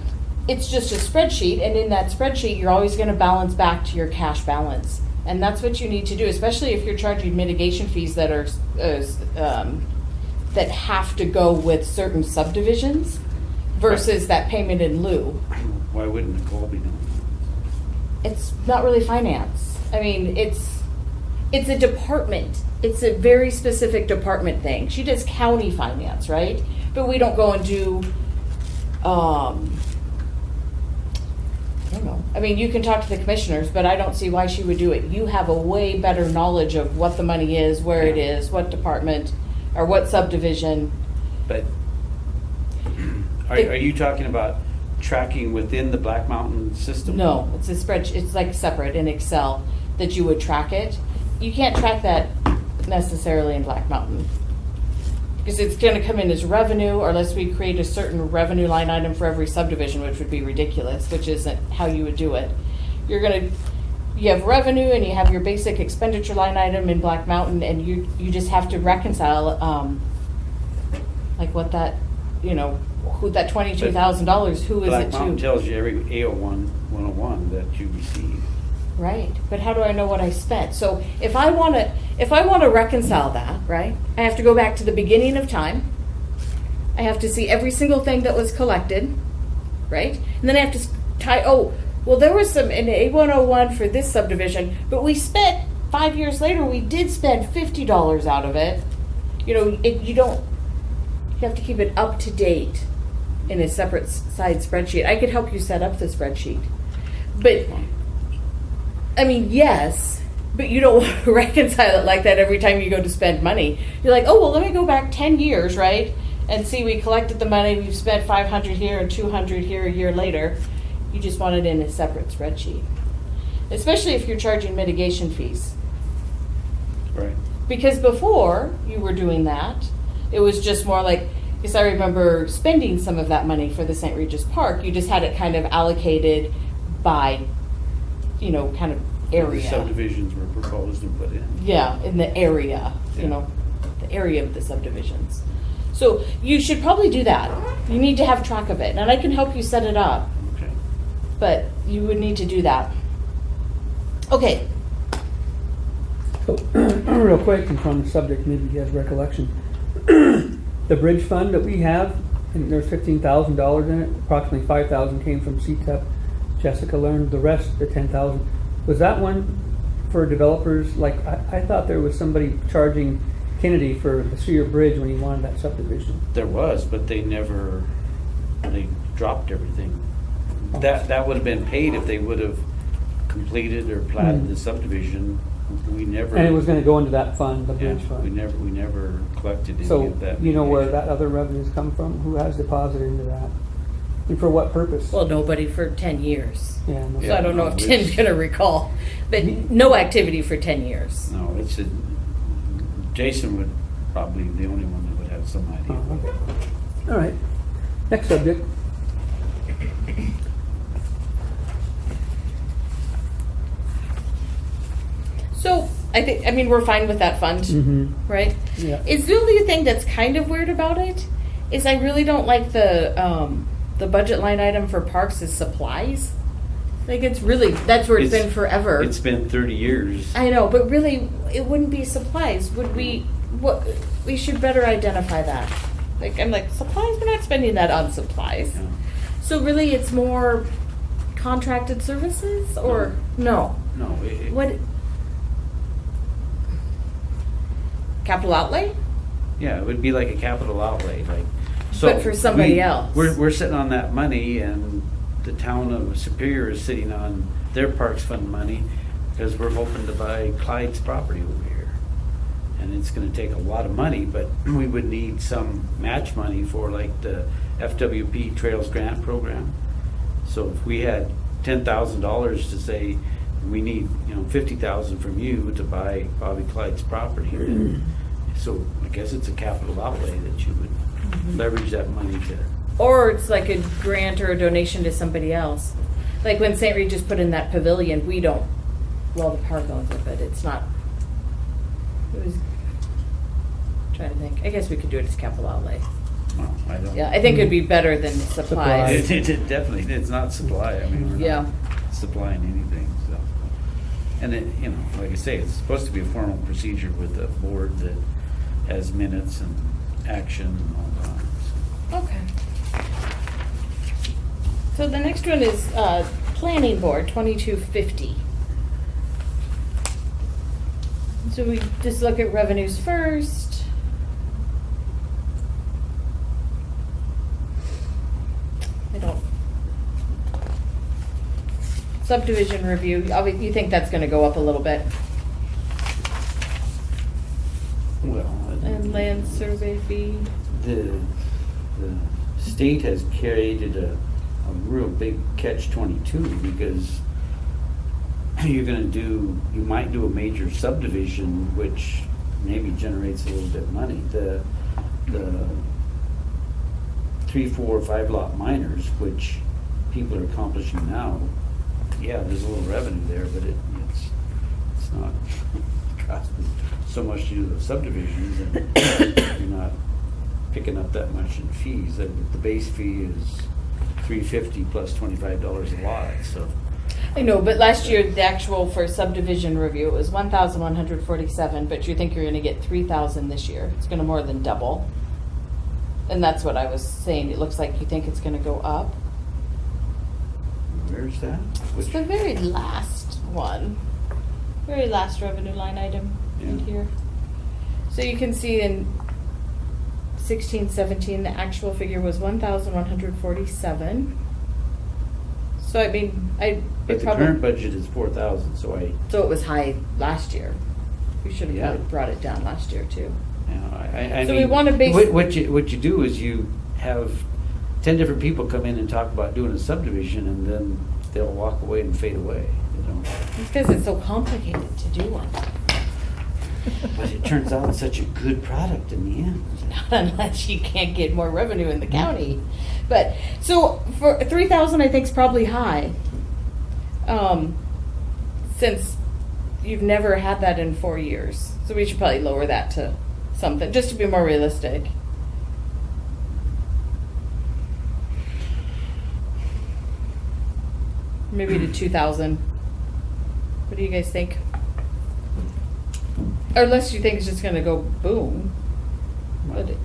it's just a spreadsheet, and in that spreadsheet, you're always going to balance back to your cash balance. And that's what you need to do, especially if you're charging mitigation fees that are that have to go with certain subdivisions versus that payment in lieu. Why wouldn't Nicole be doing It's not really finance. I mean, it's a department. It's a very specific department thing. She does county finance, right? But we don't go and do, I don't know, I mean, you can talk to the commissioners, but I don't see why she would do it. You have a way better knowledge of what the money is, where it is, what department, or what subdivision. But are you talking about tracking within the Black Mountain system? No, it's a spreadsheet, it's like separate in Excel that you would track it. You can't track that necessarily in Black Mountain. Because it's gonna come in as revenue, or unless we create a certain revenue line item for every subdivision, which would be ridiculous, which isn't how you would do it. You have revenue and you have your basic expenditure line item in Black Mountain, and you just have to reconcile, like what that, who that $22,000, who is Black it Mountain to? tells you every AO1 101 that you receive. Right, but how do I know what I spent? So if I want to reconcile that, right, I have to go back to the beginning of time. I have to see every single thing that was collected, right? And then I have to tie, there was some in A101 for this subdivision, but we spent 5 years later, we did spend $50 out of it. You have to keep it up to date in a separate side spreadsheet. I could help you set up the spreadsheet. But I mean, yes, but you don't want to reconcile it like that every time you go to spend money. You're like, let me go back 10 years, right? And see, we collected the money, we've spent 500 here and 200 here a year later. You just want it in a separate spreadsheet. Especially if you're charging mitigation fees. Right. Because before you were doing that, it was just more like, because I remember spending some of that money for the St. Regis Park, you just had it kind of allocated by kind of area. The subdivisions were proposed and put in. Yeah, in the area, Yeah. The area of the subdivisions. So you should probably do that. You need to have track of it, and I can help you set it up. Okay. But you would need to do that. Okay. So, real quick, and from the subject, maybe you have recollection. The bridge fund that we have, and there's $15,000 in it. Approximately $5,000 came from CTEP. Jessica learned the rest, the $10,000. Was that one for developers? Like I thought there was somebody charging Kennedy for the Sear Bridge when he wanted that subdivision. There was, but they dropped everything. That would have been paid if they would have completed or platted the subdivision. We never. And it was going to go into that fund, the bridge fund. We never collected any So of that. you know where that other revenues come from? Who has deposited into that? And for what purpose? Well, nobody for 10 years. Yeah. No, So I don't know if Tim's going to recall. But no activity for 10 years. No, Jason would probably be the only one that would have some idea. Oh, okay. All right. Next subject. So I mean, we're fine with that fund, right? Yeah. Is the only thing that's kind of weird about it is I really don't like the budget line item for parks is supplies. Like that's where it's been forever. It's been 30 years. I know, but really, it wouldn't be supplies. We should better identify that. Like I'm like supplies. We're not spending that on supplies. No. So really, it's more contracted services, or no? No. What? Capital outlay? Yeah, it would be like a capital outlay, like. But for somebody else. We're sitting on that money, and the town of Superior is sitting on their parks fund money because we're hoping to buy Clyde's property over here. And it's gonna take a lot of money, but we would need some match money for like the FWP Trails Grant Program. So if we had $10,000 to say, we need, $50,000 from you to buy Bobby Clyde's property. So I guess it's a capital outlay that you would leverage that money to. Or it's like a grant or a donation to somebody else. Like when St. Regis put in that pavilion, the park owns it, but it's not. It was. Trying to think. I guess we could do it as capital outlay. Well, I don't. Yeah, I think it'd be better than supplies. It definitely, it's not supply. I mean, we're not supplying anything. So, and it, like I say, it's supposed to be a formal procedure with a board that has minutes and action and all that. So. Okay. So the next one is Planning Board 2250. So we just look at revenues first. subdivision review, you think that's gonna go up a little bit? Well, And land survey fee? the state has created a real big catch-22 because you might do a major subdivision, which maybe generates a little bit of money. The 3, 4, 5 lot minors, which people are accomplishing now, yeah, there's a little revenue there, but it's not costing so much to do the subdivisions, and you're not picking up that much in fees. The base fee is $350 plus $25 a lot, so. I know, but last year, the actual for subdivision review, it was 1,147, but you think you're gonna get 3,000 this year. It's gonna more than double. And that's what I was saying, it looks like you think it's gonna go up. Where's that? It's the very last one, very last revenue line item in Yeah. here. So you can see in 16, 17, the actual figure was 1,147. So I mean, But the current budget is 4,000, so so it was high last year. We should have Yeah. brought it down last year too. I So mean, we wanna base- what you do is you have 10 different people come in and talk about doing a subdivision, and then they'll walk away and fade away, you know. It's because it's so complicated to do one. But it turns out it's such a good product in the end. Not unless you can't get more revenue in the county. But, so for 3,000 I think is probably high. Since you've never had that in 4 years. So we should probably lower that to something, just to be more realistic. Maybe to 2,000. What do you guys think? Or unless you think it's just gonna go boom. But it-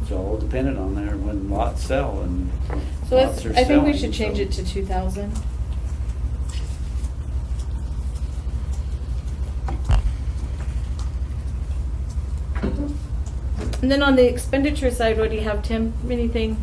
It's all dependent on there when lots sell and So lots let's, are I think we selling, should change so- it to 2,000. And then on the expenditure side, what do you have, Tim? Anything?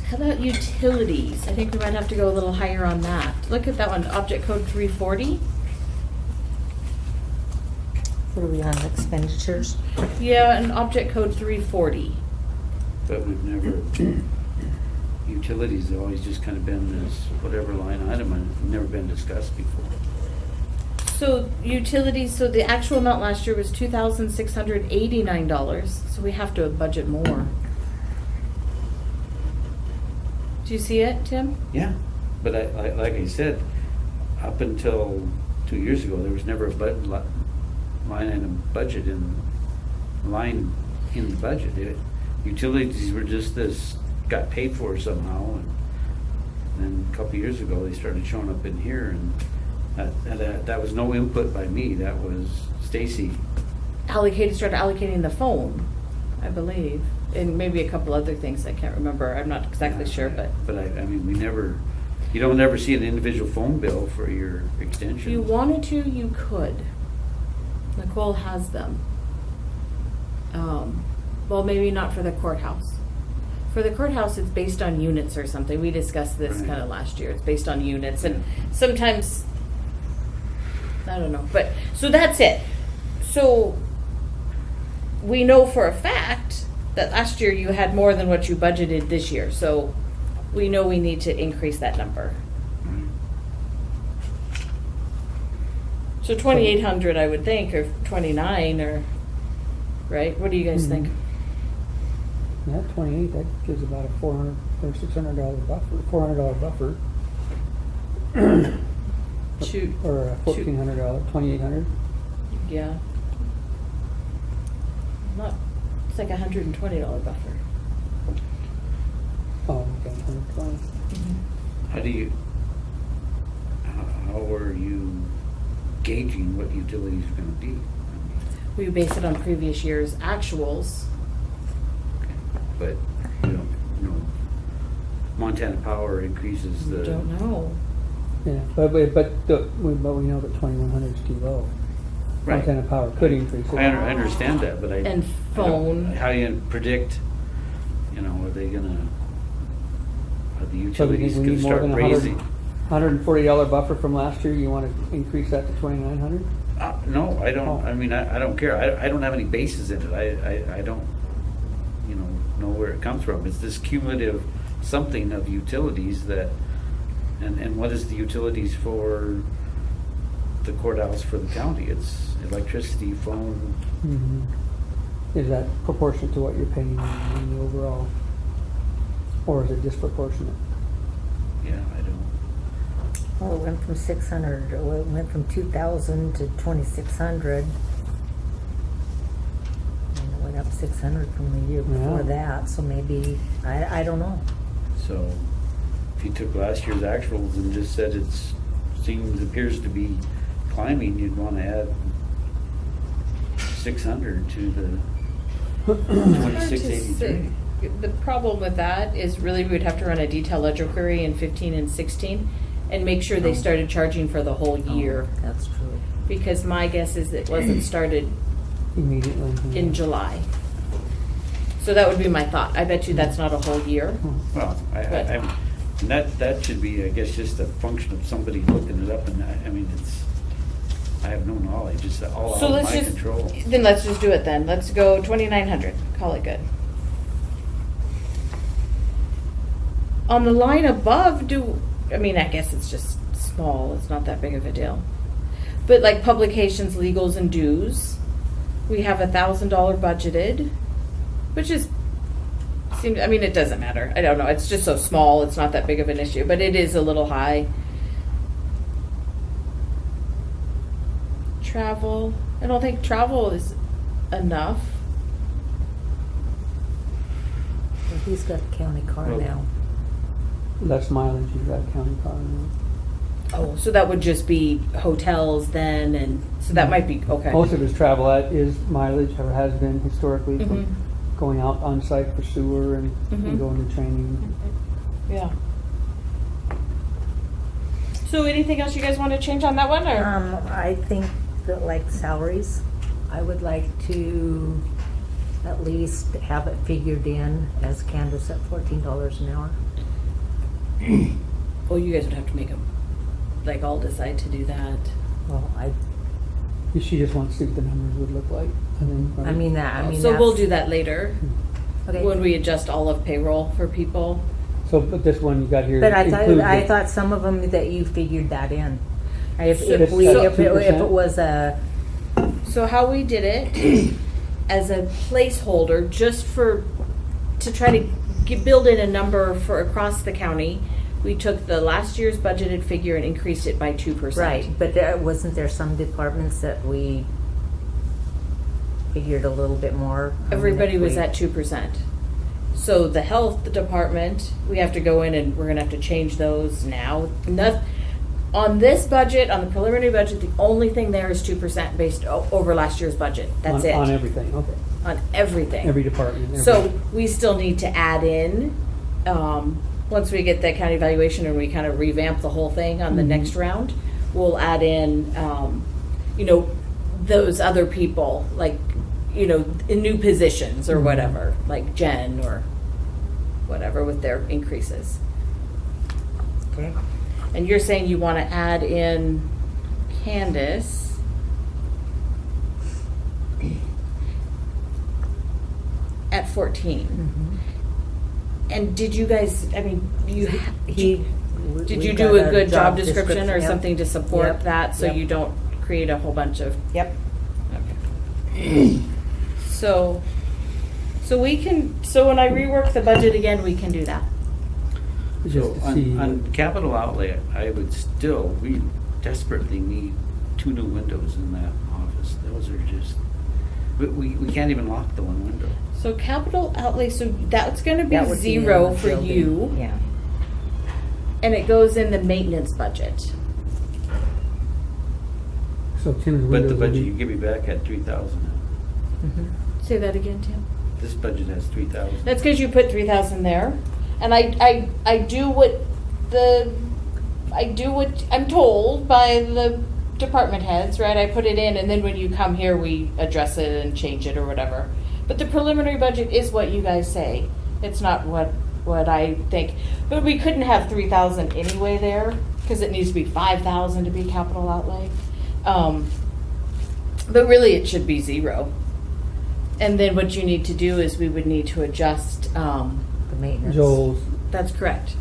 How about utilities? I think we might have to go a little higher on that. Look at that one, object code 340. What are we on, expenditures? Yeah, and object code 340. But we've never, utilities have always just kind of been this whatever line item and never been discussed before. So utilities, so the actual amount last year was $2,689, so we have to budget more. Do you see it, Tim? Yeah, but like I said, up until 2 years ago, there was never a line item budget line in the budget. Utilities were just this, got paid for somehow, and then a couple years ago, they started showing up in here, and that was no input by me, that was Stacy. Started allocating the phone, I believe, and maybe a couple other things I can't remember. I'm not exactly sure, but. But I mean, you don't ever see an individual phone bill for your extension. If you wanted to, you could. Nicole has them. Well, maybe not for the courthouse. For the courthouse, it's based on units or something. We discussed this Right. kind of last year. It's based on units, and sometimes, I don't know. But, so that's it. So, we know for a fact that last year you had more than what you budgeted this year. So, we know we need to increase that number. So 2,800, I would think, or 29, or, right? What do you guys think? Yeah, 28, that gives about a $400 or $600 buffer, $400 buffer. Shoot. Or a $1,400, $2,800. Yeah. Not, it's like $120 buffer. Oh, okay, 120. How are you gauging what utilities are gonna be? We base it on previous year's actuals. But, you know, Montana Power increases We the. don't know. Yeah, but we know that 2,100 is too low. Right. Montana Power could increase it. I understand that, but I. And I don't- phone. How you predict, are they gonna, are the So we utilities think we gonna need more start than raising? $140 buffer from last year. You want to increase that to 2,900? No, I don't, Oh. I mean, I don't care. I don't have any bases in it. I don't, know where it comes from. It's this cumulative something of utilities that, and what is the utilities for the courthouse for the county? It's electricity, phone. Mm-hmm. Is that proportionate to what you're paying in the overall? Or is it disproportionate? Yeah, I don't. Well, it went from 600, it went from 2,000 to 2,600. And it went up 600 from the year before Yeah. that, so maybe, I don't know. So if you took last year's actuals and just said appears to be climbing, you'd want to add 600 to the 2683. The problem with that is really we would have to run a detailed ledger query in 15 and 16 and make sure they started charging for the whole year. That's true. Because my guess is it wasn't started Immediately. in July. So that would be my thought. I bet you that's not a whole year. Well, and that should be, I guess, just a function of somebody looking it up, and I mean, I have no knowledge, it's all So out of let's my just, control. then let's just do it then. Let's go 2,900, call it good. On the line above, I guess it's just small, it's not that big of a deal. But like publications, legals, and dues, we have $1,000 budgeted, which is, it doesn't matter. I don't know, it's just so small, it's not that big of an issue, but it is a little high. Travel, I don't think travel is enough. Well, he's got a county car Well- now. Less mileage, you've got a county car now. Oh, so that would just be hotels then, and so that might be, okay. Most of his travel is mileage, or has been historically, from going out on site for sewer and going to training. Yeah. So anything else you guys want to change on that one, or? I think that like salaries, I would like to at least have it figured in as Candace at $14 an hour. Well, you guys would have to make them, like, all decide to do that. Well, She just wants to see what the numbers would look like. So we'll do that later, Okay. when we adjust all of payroll for people. So, but this one you got here. But includes I the- thought some of them that you figured that in. If So- it was a, So how we did it, as a placeholder, just to try to build in a number for across the county, we took the last year's budgeted figure and increased it by 2%. right, but wasn't there some departments that we figured a little bit more? Everybody was at 2%. So the health department, we have to go in and we're gonna have to change those now. On this budget, on the preliminary budget, the only thing there is 2% based over last year's budget. That's it. On everything, okay. On everything. Every department. So we still need to add in, once we get that county evaluation and we kind of revamp the whole thing on the next round, we'll add in, those other people, like, in new positions or whatever, like Jen or whatever with their increases. Okay. And you're saying you want to add in Candace. At 14. And did you guys, did you we do got a good job description or yep. something to support Yep. that so Yep. you don't create a whole bunch of? Yep. So we can, so when I rework the budget again, we can do that. So on capital outlay, we desperately need 2 new windows in that office. Those are just, we can't even lock the one window. So capital outlay, so that's gonna be That would be in 0 the for building. you. Yeah. And it goes in the maintenance budget. So Tim's But windows the will budget be- you give me back had 3,000. Say that again, Tim. This budget has 3,000. That's because you put 3,000 there, And I do what I'm told by the department heads, right? I put it in, and then when you come here, we address it and change it or whatever. But the preliminary budget is what you guys say. It's not what I think. But we couldn't have 3,000 anyway there, because it needs to be 5,000 to be capital outlay. But really, it should be 0. And then what you need to do is we would need to adjust The maintenance. Joel's. That's correct.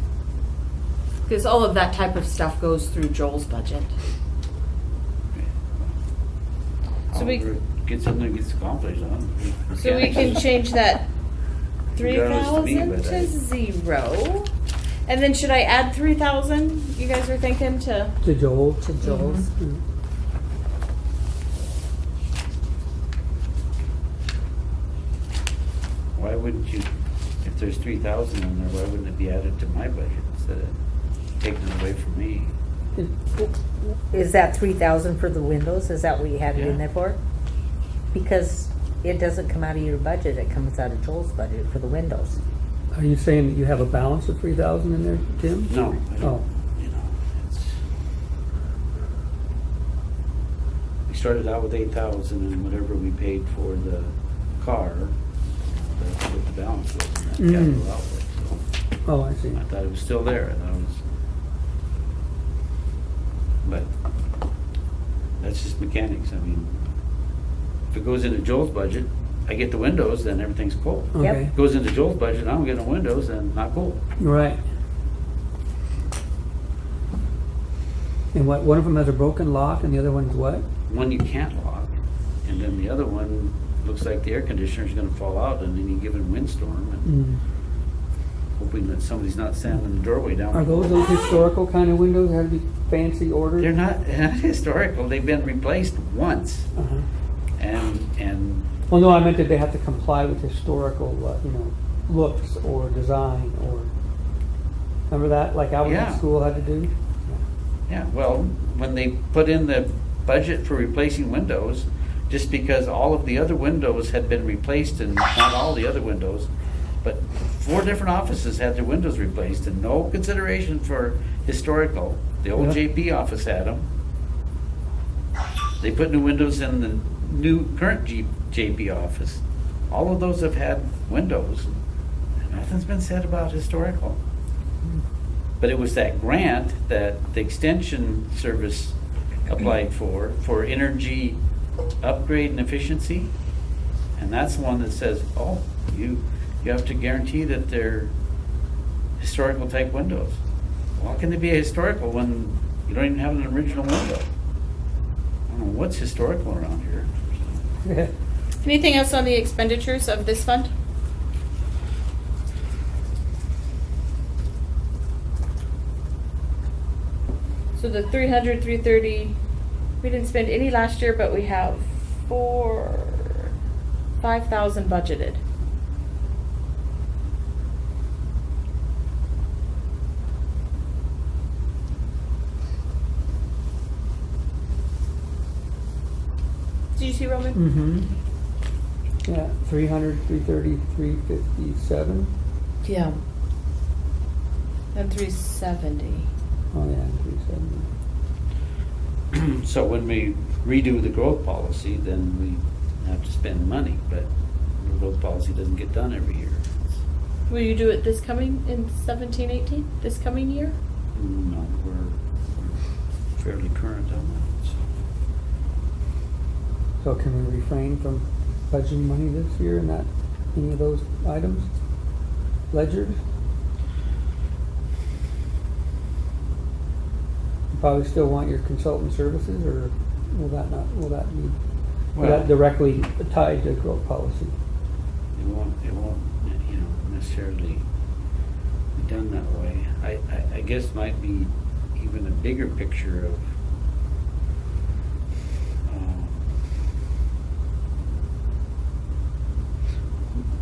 Because all of that type of stuff goes through Joel's budget. So we, Get something that gets accomplished, huh? so we can change that Regardless to me, 3,000 but to 0. And then should I add 3,000? You guys are thinking to? To Joel. To Joel's. Why wouldn't you, if there's 3,000 in there, why wouldn't it be added to my budget instead of taking it away from me? Is that 3,000 for the windows? Is that what you had it in Yeah. there for? Because it doesn't come out of your budget, it comes out of Joel's budget for the windows. Are you saying that you have a balance of 3,000 in there, Tim? No, I don't, Oh, you know, we started out with 8,000 and whatever we paid for the car, that's what the balance was in that capital outlay, so. oh, I see. I thought it was still there, and I was, but that's just mechanics. I mean, if it goes into Joel's budget, I get the windows, then everything's cool. Okay. If it goes into Joel's budget, I don't get no windows, then not cool. Right. And what, one of them has a broken lock and the other one's what? One you can't lock, and then the other one looks like the air conditioner's gonna fall out in any given windstorm, and hoping that somebody's not standing in the doorway down. Are those historical kind of windows? They have to be fancy ordered? They're not historical, they've been replaced once, Uh-huh. and Well, no, I meant that they have to comply with historical, looks or design or, remember that, like Alberton Yeah. School had to do? yeah, well, when they put in the budget for replacing windows, just because all of the other windows had been replaced and not all the other windows, but 4 different offices had their windows replaced and no consideration for historical. The old Yeah. JP office had them. They put new windows in the new current JP office. All of those have had windows. Nothing's been said about historical. But it was that grant that the extension service applied for energy upgrade and efficiency. And that's the one that says, oh, you have to guarantee that they're historical type windows. Well, how can they be historical when you don't even have an original window? I don't know what's historical around here. Anything else on the expenditures of this fund? So the 300, 330, we didn't spend any last year, but we have 5,000 budgeted. Did you see, Roman? Mm-hmm. Yeah, 300, 330, 357. Yeah. And 370. Oh, yeah, 370. So when we redo the growth policy, then we have to spend money, but the growth policy doesn't get done every year. Will you do it this coming in 17, 18? This coming year? No, we're fairly current on that, so. So can we refrain from budgeting money this year in that, any of those items? Ledgers? You probably still want your consultant services, or will that be, will that directly tied to growth policy? It won't, necessarily be done that way. I guess might be even a bigger picture of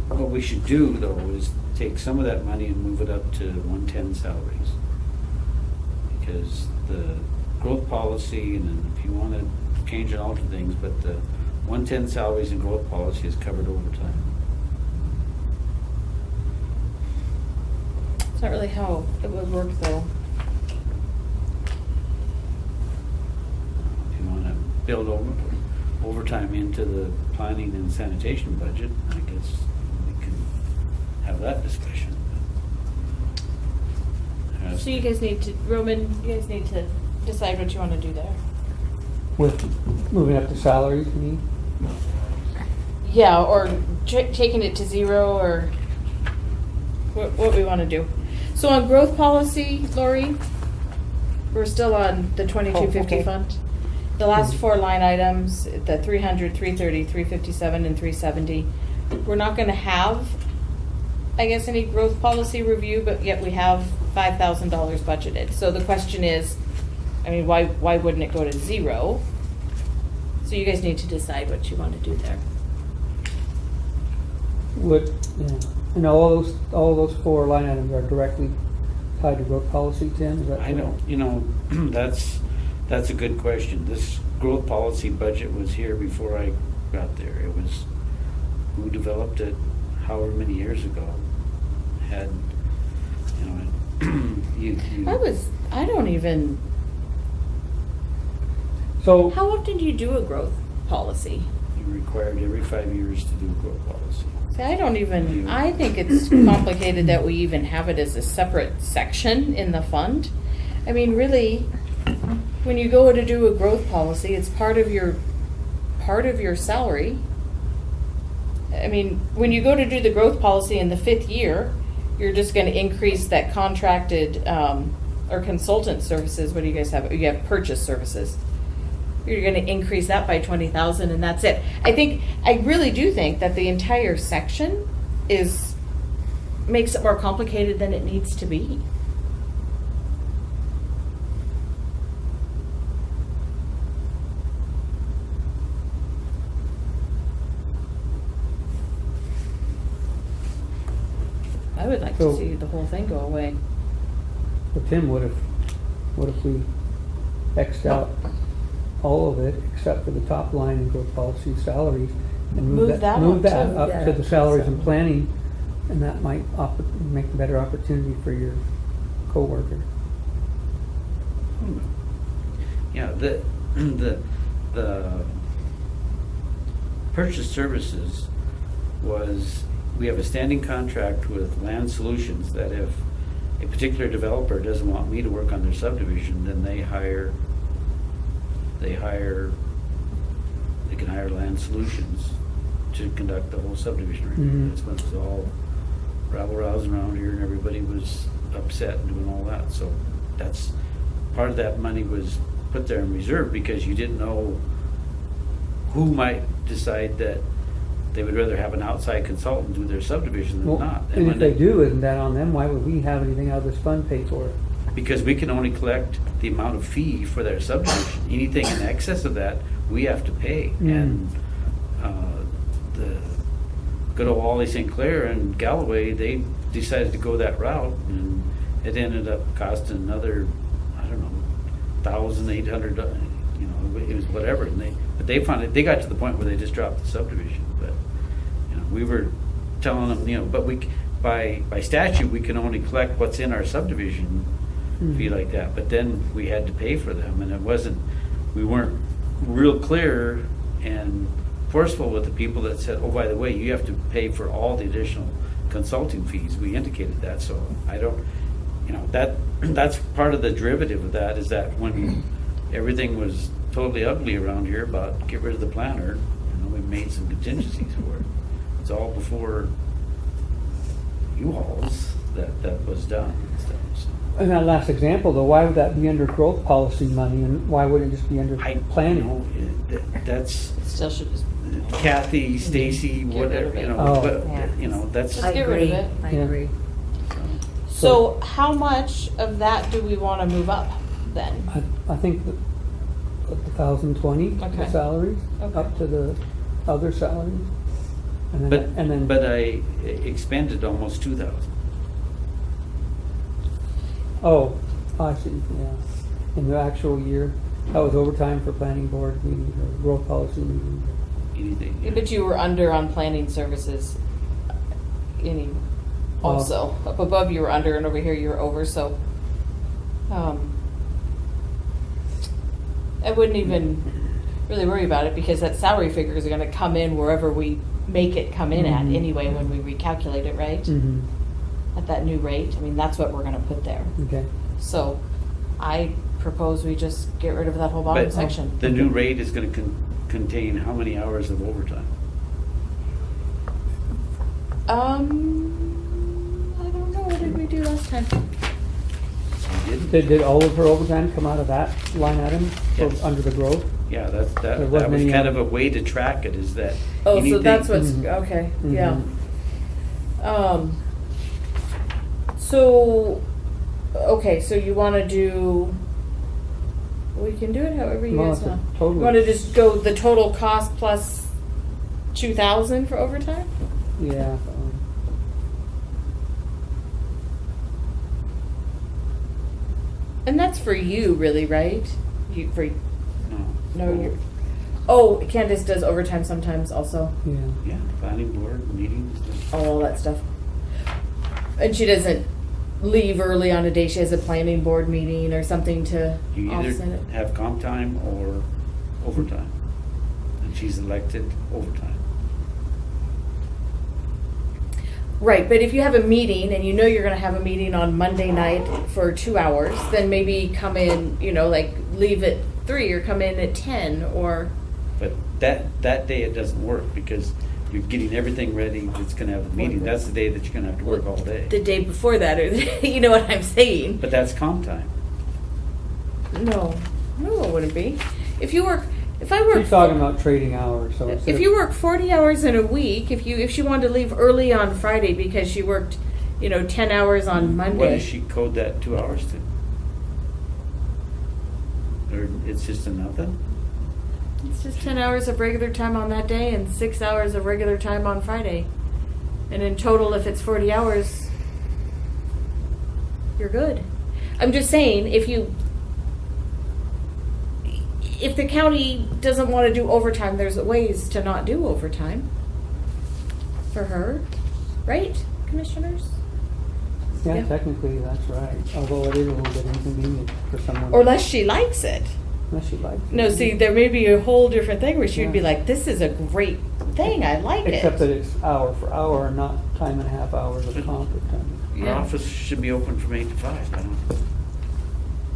what we should do, though, is take some of that money and move it up to 110 salaries. Because the growth policy, and then if you want to change and alter things, but the 110 salaries and growth policy is covered overtime. It's not really how it would work though. If you wanna build overtime into the planning and sanitation budget, I guess we can have that discussion. So you guys need to, Roman, you guys need to decide what you want to do there. With moving up the salaries, you mean? Yeah, or taking it to zero, or what we want to do. So on growth policy, Lori, we're still on the 2250 okay. fund. The last four line items, the 300, 330, 357, and 370, we're not going to have, I guess, any growth policy review, but yet we have $5,000 budgeted. So the question is, I mean, why wouldn't it go to zero? So you guys need to decide what you want to do there. Would, yeah. And all those four line items are directly tied to growth policy, Tim? Is that I know, you know, that's a good question. This growth policy budget was here before I got there. It was, who developed it however many years ago, had, you know, I don't even, So, how often do you do a growth policy? you're required every 5 years to do growth policy. See, I think it's complicated that we even have it as a separate section in the fund. I mean, really, when you go to do a growth policy, it's part of your salary. I mean, when you go to do the growth policy in the 5th year, you're just gonna increase that contracted, or consultant services. What do you guys have? You have purchase services. You're gonna increase that by 20,000 and that's it. I really do think that the entire section makes it more complicated than it needs to be. I would like to So- see the whole thing go away. but Tim, what if we X'd out all of it except for the top line in growth policy salaries and Move that move up that too. up Yeah. to the salaries and planning, and that might make a better opportunity for your coworker. Yeah, the purchase services was, we have a standing contract with Land Solutions that if a particular developer doesn't want me to work on their subdivision, then they can hire Land Solutions to conduct the whole subdivision review. Mhm. That's when it was all rabble-rousing around here and everybody was upset and doing all that. So that's, part of that money was put there in reserve because you didn't know who might decide that they would rather have an outside consultant do their subdivision than Well, not. and when if they do, isn't that on them? Why would we have anything out of this fund paid for it? Because we can only collect the amount of fee for their subdivision. Anything in excess of that, we have to pay. Mm. And the good old Wally St. Clair and Galloway, they decided to go that route, and it ended up costing another, I don't know, $1,800. You know, it was whatever. And they they got to the point where they just dropped the subdivision. But you know, we were telling them, you know, but by statute we can only collect what's in our subdivision fee like that. But then we had to pay for them, and we weren't real clear and forceful with the people that said, oh, by the way, you have to pay for all the additional consulting fees. We indicated that, so I don't, you know, that's part of the derivative of that, is that when everything was totally ugly around here about get rid of the planner, you know, we made some contingencies for it. It's all before U-Hauls that was done and stuff, so. And that last example, though, why would that be under growth policy money, and why wouldn't it just be under planning? That's It still should just, Kathy, Stacy, Get rid of whatever, it. you know, Oh. but, Yeah. you know, that's. Just get rid of it. I Yeah. agree. so how much of that do we want to move up then? I think the 1,020 Okay. the salaries, Okay. up to the other salaries. And But, then but I expended almost 2,000. Oh, I see, yeah. In the actual year, that was overtime for planning board meetings or growth policy meetings. Anything. But you were under on planning services. also. Up above you were under and over here you were over, so I wouldn't even really worry about it because that salary figure is going to come in wherever we make it come in at anyway when we recalculate it, right? Mm-hmm. At that new rate. I mean, that's what we're going to put there. Okay. So I propose we just get rid of that whole bottom But section. the new rate is gonna contain how many hours of overtime? I don't know. What did we do last time? Did all of her overtime come out of that line item Yes. under the growth? Yeah, There that wasn't was any kind other- of a way to track it, is that. Oh, so anything- that's what's Mhm. okay. Mhm. Yeah. So okay, so you want to do? We can do it however you Well, guys it's a want. total- You want to just go the total cost plus 2,000 for overtime? Yeah. And that's for you, really, right? You for No. no, you're. Oh, Candace does overtime sometimes also. Yeah. Yeah, planning board, meetings. All that stuff. And she doesn't leave early on a day. She has a planning board meeting or something to You offset either it. have comp time or overtime. And she's elected overtime. Right, but if you have a meeting and you know you're going to have a meeting on Monday night for 2 hours, then maybe come in, like leave at 3 or come in at 10 or. But that day it doesn't work because you're getting everything ready that's gonna have the meeting. That's the day that you're gonna have to work all day. The day before that, or you know what I'm saying? But that's comp time. No, it wouldn't be. If I work. She's talking about trading hours, so instead If of- you work 40 hours in a week, if she wanted to leave early on Friday because she worked, 10 hours on Monday. What does she code that 2 hours to? Or it's just a nothing? It's just 10 hours of regular time on that day and 6 hours of regular time on Friday. And in total, if it's 40 hours, you're good. I'm just saying, if the county doesn't want to do overtime, there's ways to not do overtime for her, right, commissioners? Yeah, Yeah. technically that's right. Although it is a little bit inconvenient for someone. Or unless she likes it. Unless she likes it. No, see, there may be a whole different thing where she would be Yeah. like, this is a great thing, I like it. Except that it's hour for hour and not time and a half hours of comp or time. Your Yeah. office should be open from 8 to 5. I don't know.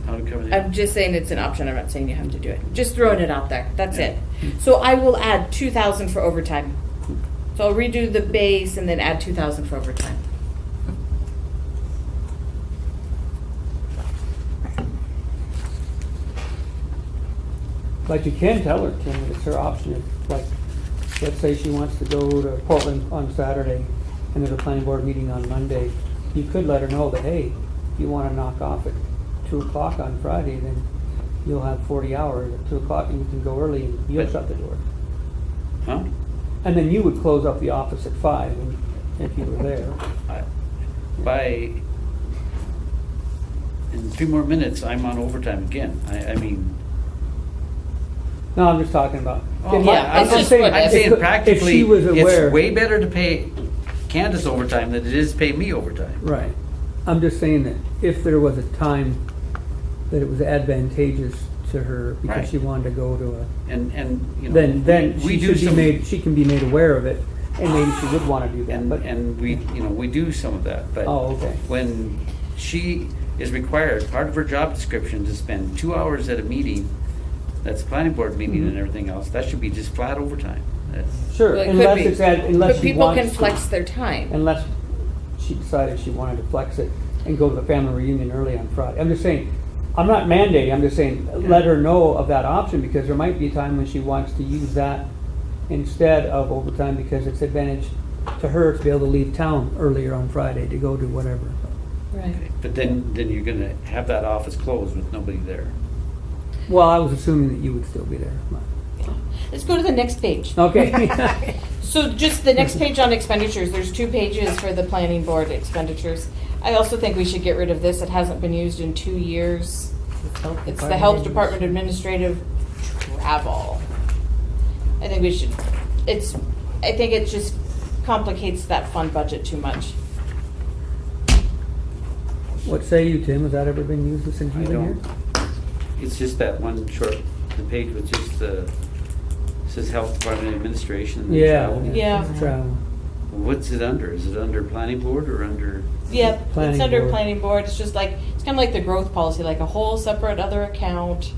How to cover that? I'm just saying it's an option, I'm not saying you have to do it. Just throwing it out there, that's it. So I will add 2,000 for overtime. So I'll redo the base and then add 2,000 for overtime. But you can tell her, Tim, that it's her option. If, like, let's say she wants to go to Portland on Saturday and there's a planning board meeting on Monday. You could let her know that, hey, if you want to knock off at 2 o'clock on Friday, then you'll have 40 hours at 2 o'clock and you can go early and you'll shut the door. Huh? And then you would close up the office at 5 if you were there. In 3 more minutes, I'm on overtime again. I mean. No, I'm just talking about. Oh, if- yeah, I'm it's just saying, what- I'm saying if- practically, if she was aware, it's way better to pay Candace overtime than it is to pay me overtime. right. I'm just saying that if there was a time that it was advantageous to her because Right. she wanted to go to a, And then we she do should be some- made, she can be made aware of it, and maybe she would want to do that, but. And we do some of that, but. Oh, okay. When she is required, part of her job description to spend 2 hours at a meeting, that's a planning board meeting Mhm. and everything else, that should be just flat overtime. That's- Sure, Well, it could unless be. it's unless But she people wants can to. flex their time. Unless she decided she wanted to flex it and go to the family reunion early on Friday. I'm just saying, I'm not mandating, I'm just saying, let her know of that option, because there might be a time when she wants to use that instead of overtime, because it's advantage to her to be able to leave town earlier on Friday to go to whatever. Right. But then you're gonna have that office closed with nobody there. Well, I was assuming that you would still be there. Let's go to the next page. Okay. So just the next page on expenditures, there's 2 pages for the planning board expenditures. I also think we should get rid of this. It hasn't been used in 2 years. It's the health department administrative travel. I think we should, I think it just complicates that fund budget too much. What say you, Tim? Has that ever been used since I you've been here? don't, it's just that one short, the page with just the, says Health Department Administration and then Yeah. travel. Yeah. it's travel. What's it under? Is it under planning board or under? Yep, Planning it's under board. planning board. It's just like, it's kind of like the growth policy, like a whole separate other account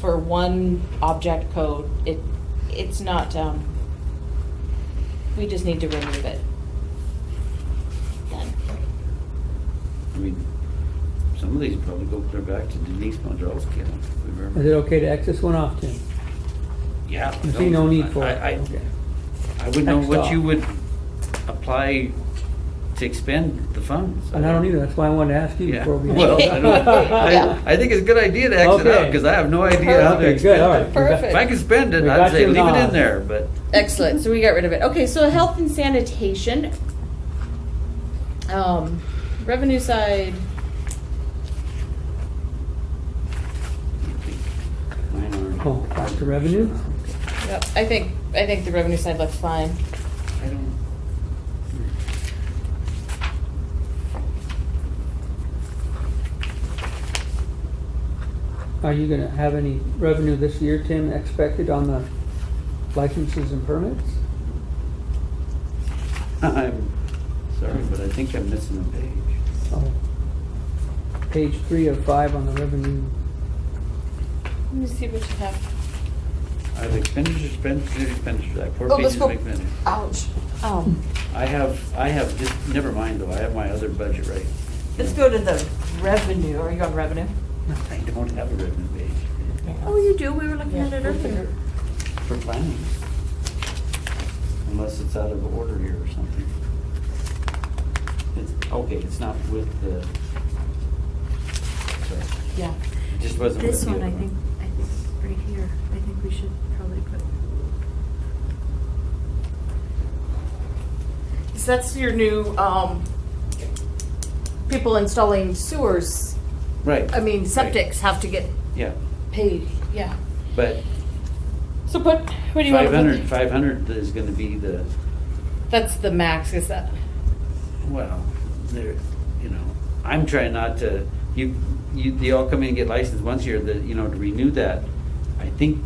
for one object code. It's not, we just need to remove it. Done. I mean, some of these probably go clear back to Denise Mondrell's account. if we remember. Is it okay to X this one off, Tim? Yeah. I see no need for it. Okay. I would know X what off. you would apply to expend the funds. And I don't either, that's why I wanted to ask you Yeah, before we. well, I don't, I think it's a good idea to X it Okay. out, because I have no idea how to Okay, expend good, all right. it. Perfect. If I could spend it, We I'd got say you leave it now. in there, but Excellent, so we got rid of it. Okay, so health and sanitation. Revenue side, mine aren't. Oh, back to revenue? yep, I think the revenue side looks fine. I don't. Are you gonna have any revenue this year, Tim, expected on the licenses and permits? I'm sorry, but I think I'm missing a page. Oh. Page 3 of 5 on the revenue. Let me see what you have. I have expenditures, I have 4 Oh, let's pages go. of expenditures. Ouch. I have just, never mind though, I have my other budget right. Let's go to the revenue. Are you on revenue? I don't have a revenue page Oh, you do. We were looking at it earlier. for planning. Unless it's out of order here or something. It's, okay, it's not with the, sorry. Yeah. It just wasn't with This the one, other I think right here, I think we should probably put. So that's your new people installing sewers. Right. I mean, right. septics have to get Yeah, paid. Yeah. but So what do you want to put? 500 is gonna be the, That's the max. Is that? well, there, you know, I'm trying not to, they all come in and get licensed once a year, that, you know, to renew that. I think,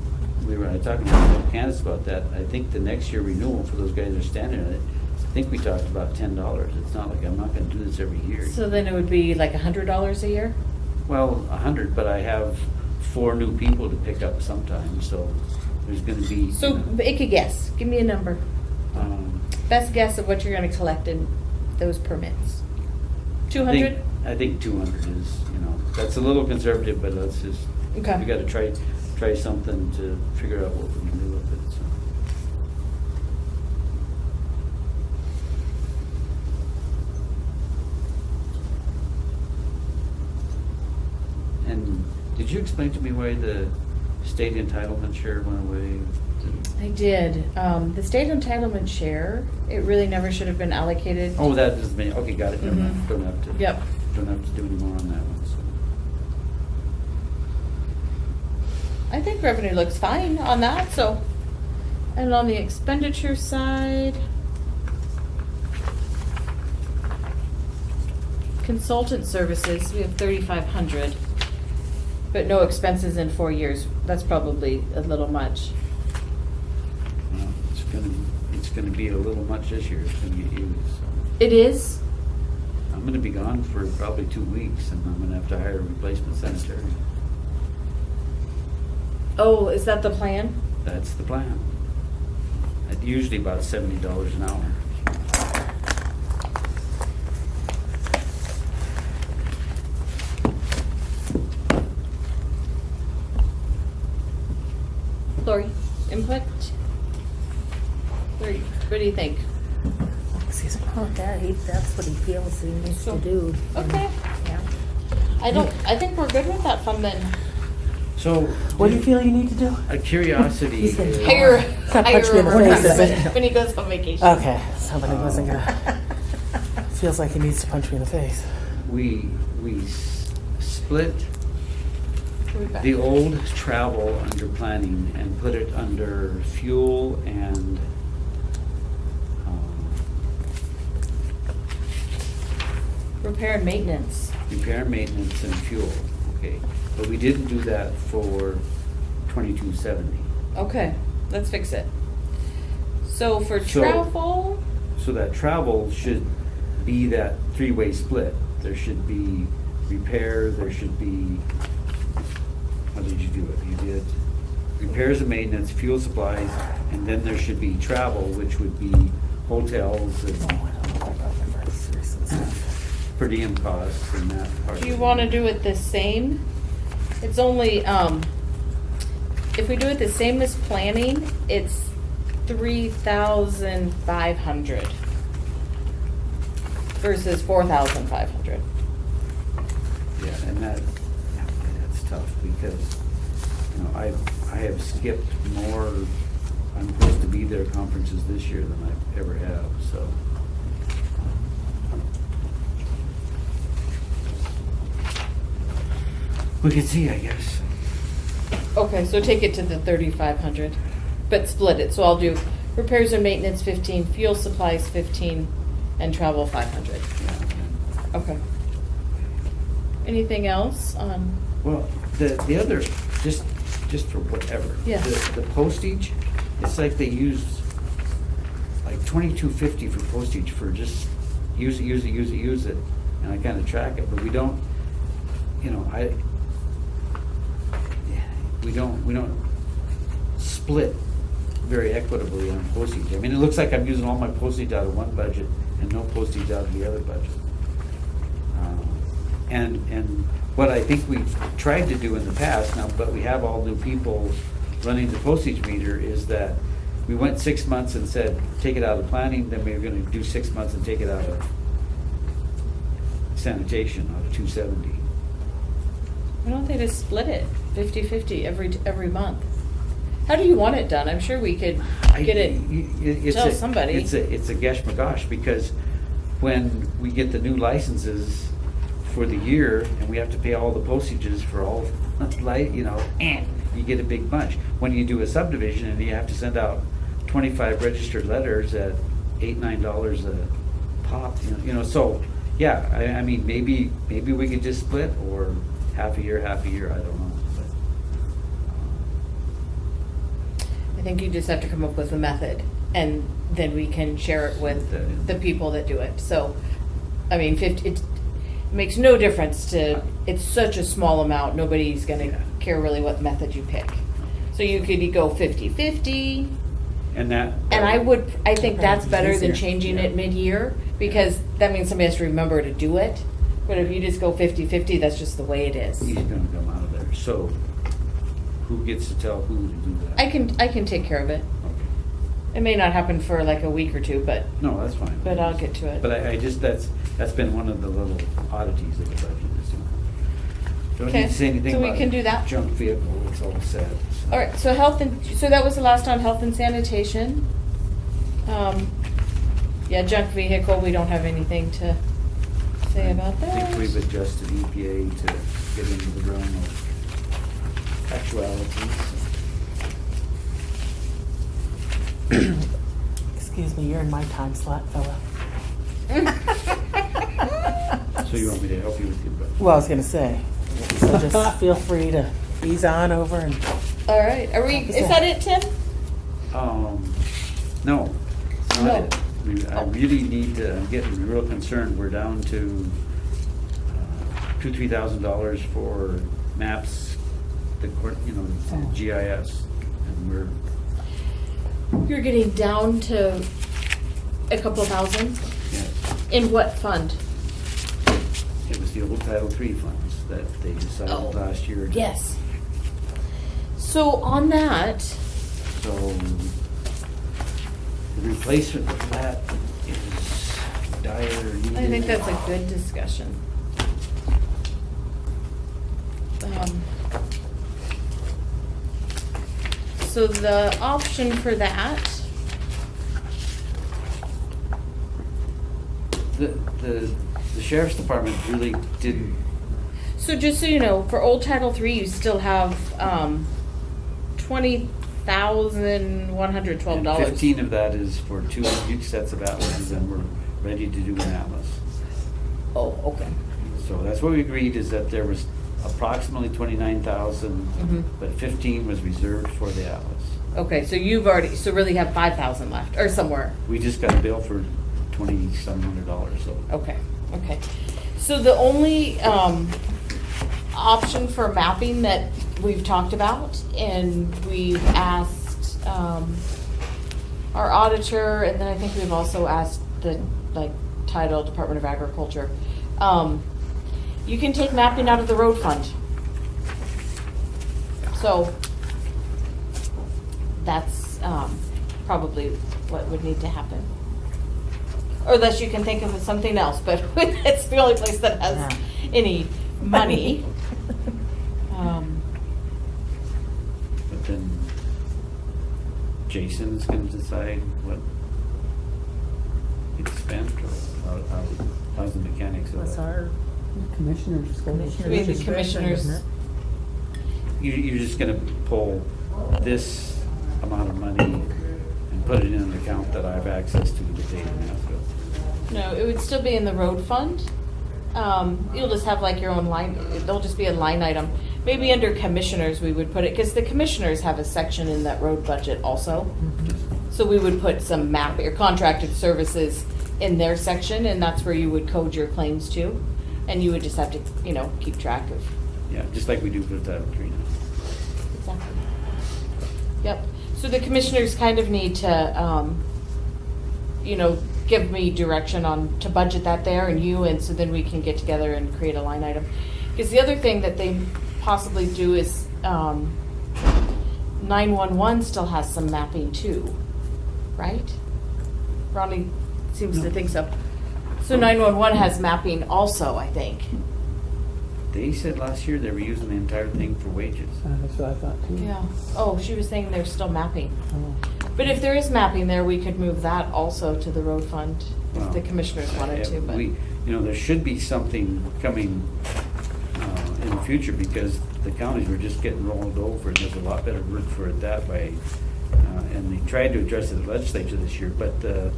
we were talking to Candace about that, I think the next year renewal for those guys that are standing in it, I think we talked about $10. It's not like I'm not gonna do this every year. So then it would be like $100 a year. Well, 100, but I have 4 new people to pick up sometime, so there's gonna be. So pick a guess. Give me a number. um, Best guess of what you're going to collect in those permits. 200. I think 200 is, you know, that's a little conservative, but let's just, Okay. we gotta try something to figure out what we can do with it, so. And did you explain to me why the state entitlement share went away? I did. The state entitlement share, it really never should have been allocated. Oh, that is me, okay, got it, never mind. Mhm. Don't have to. Yep. Don't have to do any more on that one, so. I think revenue looks fine on that, so. And on the expenditure side, consultant services, we have 3,500, but no expenses in 4 years. That's probably a little much. Well, it's gonna be a little much this year, it's gonna get used, so. It is? I'm gonna be gone for probably 2 weeks, and I'm gonna have to hire a replacement sanitary. Oh, is that the plan? That's the plan. At usually about $70 an hour. Lori, input? Lori, what do you think? Excuse me. Oh, that's what he feels he needs to do. Okay. Yeah. I think we're good with that fund then. So. What do you feel you need to do? A curiosity He's gonna is. Punch me in the face, is it? When he goes on vacation. Okay, somebody wasn't gonna. Feels like he needs to punch me in the face. We split We're back. the old travel under planning and put it under fuel and Repair and maintenance. repair, maintenance, and fuel, okay? But we didn't do that for 2270. Okay, let's fix it. So for So- travel, So that travel should be that three-way split. There should be repair, there should be, how did you do it? You did repairs and maintenance, fuel supplies, and then there should be travel, which would be hotels and per diem costs and that part. do you want to do it the same? It's only, if we do it the same as planning, it's 3,500 versus 4,500. Yeah, and that's tough because, you know, I have skipped more, I'm supposed to be there at conferences this year than I ever have, so. We can see, I guess. Okay, so take it to the 3,500, but split it. So I'll do repairs and maintenance 15, fuel supplies 15, and travel 500. Okay. Anything else on? Well, the other, just for whatever. Yeah. The postage, it's like they use like $22.50 for postage for just use it, and I kind of track it, but we don't, you know, we don't split very equitably on postage. I mean, it looks like I'm using all my postage out of one budget and no postage out of the other budget. And what I think we tried to do in the past now, but we have all new people running the postage meter, is that we went 6 months and said, take it out of planning, then we were gonna do 6 months and take it out of sanitation, out of 270. Why don't they just split it 50-50 every month? How do you want it done? I'm sure we could get it. Tell somebody. It's a gesh magosh, because when we get the new licenses for the year and we have to pay all the postages for all, you know, and you get a big bunch. When you do a subdivision and you have to send out 25 registered letters at $8-9 a pop, you know, so yeah, I mean, maybe we could just split, or half a year, I don't know. I think you just have to come up with a method, and then we can share it with the people that do it. So, I mean, 50, it makes no difference to, it's such a small amount, nobody's gonna care really what method you pick. So you could go 50-50. And that. And I think that's better than Easier. changing Yeah. it mid-year, because that means somebody has to remember to do it. But if you just go 50-50, that's just the way it is. He's gonna come out of there, so who gets to tell who to do that? I can take care of it. It may not happen for like a week or two, but No, that's fine. But I'll get to it. But I just, that's been one of the little oddities of the budget, is, you know. Don't Okay, need to say anything so we about can do that. junk vehicle, it's all set. all right. So so that was the last on health and sanitation. Yeah, junk vehicle. We don't have anything to say about I that. think we've adjusted EPA to get into the realm of actualities. Excuse me, you're in my time slot, fella. So you want me to help you with your budget? Well, I was gonna say, so just feel free to ease on over and. All right. Is that it, Tim? No, it's not No. it. I really need to, I'm getting real concerned. We're down to $2,000-3,000 for maps, the GIS, and You're getting down to a couple thousand. Yes. In what fund? It was the old Title III funds that they decided last year. Yes. So on that, So the replacement of that is dire. I think that's a good discussion. So the option for that, The sheriff's department really didn't. so just so you know, for old Title III, you still have $20,112. 15 of that is for 2 huge sets of atlases, and we're ready to do an atlas. Oh, okay. So that's what we agreed, is that there was approximately 29,000, Mhm. but 15 was reserved for the Atlas. Okay, so you've already, so really have 5,000 left, or somewhere. We just got a bill for $2,700, so. Okay, okay. So the only option for mapping that we've talked about, and we've asked our auditor, and then I think we've also asked the title Department of Agriculture. You can take mapping out of the road fund. So that's probably what would need to happen. Or unless you can think of something else, but it's the only place that has any money. But then Jason's gonna decide what gets spent, or how's the mechanics of What's that? our Commissioners. Maybe the commissioners. You're just gonna pull this amount of money and put it in an account that I have access to the data now. No, it would still be in the road fund. You'll just have like your own line, there'll just be a line item. Maybe under commissioners we would put it, because the commissioners have a section in that road budget also. So we would put some map, or contracted services in their section, and that's where you would code your claims to. And you would just have to, keep track of. Yeah, just like we do for the Title III now. Exactly. Yep. So the commissioners kind of need to, give me direction on to budget that there, and so then we can get together and create a line item. Because the other thing that they possibly do is 911 still has some mapping too, right? Ronnie seems to think so. So 911 has mapping also, I think. They said last year they were using the entire thing for wages. That's what I thought too. Yeah. Oh, she was saying they're still mapping. Oh. But if there is mapping there, we could move that also to the road fund if Well, the commissioners wanted to. But There should be something coming in the future, because the counties were just getting rolled over, and there's a lot better word for it that way. And they tried to address it in the legislature this year, but the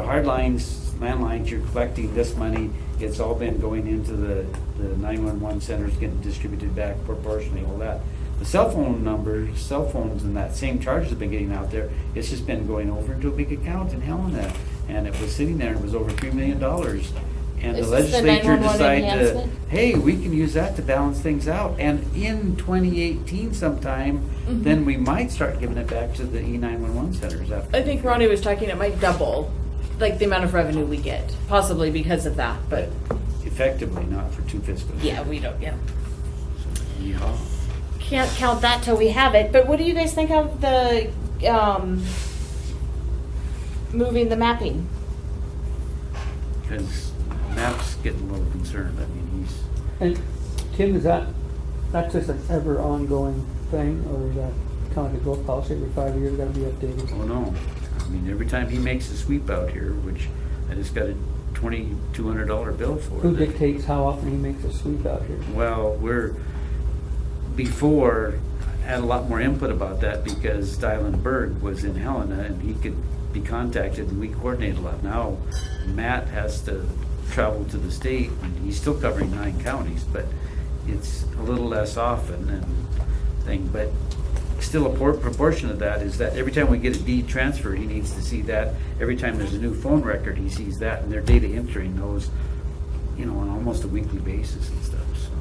hard lines, landlines, you're collecting this money, it's all been going into the 911 centers, getting distributed back proportionally, all that. The cell phones and that same charge has been getting out there, it's just been going over into a big account in Helena, and it was sitting there, and it was over $3 million. And the Is this the legislature 911 decided enhancement? hey, we can use that to balance things out. And in 2018 sometime, Mhm. then we might start giving it back to the E911 centers after. I think Ronnie was talking it might double, like the amount of revenue we get, possibly because of that. But Effectively, not for 2 fiscal years. yeah, we don't. Yeah, Yeehaw. can't count that till we have it. But what do you guys think of the moving the mapping? Because Matt's getting a little concerned. I mean, And Tim, that's just an ever ongoing thing, or is that kind of like a growth policy every 5 years, gotta be updated? oh no. I mean, every time he makes a sweep out here, which I just got a $2,200 bill for. Who dictates how often he makes a sweep out here? Well, before, had a lot more input about that, because Dylan Berg was in Helena and he could be contacted, and we coordinate a lot. Now, Matt has to travel to the state, and he's still covering 9 counties, but it's a little less often and thing, but still a proportion of that is that every time we get a deed transfer, he needs to see that. Every time there's a new phone record, he sees that, and they're data entering those, on almost a weekly basis and stuff, so.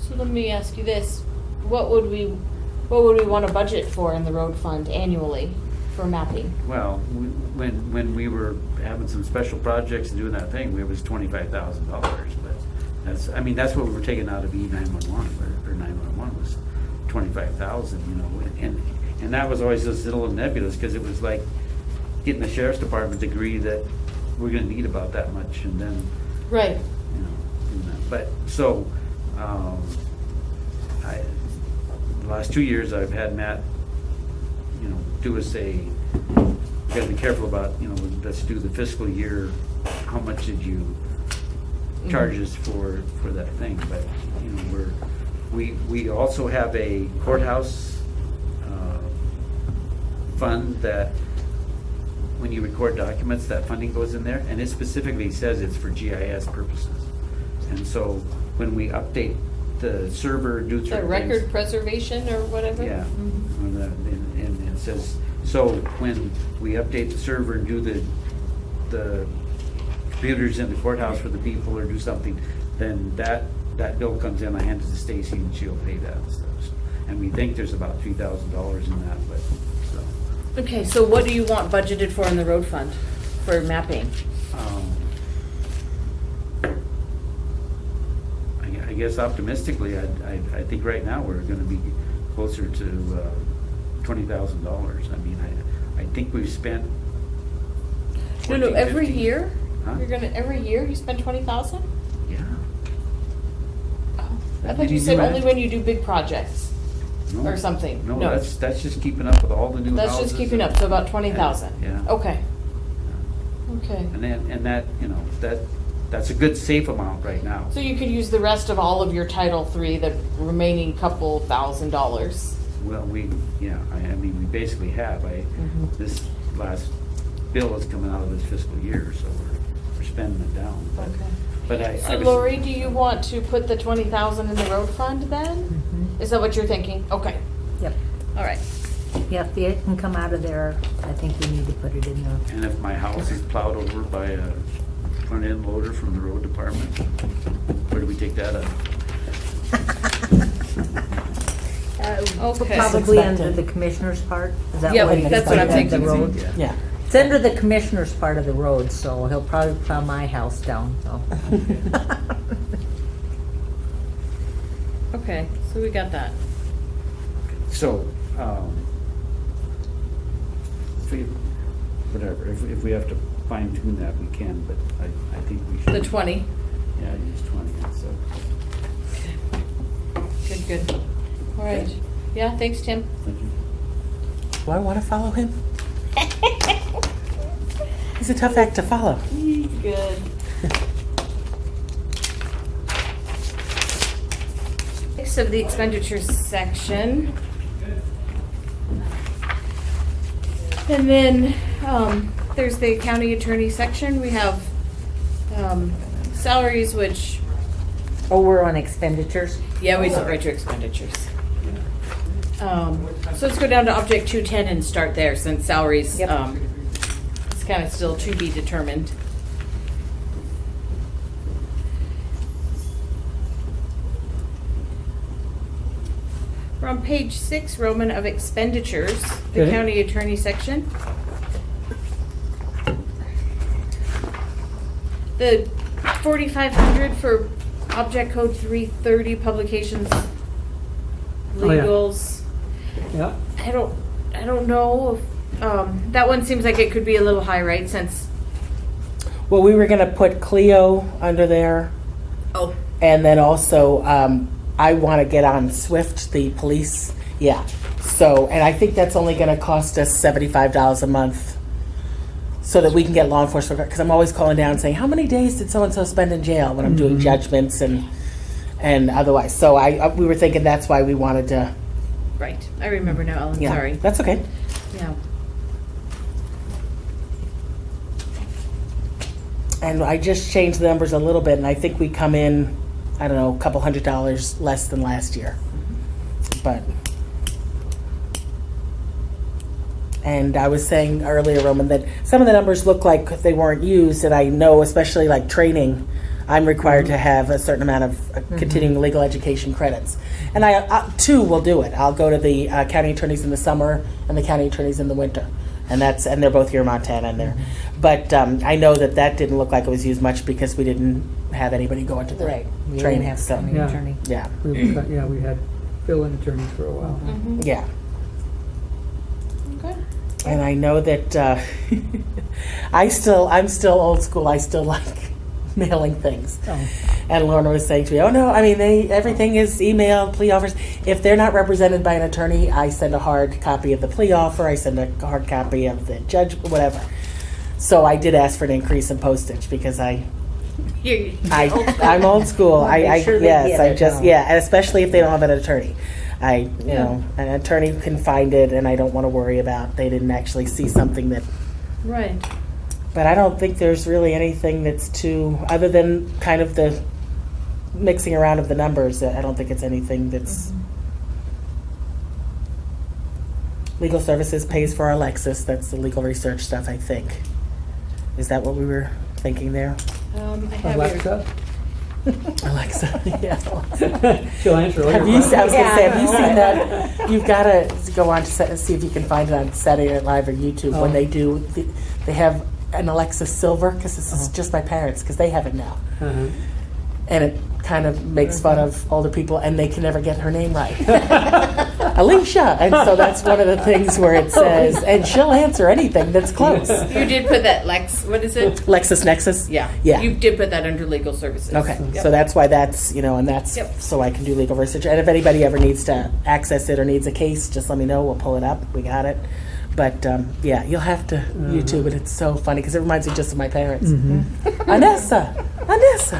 So let me ask you this: what would we want to budget for in the road fund annually for mapping? Well, when we were having some special projects and doing that thing, it was $25,000, but that's what we were taking out of E911, or 911 was 25,000, and that was always this little nebulous, because it was like getting the sheriff's department to agree that we're gonna need about that much, and then, Right. but, so, the last 2 years I've had Matt, do us we gotta be careful about, let's do the fiscal year, how much did you charge us for that thing, but, we also have a courthouse fund that when you record documents, that funding goes in there, and it specifically says it's for GIS purposes. And so when we update the server, do The certain record things. preservation or whatever? Yeah, Mhm. and it says, so when we update the server and do the computers in the courthouse for the people or do something, then that bill comes in, I hand it to Stacy and she'll pay that and stuff. And we think there's about $3,000 in that, but, so. Okay, so what do you want budgeted for in the road fund for mapping? I guess optimistically, I think right now we're gonna be closer to $20,000. I mean, I think we've spent. No, 14, every 15. year? Huh? Every year you spend 20,000? Yeah. I Did thought you you said do only that? when you do big projects No. or something. No, that's just keeping up with all the new houses. That's just keeping up, so about 20,000? Yeah. Okay. Okay. And that, you know, that's a good safe amount right now. So you could use the rest of all of your Title III, the remaining couple $1,000s. Well, I mean, we basically have. Mhm. This last bill is coming out of this fiscal year, so we're spending it down. But- Okay. But I So was- Lori, do you want to put the 20,000 in the road fund then? Mhm. Is that what you're thinking? Okay. Yep. All right. Yeah, if it can come out of there, I think we need to put it in there. And if my house is plowed over by a front-end loader from the road department, where do we take that out? Okay. Probably Expected. under the commissioner's part? Is that Yeah, what that's what I'm the thinking. road? Yeah. It's under the commissioner's part of the road, so he'll probably plow my house down, so. Okay, so we got that. So, if we have to fine tune that, we can, but I think we should. The 20. Yeah, use 20, so. Good. All right. Yeah, thanks, Tim. Thank you. Do I want to follow him? He's a tough act to follow. He's good. Next of the expenditures section. And then there's the county attorney section. We have salaries, which, Oh, we're on expenditures? yeah, we went right to expenditures. So let's go down to object 210 and start there, since salaries, Yep. it's kind of still to be determined. We're on page 6, Roman, of expenditures, the Okay. county attorney section. The 4,500 for object code 330 publications, Oh, yeah. legals. Yeah. I don't know. That one seems like it could be a little high, right? Since, Well, we were going to put Clio under there. oh, And then also, I want to get on Swift, the police. Yeah. So, and I think that's only going to cost us $75 a month so that we can get law enforcement. Because I'm always calling down saying, how many days did so-and-so spend in jail when I'm doing judgments and otherwise. So we were thinking that's why we wanted to. right. I remember now, Ellen. Yeah. Sorry. That's okay. Yeah. And I just changed the numbers a little bit, and I think we come in, I don't know, a couple $100 less than last year. But, and I was saying earlier, Roman, that some of the numbers look like they weren't used, and I know, especially like training, I'm required to have a certain amount of continuing legal education credits. And I too will do it. I'll go to the county attorneys in the summer and the county attorneys in the winter. And they're both here in Montana, and but I know that didn't look like it was used much because we didn't have anybody go into the Right. We training. didn't have so, county Yeah. attorney. yeah, We had fill-in attorneys for a while. yeah. Okay. And I know that I'm still old school. I still like mailing things. Oh. And Lorna was saying to me, "Oh no, I mean everything is emailed, plea offers. If they're not represented by an attorney, I send a hard copy of the plea offer. I send a hard copy of the judge, whatever." So I did ask for an increase in postage because I'm old school. Make sure they get it, huh? And especially if they don't have an attorney. An attorney can find it, and I don't want to worry about they didn't actually see something that Right. But I don't think there's really anything that's too, other than kind of the mixing around of the numbers, I don't think it's anything that's. Legal services pays for our Lexus, that's the legal research stuff, I think. Is that what we were thinking there? I have Alexa? Alexa, yeah. She'll answer all your Have you, I was questions. gonna say, have you seen that? You've gotta go on to see if you can find it on Saturday Night Live or YouTube when they do, they have an Alexa Silver, because this is just my parents, because they have it now. Uh-huh. And it kind of makes fun of older people, and they can never get her name right. Alicia! And so that's one of the things where it says, and she'll answer anything that's close. You did put that what is it? LexisNexis? Yeah. Yeah. You did put that under legal services. Okay, Yep. so that's why that's, and that's Yep. so I can do legal research. And if anybody ever needs to access it or needs a case, just let me know. We'll pull it up. We got it. But yeah, you'll have to YouTube it. It's so funny because it reminds me just of my parents. Anessa!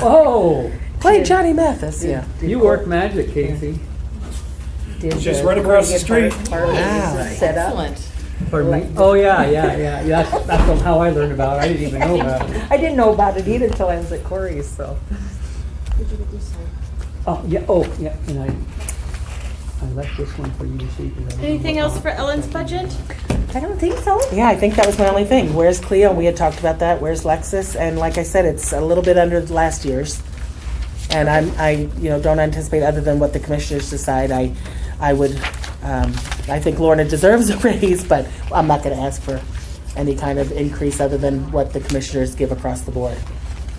Oh! Play Johnny Mathis. Yeah. You work magic, Casey. Just right across the street. Wow. Set up. Excellent. Pardon me? Oh, yeah. That's how I learned about it. I didn't even know about it. I didn't know about it either until I was at Corey's, so. Oh, yeah, and I left this one for you to see. 'cause I didn't know Anything what else on for it. Ellen's budget? I don't think so. Yeah, I think that was my only thing. Where's Cleo? We had talked about that. Where's Lexus? And like I said, it's a little bit under last year's. And I don't anticipate, other than what the commissioners decide, I would, I think Lorna deserves a raise, but I'm not going to ask for any kind of increase other than what the commissioners give across the board.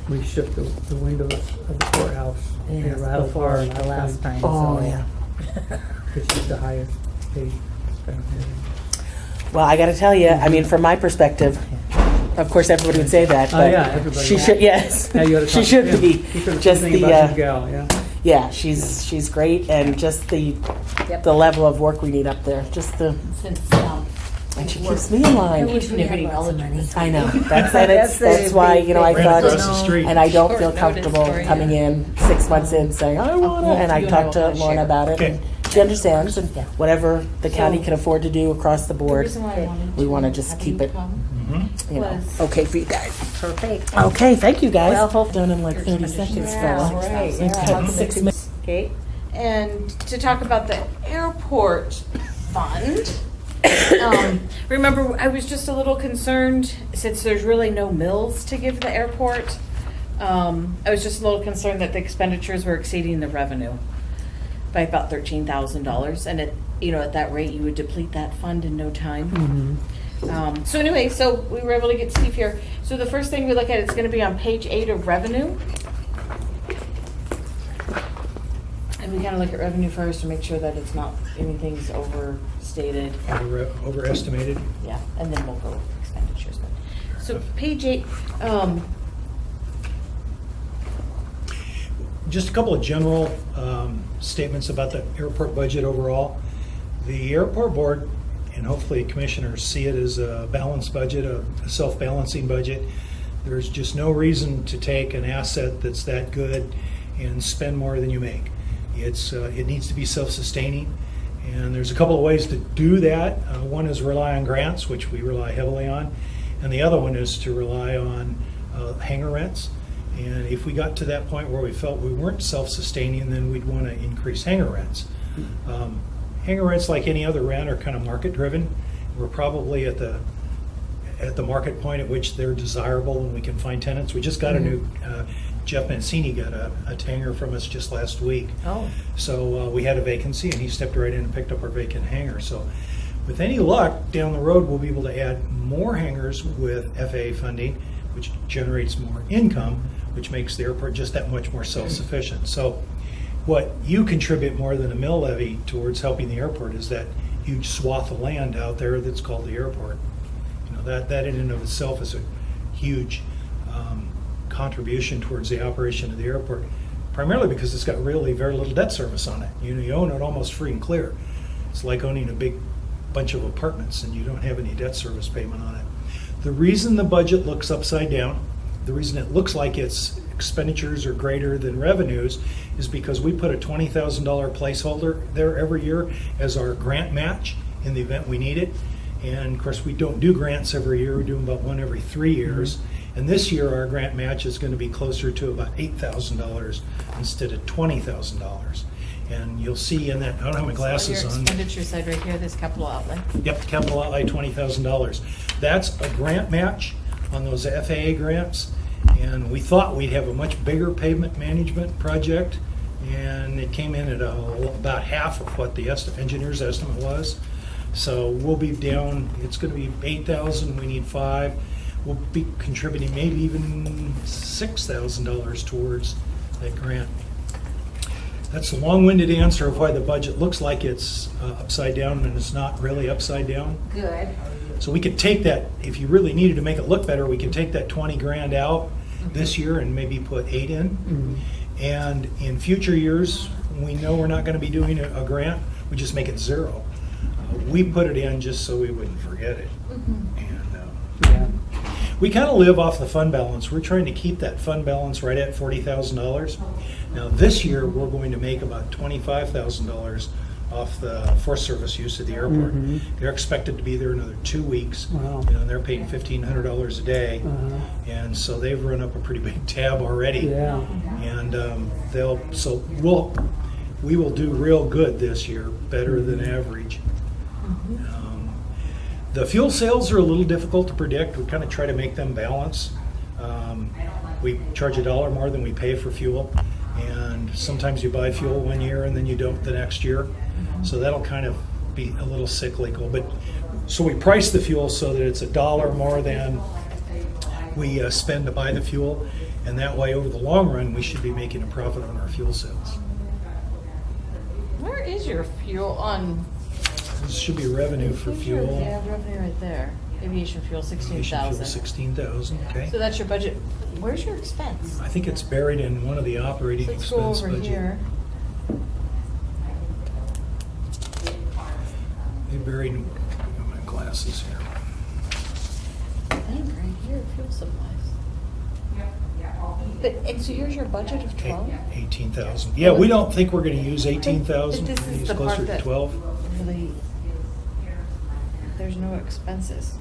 We shook the windows of the courthouse. They Yes, rattled before far the last time. Oh, so. yeah. Because she's the highest paid staff. Well, I got to tell you, I mean, from my perspective, of course, everybody would say that, Oh, but yeah, everybody she would. should, yes, Yeah, you gotta she talk should to him. be. You could've Just something the, about this gal, yeah. yeah, she's great, and just the level of work we need up there, just the, Since, and she keeps me in line. I wish we had lots of money. I know. That's why, I Ran thought, across the street. and I don't feel Short notice comfortable for you. coming in 6 months in saying, I want to, and I you talked to have a Lorna share. about it, Okay. and she understands, and whatever the county So- can afford to do across the The board, reason why I wanted we want to to just have keep you it, come was- okay for you guys. Perfect. Okay, thank you guys. Well, hope- Done in like 30 seconds, fella. right, Okay, yeah. 6 minutes. Okay, and to talk about the airport fund. Remember, I was just a little concerned, since there's really no mills to give the airport. I was just a little concerned that the expenditures were exceeding the revenue by about $13,000, and at that rate, you would deplete that fund in no time. So anyway, so we were able to get Steve here. So the first thing we look at is going to be on page 8 of revenue. And we kind of look at revenue first to make sure that it's not, anything's overstated. Overestimated. Yeah, and then we'll go with expenditures. So page 8, Just a couple of general statements about the airport budget overall. The airport board, and hopefully commissioners, see it as a balanced budget, a self-balancing budget. There's just no reason to take an asset that's that good and spend more than you make. It needs to be self-sustaining, and there's a couple of ways to do that. One is rely on grants, which we rely heavily on, and the other one is to rely on hangar rents. And if we got to that point where we felt we weren't self-sustaining, then we'd want to increase hangar rents. Hangar rents, like any other rent, are kind of market-driven. We're probably at the market point at which they're desirable and we can find tenants. We just got a new, Jeff Mancini got a hangar from us just last week. Oh. So we had a vacancy, and he stepped right in and picked up our vacant hangar. So with any luck, down the road, we'll be able to add more hangars with FAA funding, which generates more income, which makes the airport just that much more self-sufficient. So what you contribute more than a mill levy towards helping the airport is that huge swath of land out there that's called the airport. That in and of itself is a huge contribution towards the operation of the airport, primarily because it's got really very little debt service on it. You own it almost free and clear. It's like owning a big bunch of apartments and you don't have any debt service payment on it. The reason the budget looks upside down, the reason it looks like its expenditures are greater than revenues, is because we put a $20,000 placeholder there every year as our grant match in the event we need it. And of course, we don't do grants every year, we do them about one every 3 years. And this year, our grant match is going to be closer to about $8,000 instead of $20,000. And you'll see in that, I don't have my glasses Your on. expenditure side right here, this capital outlay. Yep, capital outlay, $20,000. That's a grant match on those FAA grants. And we thought we'd have a much bigger pavement management project, and it came in at about half of what the engineer's estimate was. So we'll be down, it's going to be 8,000, we need 5. We'll be contributing maybe even $6,000 towards that grant. That's a long-winded answer of why the budget looks like it's upside down, and it's not really upside down. Good. So we could take that, if you really needed to make it look better, we could take that 20 grand out this year and maybe put 8 in. And in future years, we know we're not going to be doing a grant, we just make it 0. We put it in just so we wouldn't forget it. And we kind of live off the fund balance. We're trying to keep that fund balance right at $40,000. Now this year, we're going to make about $25,000 off the Forest Service use of the airport. They're expected to be there another 2 weeks. Wow. You know, and they're paying $1,500 a day, and so they've run up a pretty big tab already. Yeah. And we will do real good this year, better than average. The fuel sales are a little difficult to predict. We kind of try to make them balance. We charge $1 more than we pay for fuel, and sometimes you buy fuel one year and then you don't the next year. So that'll kind of be a little cyclical. But so we price the fuel so that it's $1 more than we spend to buy the fuel, and that way over the long run we should be making a profit on our fuel sales. Where is your fuel on? This should be revenue for fuel. Yeah, revenue right there. Aviation fuel, Aviation fuel, 16,000. 16,000. Okay. So that's your budget. Where's your expense? I think it's buried in one of the operating Let's go expense over budget. here. They buried in my glasses here. I think right here, fuel supplies. But, and so here's your budget of 12? 18,000. Yeah, we don't think we're going to use But 18,000. this We'll is use the closer part to that 12. really, there's no expenses.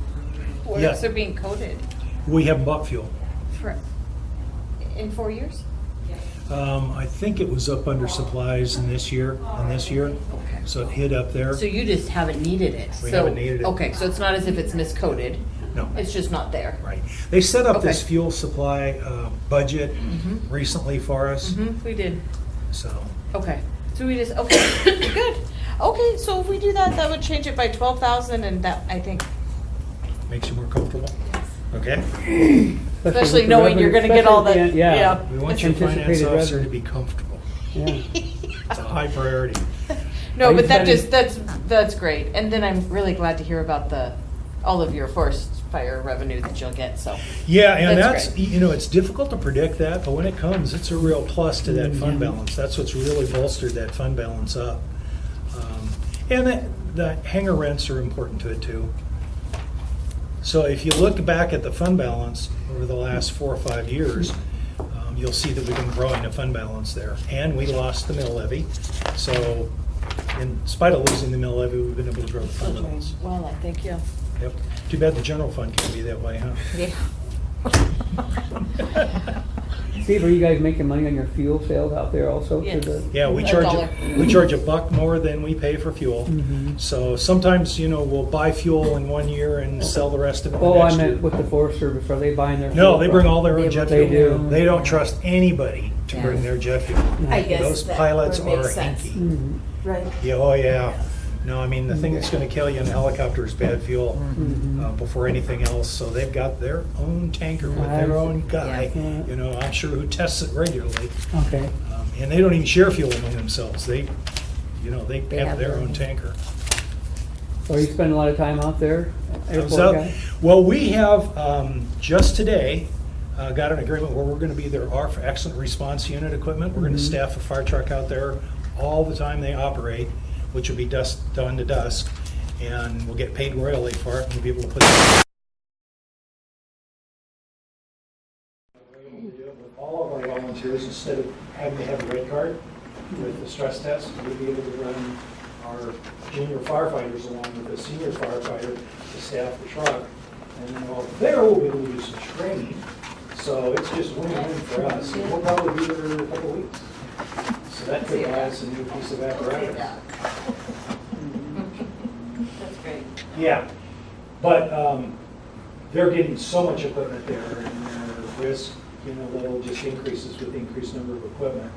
What Yeah. else are being coded We haven't bought fuel. for, in 4 years? I think it was up under supplies in this year. So it hit up there. So you just haven't needed it? We So- haven't needed it. Okay, so it's not as if it's miscoded? No. It's just not there? Right. They set up this Okay. fuel supply budget recently for us. We did. So Okay, so we just, okay, good. Okay, so if we do that, that would change it by 12,000, and that, I think, makes you more comfortable. Okay. especially with the knowing you're revenue- gonna get all the, especially at the end, We want your finance Anticipated officer to revenue. be comfortable. Yeah. It's a high priority. No, Are but you that spending- just, that's great. And then I'm really glad to hear about all of your forest fire revenue that you'll get, so. Yeah, and That's that's, it's difficult to predict that, but when it comes, it's a real plus to that fund balance. That's what's really bolstered that fund balance up. And the hangar rents are important to it too. So if you look back at the fund balance over the last 4 or 5 years, you'll see that we've been growing a fund balance there. And we lost the mill levy. So in spite of losing the mill levy, we've been able to grow the fund balance. Well, I thank you. Yep. Too bad the general fund can't be that way, huh? Yeah. Steve, are you guys making money on your fuel sales out there also? Yes. Yeah, we $1. charge $1 more than we pay for fuel. So sometimes, we'll buy fuel in 1 year and sell the rest of it the Oh, I next year. meant with the Forest Service, are they buying their? No, fuel they from- bring all their own jet fuel. They do. They don't trust anybody to bring their jet fuel. I guess Those that pilots would make are sense. hanky. Right. Yeah, oh yeah. No, I mean, the thing that's gonna kill you in a helicopter is bad fuel before anything else. So they've got their own tanker with their own guy, Yeah. I'm sure who tests it regularly. Okay. And they don't even share fuel among themselves. They have have their their own own. tanker. Are you spending a lot of time out there? Airport So, guy? well, we have just today got an agreement where we're going to be their ARF Accident Response Unit equipment. We're going to staff a fire truck out there all the time they operate, which will be dawn to dusk, and we'll get paid royally for it, and we'll be able to put it. All of our volunteers, instead of having to have a red card with the stress test, we'll be able to run our junior firefighters along with the senior firefighter to staff the truck. And then while there, we'll be able to do some training. So it's just win-win for us. And we'll probably be there in a couple of weeks. So that could buy us a new piece of apparatus. That's great. Yeah, but they're getting so much equipment there, and their risk, level just increases with the increased number of equipment.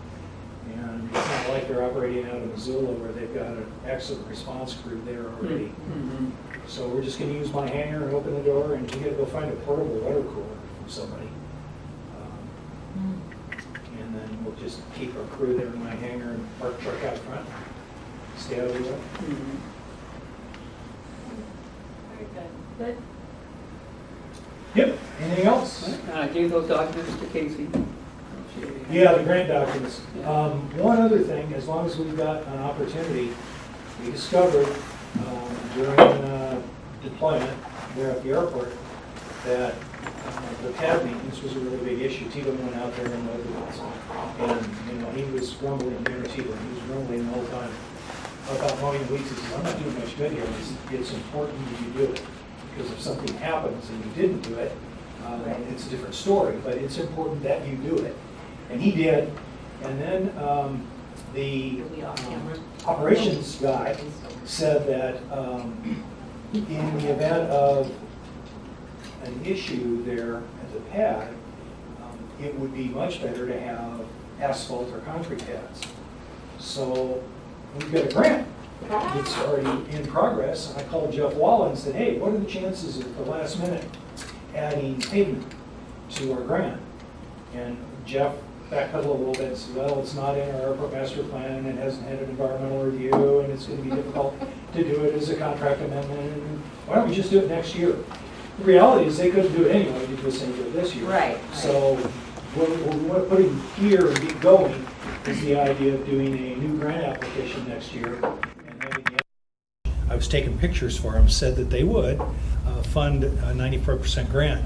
And it's not like they're operating out of Missoula where they've got an excellent response crew there already. So we're just going to use my hangar and open the door, and we got to go find a portable water cooler from somebody. And then we'll just keep our crew there in my hangar and park the truck out front, stay out of the way. Very good. Good. Yep. Anything else? I gave those documents to Casey. Yeah, the grant documents. One other thing, as long as we've got an opportunity, we discovered during deployment there at the airport that the pad maintenance was a really big issue. Tito went out there and looked at it, and he was grumbling, he was grumbling the whole time about mowing the weeds. He says, I'm not doing much good here. It's important that you do it, because if something happens and you didn't do it, it's a different story, but it's important that you do it. And he did. And then the operations guy said that in the event of an issue there at the pad, it would be much better to have asphalt or concrete pads. So we've got a grant that's already in progress. I called Jeff Wall and said, hey, what are the chances at the last minute adding pavement to our grant? And Jeff backpedaled a little bit and said, well, it's not in our airport master plan, and it hasn't had an environmental review, and it's going to be difficult to do it as a contract amendment. And why don't we just do it next year? The reality is they couldn't do it anyway because they did it this year. Right. So what we want to put in here and get going is the idea of doing a new grant application next year. And having I was taking pictures for them, said that they would fund a 94% grant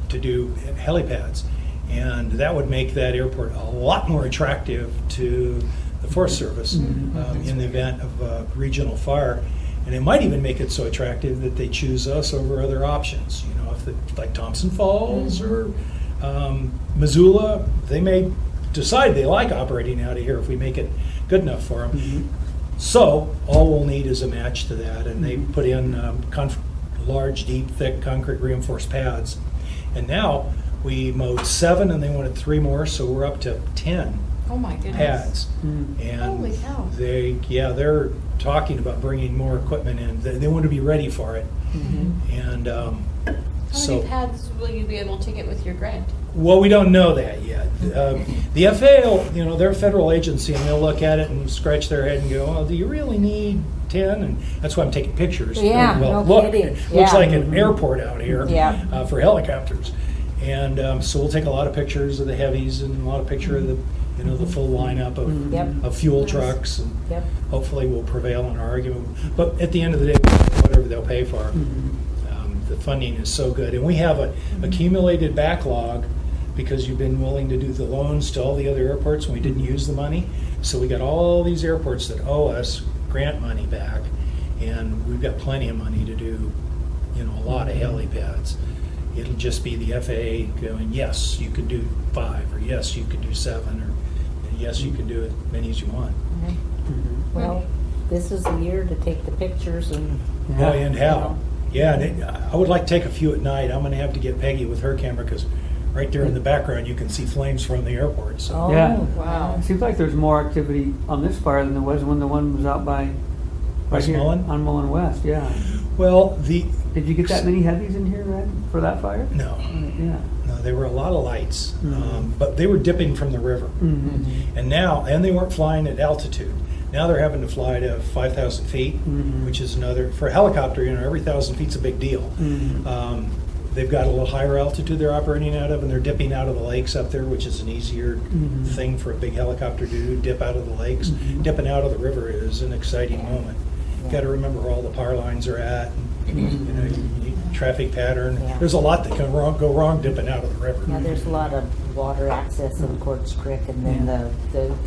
to do helipads. And that would make that airport a lot more attractive to the Forest Service in the event of a regional fire. And it might even make it so attractive that they choose us over other options. If like Thompson Falls or Missoula, they may decide they like operating out of here if we make it good enough for them. So all we'll need is a match to that, and they put in large, deep, thick concrete reinforced pads. And now we mowed 7, and they wanted 3 more, so we're up to 10 Oh my goodness. pads. And Holy cow. they're talking about bringing more equipment in. They want to be ready for it. And How many pads will you be able to get with your grant? well, we don't know that yet. The FAA, they're a federal agency, and they'll look at it and scratch their head and go, "Oh, do you really need 10?" And that's why I'm taking pictures. Yeah, Well, no look, kidding. it looks Yeah. like an airport out here Yeah. for helicopters. And so we'll take a lot of pictures of the heavies and a lot of picture of the the full lineup of fuel trucks, and hopefully we'll prevail in our argument. But at the end of the day, whatever they'll pay for. The funding is so good, and we have an accumulated backlog because you've been willing to do the loans to all the other airports and we didn't use the money. So we got all these airports that owe us grant money back, and we've got plenty of money to do a lot of helipads. It'll just be the FAA going, yes, you can do 5, or yes, you can do 7, or yes, you can do as many as you want. Well, this is the year to take the pictures and. Boy, and how. Yeah, and I would like to take a few at night. I'm going to have to get Peggy with her camera because right there in the background you can see flames from the airport. So. Oh, Yeah. wow. It seems like there's more activity on this fire than there was when the one was out by West here Mullen? on Mullen West. Yeah. Well, did you get that many heavies in here, Red, for that fire? No. Yeah. No, there were a lot of lights, but they were dipping from the river. And now, and they weren't flying at altitude. Now they're having to fly to 5,000 feet, which is another, for a helicopter, every 1,000 feet's a big deal. They've got a little higher altitude they're operating out of, and they're dipping out of the lakes up there, which is an easier thing for a big helicopter to do, dip out of the lakes. Dipping out of the river is an exciting moment. You've got to remember where all the power lines are at. traffic pattern. Yeah. There's a lot that can go wrong dipping out of the river. Yeah, there's a lot of water access in Quartz Creek, and then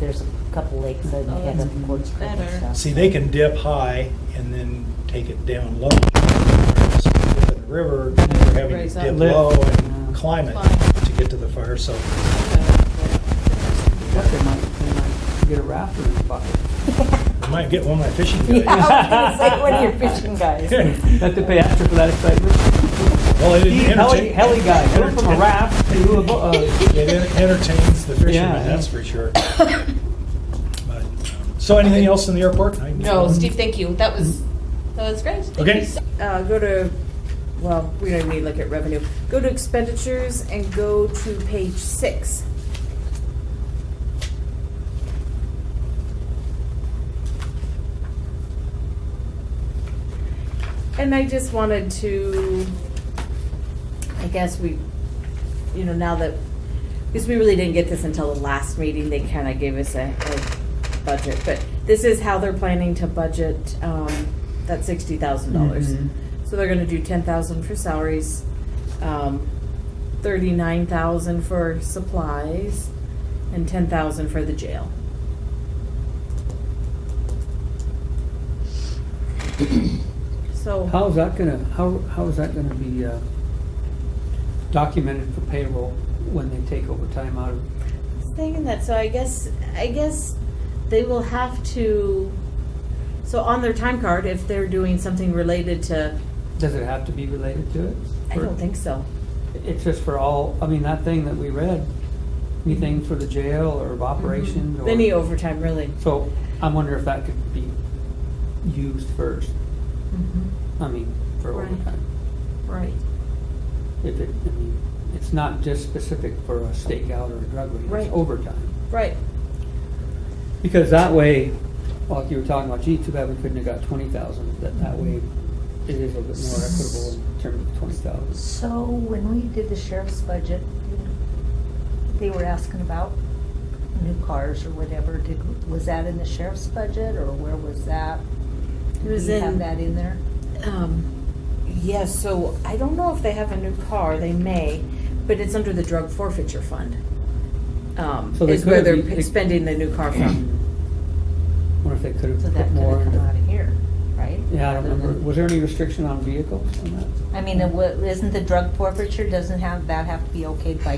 there's a couple lakes that head up Quartz Creek and stuff. See, they can dip high and then take it down low. Whereas dip in the river, they're having Raise to up. dip Lift. low and climb it to get to the fire, so. But they might get a rafter in the bucket. I might get one of my fishing Yeah, guys. I was gonna say, one of your fishing guys. Have to pay extra for that excitement. Well, it Heli guy, go from a raft to It entertains the fishermen, Yeah. that's for sure. But, so anything else in the airport? No, Steve, thank you. That was great. Thank Okay. you so- Go to, well, we don't even need to look at revenue. Go to expenditures and go to page 6. And I just wanted to, I guess now that, because we really didn't get this until the last meeting, they kind of gave us a budget, but this is how they're planning to budget that $60,000. So they're gonna do 10,000 for salaries, 39,000 for supplies, and 10,000 for the jail. So How is that gonna be documented for payroll when they take overtime out of? thinking that, so I guess they will have to, so on their time card, if they're doing something related to, Does it have to be related to it? I don't think so. It's just for all, I mean, that thing that we read, anything for the jail or operations or? Any overtime, really. So I'm wondering if that could be used first. I mean, for Right. overtime. Right. It's not just specific for a stakeout or a drug raid, Right. it's overtime. Right. Because that way, like you were talking about, gee, too bad we couldn't have got 20,000, that way it is a bit more equitable in terms of 20,000. So when we did the sheriff's budget, they were asking about new cars or whatever. Was that in the sheriff's budget, or where was that? It was Do you in- have that in there? Yes, so I don't know if they have a new car, they may, but it's under the drug forfeiture fund. So they Is where could have- they're spending the new car from. Wonder if they could So have that put could more have come into. out of here, right? Yeah, I don't Rather remember. than- Was there any restriction on vehicles on that? I mean, isn't the drug forfeiture, doesn't have that have to be okayed by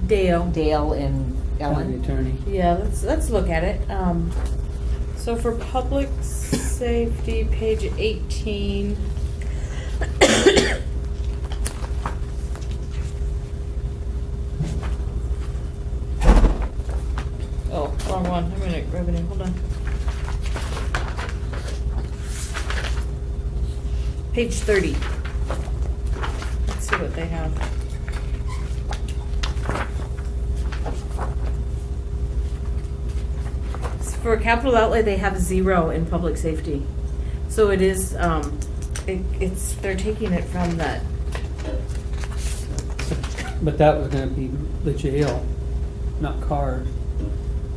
Dale. Dale and County Ellen? attorney. Yeah, let's look at it. So for public safety, page 18. Oh, wrong one. I'm in revenue. Hold on. Page 30. Let's see what they have. For capital outlay, they have 0 in public safety. So it is, they're taking it from that. But that was gonna be the jail, not cars.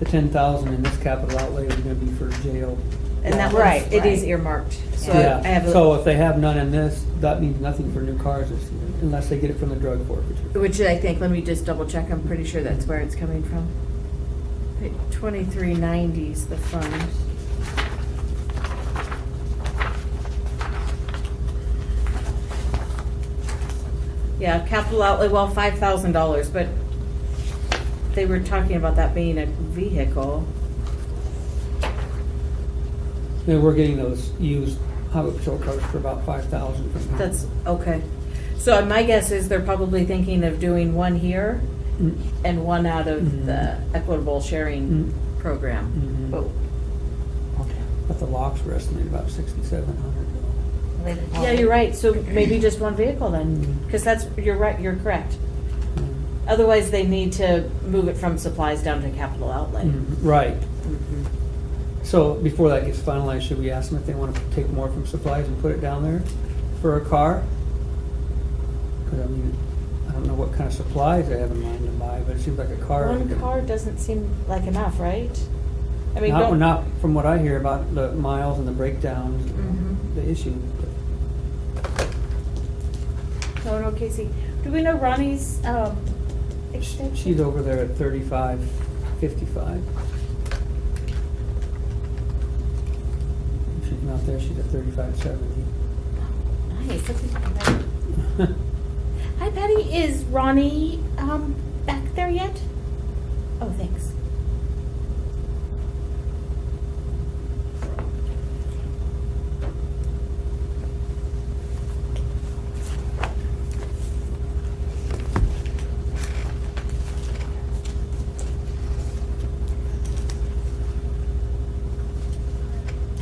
The 10,000 in this capital outlay was gonna be for jail. And that was, it is earmarked. So Yeah, I have, so if they have none in this, that means nothing for new cars this year, unless they get it from the drug forfeiture. which I think, let me just double check, I'm pretty sure that's where it's coming from. 2390 is the fund. Yeah, capital outlay, well, $5,000, but they were talking about that being a vehicle. Then we're getting those used highway patrol cars for about 5,000 from here. That's, okay. So my guess is they're probably thinking of doing one here and one out of the equitable sharing program. But the locks were estimated about 6,700. Yeah, you're right. So maybe just one vehicle then, because you're right, you're correct. Otherwise, they need to move it from supplies down to capital outlay. Right. So before that gets finalized, should we ask them if they want to take more from supplies and put it down there for a car? Because I mean, I don't know what kind of supplies they have in mind to buy, but it seems like a car. One car doesn't seem like enough, right? I mean, Not from what I hear about the miles and the breakdowns, the issues. Oh, no, Casey. Do we know Ronnie's, extension? She's over there at 35.55. If she's not there, she's at 35.70. Nice. Hi, Patty. Is Ronnie, back there yet? Oh, thanks.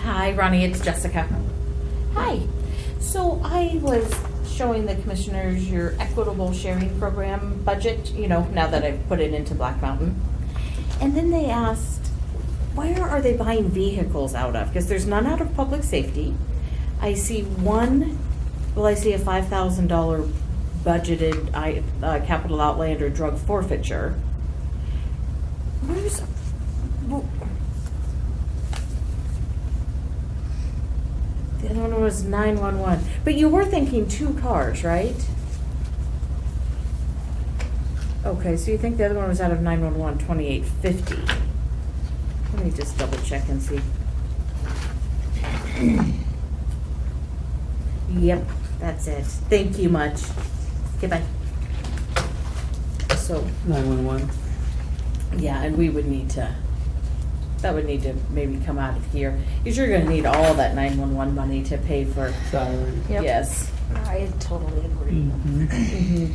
Hi, Ronnie, it's Jessica. Hi. So I was showing the commissioners your equitable sharing program budget, you know, now that I've put it into Black Mountain. And then they asked, where are they buying vehicles out of? Because there's none out of public safety. I see I see a $5,000 budgeted capital outlay under drug forfeiture. The other one was 911. But you were thinking 2 cars, right? Okay, so you think the other one was out of 911, 2850. Let me just double check and see. Yep, that's it. Thank you much. Goodbye. So, 911. yeah, and we would need to, that would need to maybe come out of here. You're gonna need all that 911 money to pay for. Salary. Yep. Yes. I totally agree. Mhm.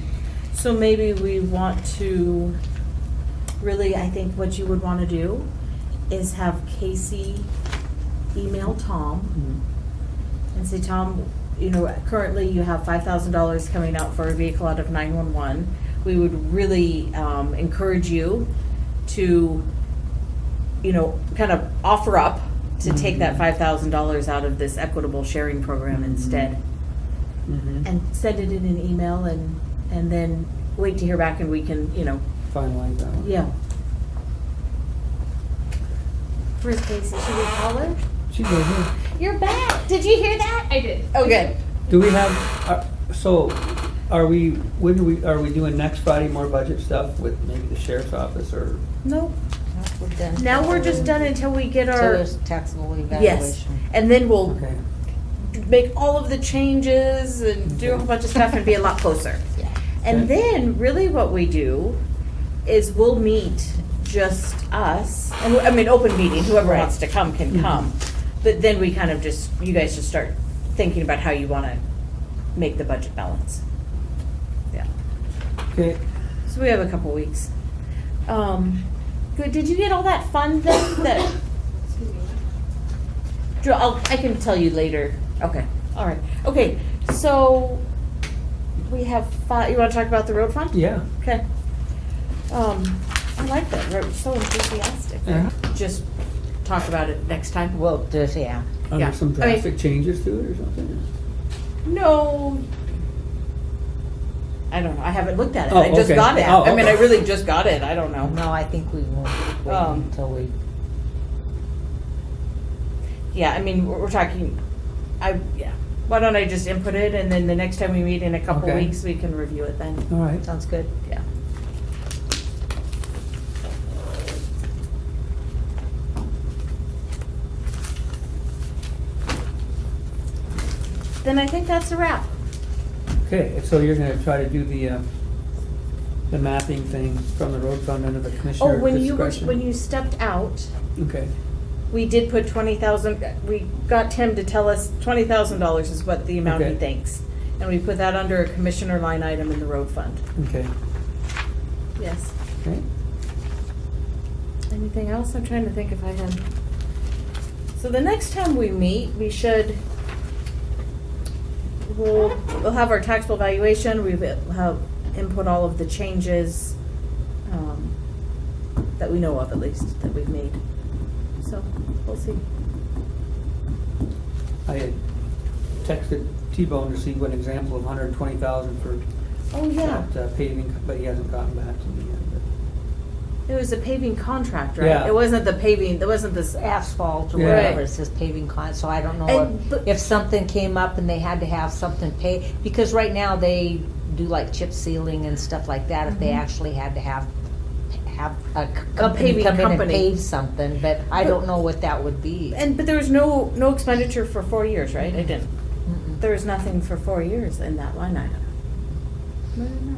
So maybe we want to, really, I think what you would want to do is have Casey email Tom and say, Tom, you know, currently you have $5,000 coming out for a vehicle out of 911. We would really encourage you to, you know, kind of offer up to take that $5,000 out of this equitable sharing program instead. Mhm. And send it in an email and then wait to hear back and we can, you know. Finalize that one. Yeah. Where's Casey? Should we call her? She's right here. You're back. Did you hear that? I did. Okay. Do we have, so are we doing next Friday more budget stuff with maybe the sheriff's office or? Nope. We're done. Now we're just done until we get So our. there's taxable evaluation. Yes. And then we'll Okay. make all of the changes and do a whole bunch of stuff and be a lot closer. Yeah. And Okay. then really what we do is we'll meet just us, and I mean, open meeting, whoever Right. wants to come can come. But then we kind of just, you guys just start thinking about how you want to make the budget balance. Yeah. Okay. So we have a couple weeks. Good. Did you get all that fun then? That. I can tell you later. Okay. All right. Okay. So we have 5. You want to talk about the road fund? Yeah. Okay. I like that. We're so enthusiastic. Yeah. Just talk about it next time. Well, just, yeah. Are Yeah. there some I mean- drastic changes to it or something? No. I don't know. I haven't looked at it. Oh, I just okay. got it. Oh, I mean, I okay. really just got it. I don't know. No, I think we won't wait until we. Yeah, I mean, we're talking, yeah. Why don't I just input it and then the next time we meet in a couple Okay. weeks, we can review it then. All right. Sounds good. Yeah. Then I think that's a wrap. Okay, so you're gonna try to do the mapping thing from the road fund under the Oh, commissioner when discretion? you stepped out, Okay, we did put 20,000, we got Tim to tell us $20,000 is what the amount he Okay. thinks. And we put that under a commissioner line item in the road fund. okay, Yes. okay. Anything else? I'm trying to think if I had. So the next time we meet, we'll have our taxable valuation, we'll have input all of the changes, that we know of at least, that we've made. So, we'll see. I had texted T-Bone to see what example of 120,000 for Oh, yeah. that paving, but he hasn't gotten back to me yet. It was a paving contract, right? Yeah. It wasn't the paving, it wasn't this Asphalt or Yeah. whatever, it says paving con, so I don't know And- but- if something came up and they had to have something paid, because right now they do like chip sealing and stuff like that, if they actually had to have a company paving come in and company. pave something, but I don't know what that would be. But there was no expenditure for 4 years, right? I didn't. There was nothing for 4 years in that line item. I don't know.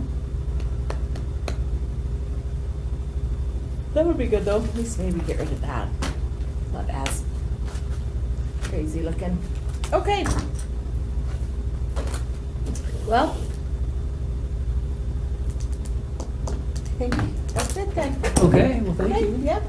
That would be good though. At least maybe get rid of that. Not as crazy looking. Okay. Well, I think that's it then. Okay, well, thank Okay, you. Yep.